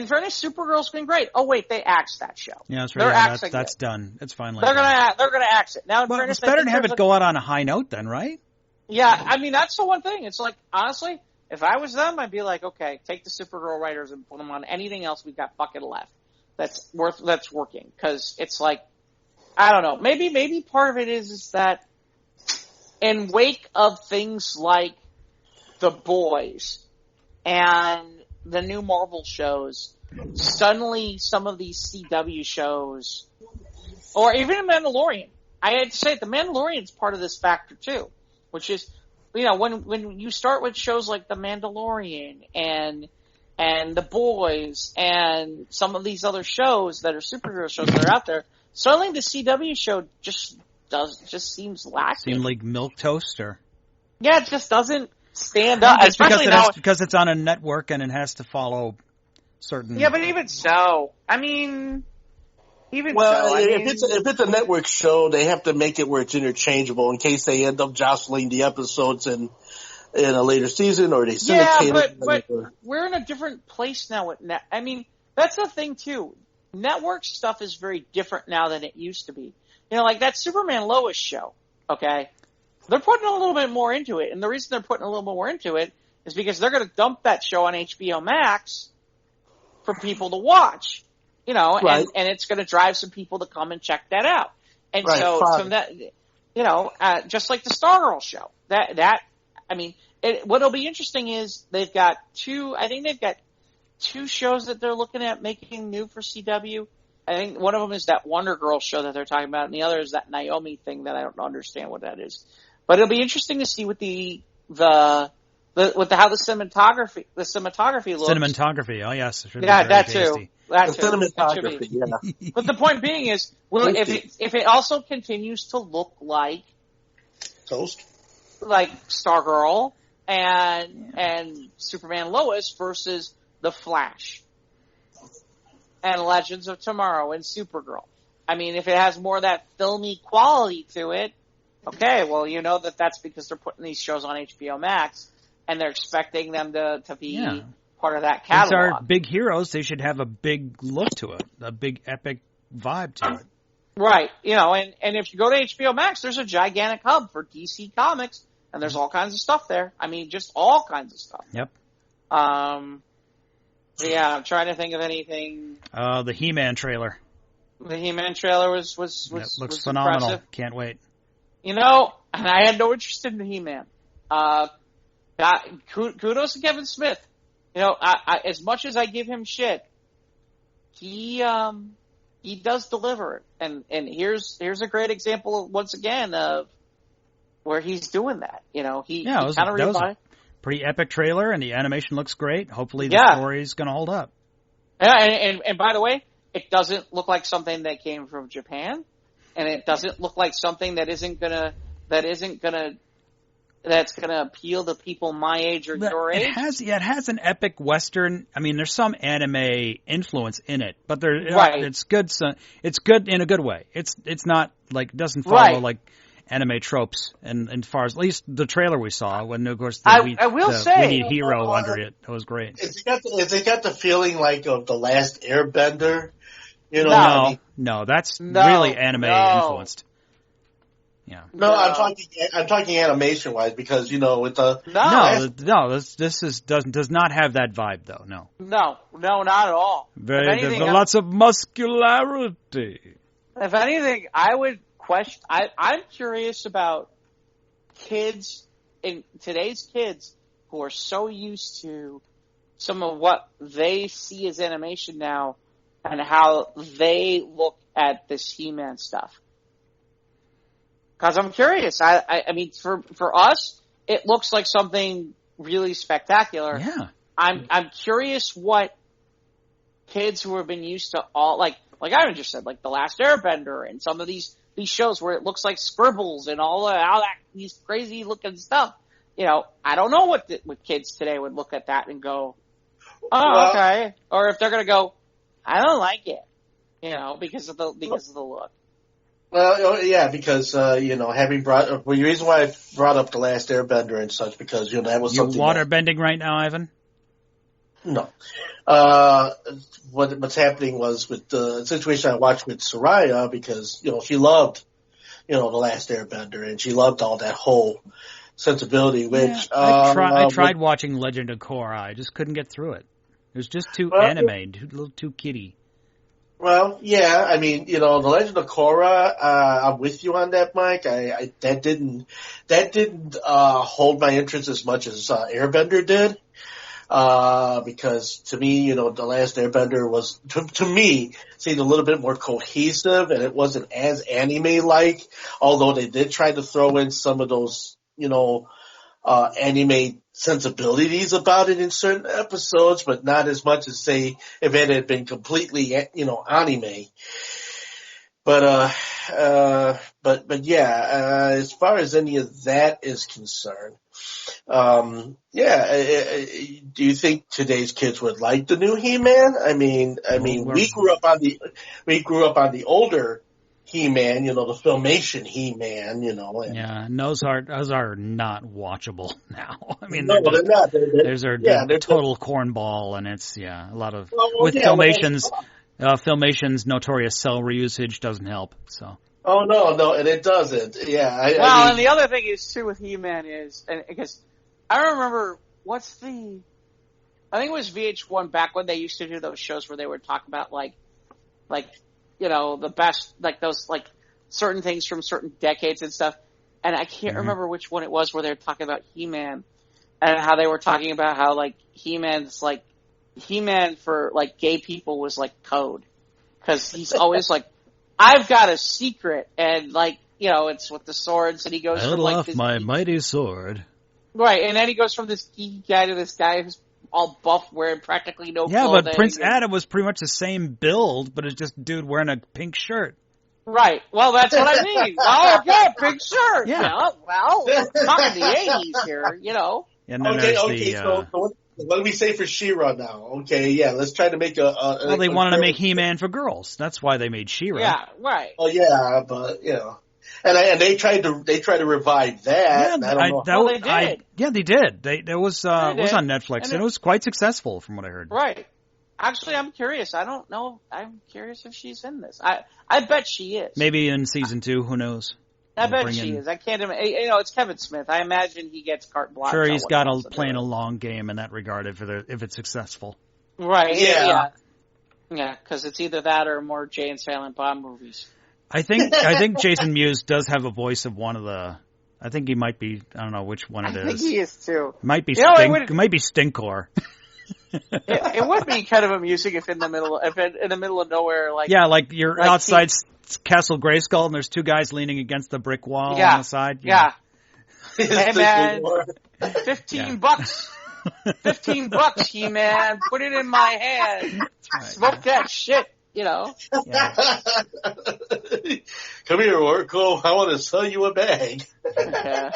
fairness, Supergirl's been great. Oh, wait, they axed that show. Yeah, that's right. That's done. It's finally They're gonna axe it. Now, in fairness, it's better to have it go out on a high note then, right? Yeah, I mean, that's the one thing. It's like, honestly, if I was them, I'd be like, okay, take the Supergirl writers and put them on anything else we've got fucking left that's working. Because it's like, I don't know. Maybe part of it is that in wake of things like The Boys and the new Marvel shows, suddenly some of these CW shows, or even The Mandalorian, I had to say The Mandalorian's part of this factor too, which is, when you start with shows like The Mandalorian and The Boys and some of these other shows that are superhero shows that are out there, suddenly the CW show just seems lacking. Seem like milquetoast, or? Yeah, it just doesn't stand up. It's because it's on a network and it has to follow certain. Yeah, but even so, I mean, if it's a network show, they have to make it where it's interchangeable in case they end up jostling the episodes in a later season, or they syndicate it. But we're in a different place now with I mean, that's the thing too. Network stuff is very different now than it used to be. Like that Superman Lois show. Okay. They're putting a little bit more into it, and the reason they're putting a little bit more into it is because they're going to dump that show on HBO Max for people to watch, right. and it's going to drive some people to come and check that out. And right, so from that, just like the Stargirl show, what'll be interesting is they've got two shows that they're looking at making new for CW. I think one of them is that Wonder Girl show that they're talking about, and the other is that Naomi thing that I don't understand what that is. But it'll be interesting to see what how the cinematography looks. Cinematography, oh yes, that tasty. too. That too. Cinematography, yeah. But the point being is, if it also continues to look like Toast, like Stargirl and Superman Lois versus The Flash and Legends of Tomorrow and Supergirl. I mean, if it has more of that filmy quality to it, okay, well, that's because they're putting these shows on HBO Max and they're expecting them to be part of that catalog. These are big heroes. They should have a big look to it, a big epic vibe to it. Right. And if you go to HBO Max, there's a gigantic hub for DC Comics, and there's all kinds of stuff there. I mean, just all kinds of stuff. Yep. Yeah, I'm trying to think of anything. The He-Man trailer. The He-Man trailer was looks phenomenal. Impressive. Can't wait. And I had no interest in the He-Man. Kudos to Kevin Smith. As much as I give him shit, he does deliver. And here's a great example once again of where he's doing that. He kind of revived. Pretty epic trailer, and the animation looks great. Hopefully the story's going to hold up. Yeah, and by the way, it doesn't look like something that came from Japan, and it doesn't look like something that's gonna appeal to people my age or your age. It has an epic Western. I mean, there's some anime influence in it, but it's good. So it's good in a good way. It's not like, doesn't follow like anime tropes, and as far as at least the trailer we saw, when of course we need hero under it. That was great. If they got the feeling like of the last Airbender, no, that's really anime influenced. Yeah. No, I'm talking animation wise, because with the this does not have that vibe though. No, not at all. There's lots of muscularity. If anything, I would question. I'm curious about kids in today's kids who are so used to some of what they see as animation now, and how they look at this He-Man stuff. Because I'm curious. I mean, for us, it looks like something really spectacular. Yeah. I'm curious what kids who have been used to all like I just said, like The Last Airbender and some of these shows where it looks like scribbles and all these crazy looking stuff. You know, I don't know what kids today would look at that and go, oh, okay, or if they're gonna go, I don't like it, you know, because of the look. Well, yeah, because having the reason why I brought up The Last Airbender and such, because that was something. You're water bending right now, Ivan? No. What's happening was with the situation I watched with Soraya, because she loved The Last Airbender, and she loved all that whole sensibility. Which I tried watching Legend of Korra. I just couldn't get through it. It was just too anime, a little too kiddie. Well, yeah, I mean, The Legend of Korra, I'm with you on that, Mike. That didn't hold my interest as much as Airbender did. Because to me, The Last Airbender was, to me, seemed a little bit more cohesive, and it wasn't as anime-like, although they did try to throw in some of those, anime sensibilities about it in certain episodes, but not as much as, say, if it had been completely, anime. But yeah, as far as any of that is concerned, do you think today's kids would like the new He-Man? I mean, we grew up on the older He-Man, the Filmation He-Man, and yeah, and those are not watchable now. I mean, no, they're not. They're total cornball, and it's a lot of Filmation's notorious cell reusage doesnthink it so. Oh no, and it doesn't. Yeah. And the other thing is too with He-Man is, and because I remember I think it was VH1 back when they used to do those shows where they would talk about like the best, like those like certain things from certain decades and stuff. And I can't remember which one it was where they were talking about He-Man and how they were talking about how like He-Man's like He-Man for like gay people was like code, because he's always like, I've got a secret, and like it's with the swords, and he goes from like this my mighty sword, right, and then he goes from this geeky guy to this guy who's all buff, wearing practically no clothing. Yeah, but Prince Adam was pretty much the same build, but it's just a dude wearing a pink shirt. Right. Well, that's what I mean. Oh, okay, pink shirt. Yeah. Well, talking the 80s here, And then okay. So what do we say for She-Ra now? Okay, yeah, let's try to make well, they wanted to make He-Man for girls. That's why they made She-Ra. Yeah, right. Oh yeah, but and they tried to revive that. Yeah, and I don't know. They did. They did. It was on Netflix, and it was quite successful from what I heard. Right. Actually, I'm curious. I don't know. I'm curious if she's in this. I bet she is. Maybe in season 2. Who knows? I bet she is. I can't imagine. It's Kevin Smith. I imagine he gets carte blanche. Sure, he's got playing a long game in that regard if it's successful. Right. Yeah. Yeah, because it's either that or more Jay and Silent Bob movies. I think Jason Mewes does have a voice of one of the. I think he might be. I don't know which one it is. I think he is too. Might be it might be Stinkor. It would be kind of amusing if in the middle of nowhere, like like you're outside Castle Grayskull and there's two guys leaning against the brick wall on the side. Yeah. Hey man, $15. $15, He-Man. Put it in my hand. Right, smoke that shit. Yeah. Come here, Oracle. I want to sell you a bag. Yeah.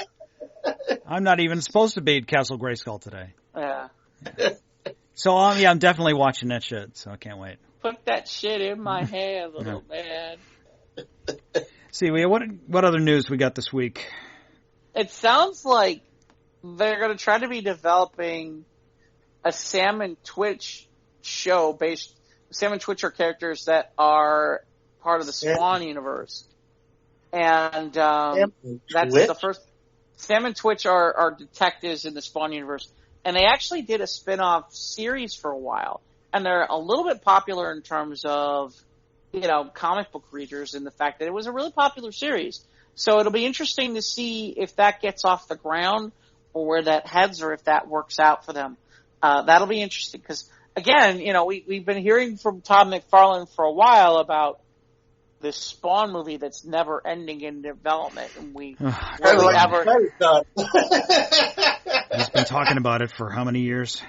I'm not even supposed to be at Castle Grayskull today. Yeah. So, I'm definitely watching that shit, so I can't wait. Put that shit in my hand, little man. See, what other news we got this week? It sounds like they're going to try to be developing a Sam and Twitch show based. Sam and Twitch are characters that are part of the Spawn universe, and that's the first. Sam and Twitch are detectives in the Spawn universe, and they actually did a spin-off series for a while, and they're a little bit popular in terms of comic book readers, and the fact that it was a really popular series. So it'll be interesting to see if that gets off the ground or where that heads, or if that works out for them. That'll be interesting because, again, we've been hearing from Todd McFarlane for a while about this Spawn movie that's never ending in development, and we He's been talking about it for how many years?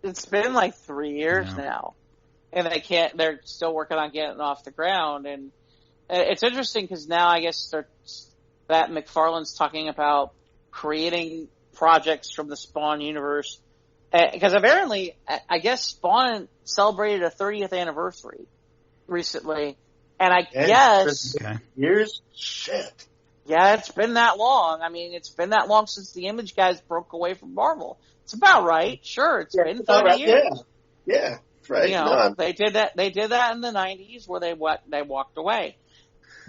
It's been like 3 years now, and they're still working on getting it off the ground. And it's interesting because now I guess that McFarlane's talking about creating projects from the Spawn universe, because apparently I guess Spawn celebrated a 30th anniversary recently, and I guess years. Shit. Yeah, it's been that long. I mean, it's been that long since the Image guys broke away from Marvel. It's about right. Sure, it's been 30 years. Yeah, right. You know, they did that in the 90s where they walked away.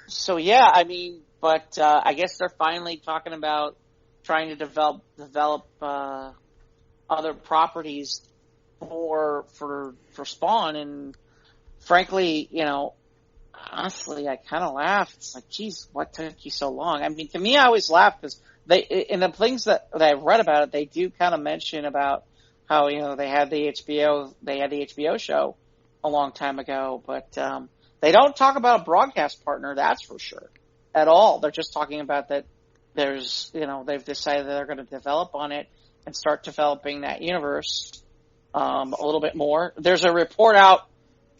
So yeah, I mean, but I guess they're finally talking about trying to develop other properties for Spawn, and frankly, you know, honestly, I kind of laugh. It's like, geez, what took you so long? I mean, to me, I always laugh because in the things that I've read about it, they do kind of mention about how, you know, they had the HBO show a long time ago, but they don't talk about a broadcast partner, that's for sure, at all. They're just talking about that there's, you know, they've decided that they're going to develop on it and start developing that universe a little bit more. There's a report out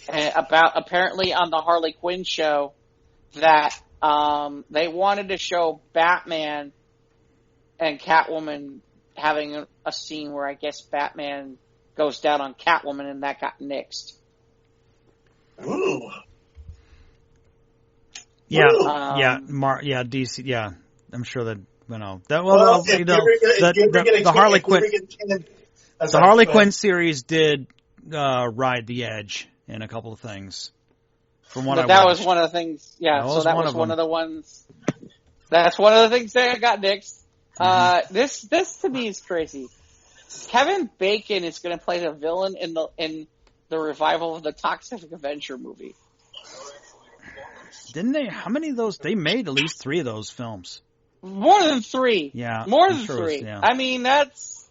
about apparently on the Harley Quinn show that they wanted to show Batman and Catwoman having a scene where I guess Batman goes down on Catwoman, and that got nixed. Ooh. Yeah, Ooh. DC, yeah. I'm sure that, you know, The Harley Quinn, the Harley Quinn series did ride the edge in a couple of things. From what that was one of the things. Yeah, so that was one of the ones. That's one of the things that got nixed. This to me is crazy. Kevin Bacon is going to play the villain in the revival of the Toxic Avenger movie. Didn't they? How many of those? They made at least 3 of those films. More than 3. Yeah, more than 3. Yeah. I mean, that's.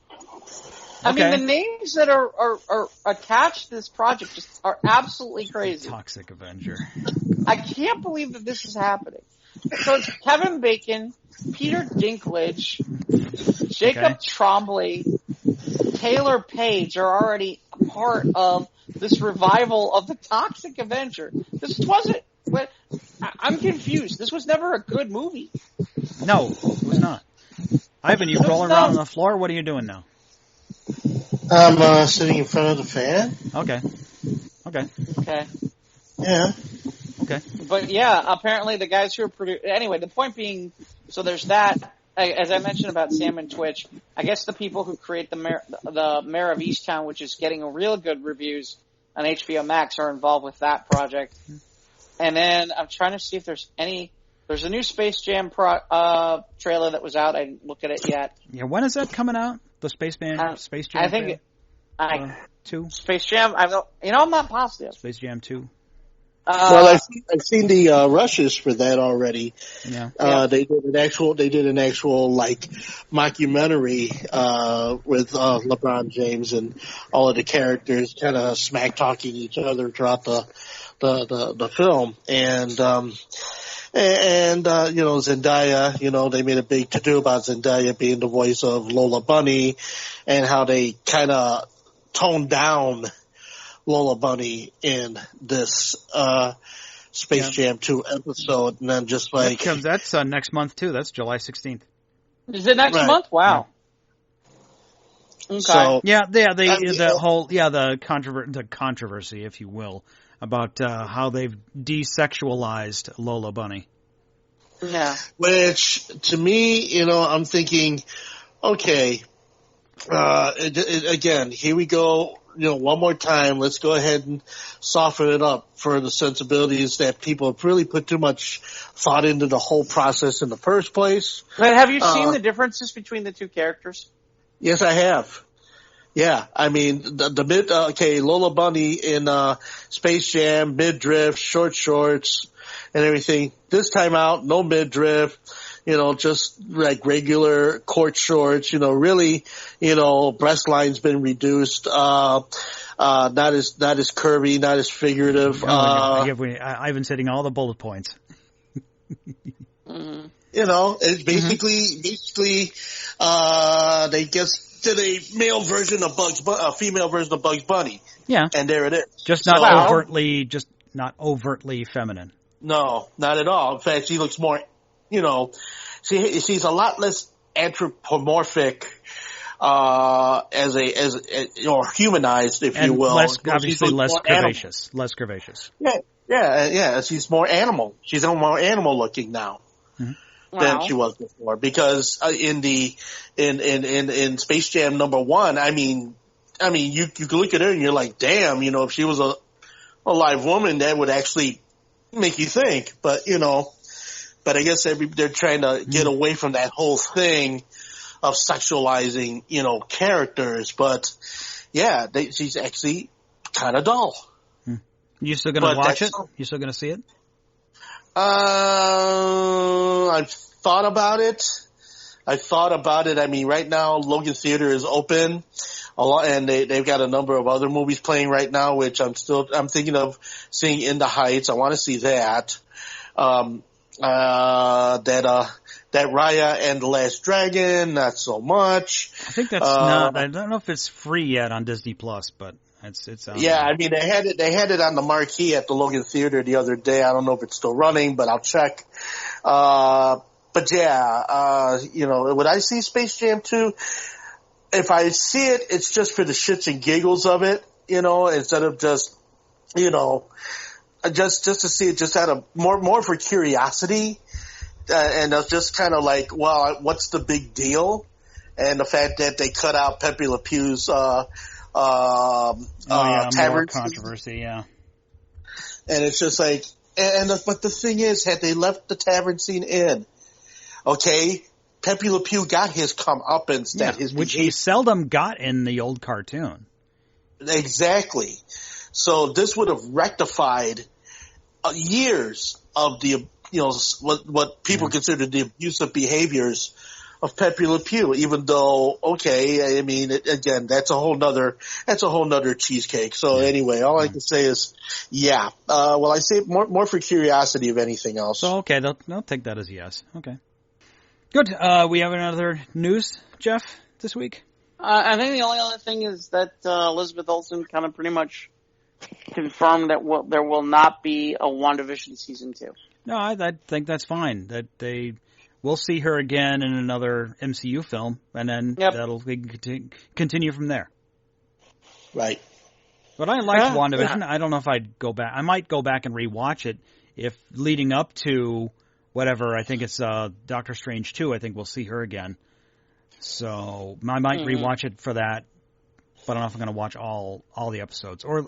I mean, the names that are attached to this project just are absolutely crazy. Toxic Avenger. I can't believe that this is happening. So it's Kevin Bacon, Peter Dinklage, Jacob Tremblay, Taylor Page are already a part of this revival of the Toxic Avenger. This wasn't. I'm confused. This was never a good movie. No, it was not. Ivan, you rolling around on the floor? What are you doing now? I'm sitting in front of the fan. Okay. Yeah. Okay. But yeah, apparently the guys who are producing. Anyway, the point being, so there's that. As I mentioned about Sam and Twitch, I guess the people who create the Mayor of Easttown, which is getting real good reviews on HBO Max, are involved with that project. And then I'm trying to see if there's any. There's a new Space Jam trailer that was out. I didn't look at it yet. Yeah, when is that coming out? The Space Jam. I think. 2. Space Jam. I'm not positive. Space Jam 2. Well, I've seen the rushes for that already. Yeah. They did an actual like mockumentary with LeBron James and all of the characters kind of smack talking each other throughout the film, and you know, Zendaya, you know, they made a big to-do about Zendaya being the voice of Lola Bunny, and how they kind of toned down Lola Bunny in this Space Jam 2 episode, and then just like that's next month too. That's July 16th. Is it next month? Wow. Yeah. Okay. So, the controversy, if you will, about how they've desexualized Lola Bunny. Yeah. Which, to me, you know, I'm thinking, okay, again, here we go, you know, one more time, let's go ahead and soften it up for the sensibilities that people have really put too much thought into the whole process in the first place. But have you seen the differences between the two characters? Yes, I have. Yeah, I mean, Lola Bunny in Space Jam, midriff, short shorts, and everything. This time out, no midriff, just like regular court shorts, really, breast line's been reduced, not as curvy, not as figurative. Ivan's hitting all the bullet points. It's basically, they did a male version of a female version of Bugs Bunny. Yeah. And there it is. Just not overtly feminine. No, not at all. In fact, she looks more, she's a lot less anthropomorphic, or humanized, if you will. Obviously less curvaceous. Less curvaceous. Yeah. She's more animal. She's more animal looking now. Mm-hmm. Than she was before, because in Space Jam #1, I mean, you can look at her and you're like, damn, if she was a live woman, that would actually make you think. But but I guess they're trying to get away from that whole thing of sexualizing, characters. But yeah, she's actually kind of dull. You still gonna watch it? You still gonna see it? I've thought about it. I mean, right now, Logan Theater is open and they've got a number of other movies playing right now, which I'm thinking of seeing In the Heights. I want to see that. That Raya and the Last Dragon, not so much. I think that's not, I don't know if it's free yet on Disney Plus, but it's yeah, I mean, they had it on the marquee at the Logan Theater the other day. I don't know if it's still running, but I'll check. But yeah, would I see Space Jam 2? If I see it, it's just for the shits and giggles of it, instead of just, just to see it just out of more for curiosity. And it's just kind of like, well, what's the big deal? And the fact that they cut out Pepe Le Pew's, tavern controversy, yeah. And it's just like, but the thing is, had they left the tavern scene in, okay, Pepe Le Pew got his comeuppance, which he seldom got in the old cartoon. Exactly. So this would have rectified years of the, what people consider the abusive behaviors of Pepe Le Pew, even though, okay, I mean, again, that's a whole nother cheesecake. So anyway, all I can say is, yeah. Well, I say more for curiosity of anything else. So, okay, they'll take that as a yes. Okay. Good. We have another news, Jeff, this week? I think the only other thing is that Elizabeth Olsen kind of pretty much confirmed that there will not be a WandaVision season 2. No, I think that's fine. That we'll see her again in another MCU film, and then that'll continue from there. Right. But I liked WandaVision. I don't know if I'd go back. I might go back and rewatch it if leading up to whatever. I think it's Doctor Strange 2. I think we'll see her again. So I might rewatch it for that. But I don't know if I'm going to watch all the episodes or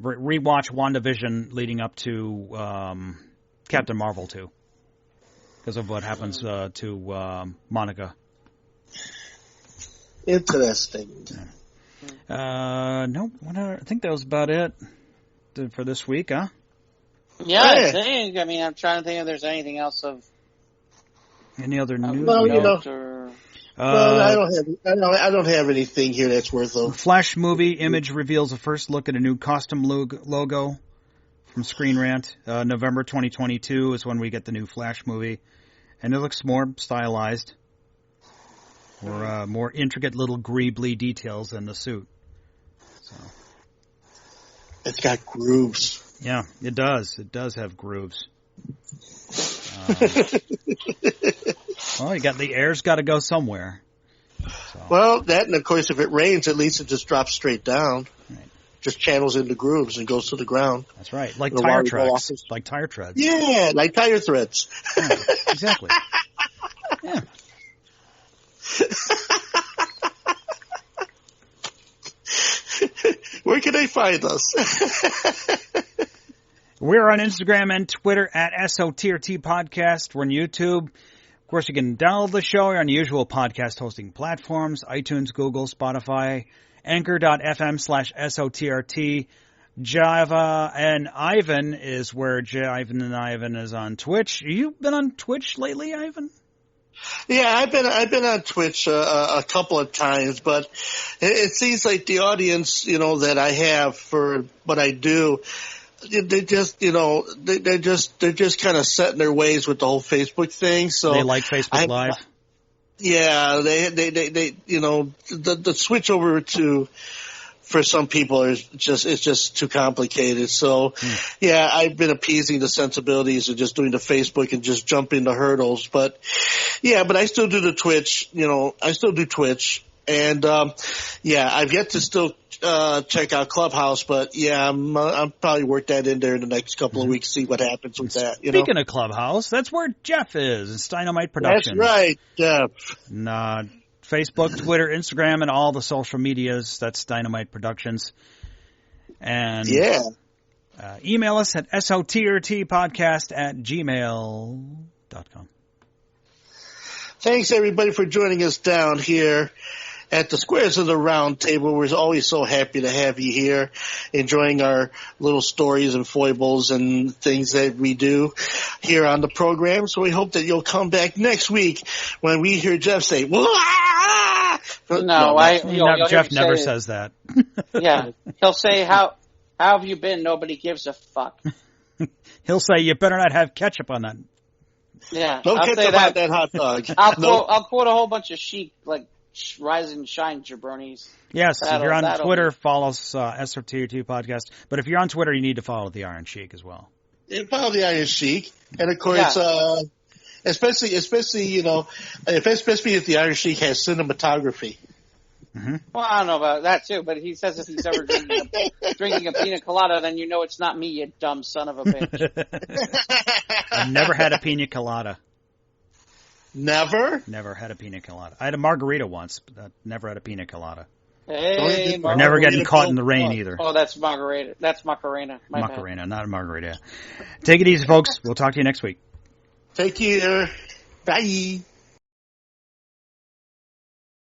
rewatch WandaVision leading up to Captain Marvel 2 because of what happens to Monica. Interesting. No, I think that was about it for this week, huh? Yeah, I think. I mean, I'm trying to think if there's anything else of any other news. Well, I don't have anything here that's worth of. Flash movie Image reveals a first look at a new costume logo from Screen Rant. November 2022 is when we get the new Flash movie, and it looks more stylized, or more intricate little greebly details in the suit. So it's got grooves. Yeah, it does. It does have grooves. Well, you got the air's got to go somewhere. So. Well, that, and of course, if it rains, at least it just drops straight down. Right. Just channels into grooves and goes to the ground. That's right, like tire treads. Like tire treads. Yeah, like tire threads. Yeah, exactly. Yeah. Where can they find us? We're on Instagram and Twitter at SOTRT Podcast. We're on YouTube. Of course, you can download the show on the usual podcast hosting platforms, iTunes, Google, Spotify, Anchor.fm/SOTRT. Java and Ivan is where Ivan and Ivan is on Twitch. You been on Twitch lately, Ivan? Yeah, I've been on Twitch a couple of times, but it seems like the audience, that I have for what I do, they just, they're just kind of set in their ways with the whole Facebook thing. So they like Facebook Live. Yeah, they the switch over to. For some people, it's just too complicated. So, yeah, I've been appeasing the sensibilities of just doing the Facebook and just jumping the hurdles. But I still do the Twitch. I still do Twitch, and I've yet to still check out Clubhouse. But I'm probably work that in there in the next couple of weeks, see what happens with that. Speaking of Clubhouse, that's where Geoff is. It's Dynamite Productions. That's right, Geoff. Facebook, Twitter, Instagram, and all the social medias. That's Dynamite Productions. And email us at sotrtpodcast@gmail.com. Thanks, everybody, for joining us down here at the Squares of the Round Table. We're always so happy to have you here, enjoying our little stories and foibles and things that we do here on the program. So we hope that you'll come back next week when we hear Geoff say, "Wah!" Geoff never says that. Yeah, he'll say, "How have you been? Nobody gives a fuck." He'll say, "You better not have ketchup on that." Yeah, no ketchup on that hot dog. I'll quote a whole bunch of chic, like, Rise and shine, jabronis. Yes, if you're on Twitter, follow us, SRT2 Podcast. But if you're on Twitter, you need to follow the Iron Sheik as well. Yeah, follow the Iron Sheik. And, of course, especially if the Iron Sheik has cinematography. Mm-hmm. Well, I don't know about that, too, but he says if he's ever drinking a pina colada, then you know it's not me, you dumb son of a bitch. I've never had a pina colada. Never? Never had a pina colada. I had a margarita once, but never had a pina colada. Hey, or never getting caught in the rain either. Oh, that's margarita. That's Macarena. Macarena, not a margarita. Take it easy, folks. We'll talk to you next week. Take care. Bye.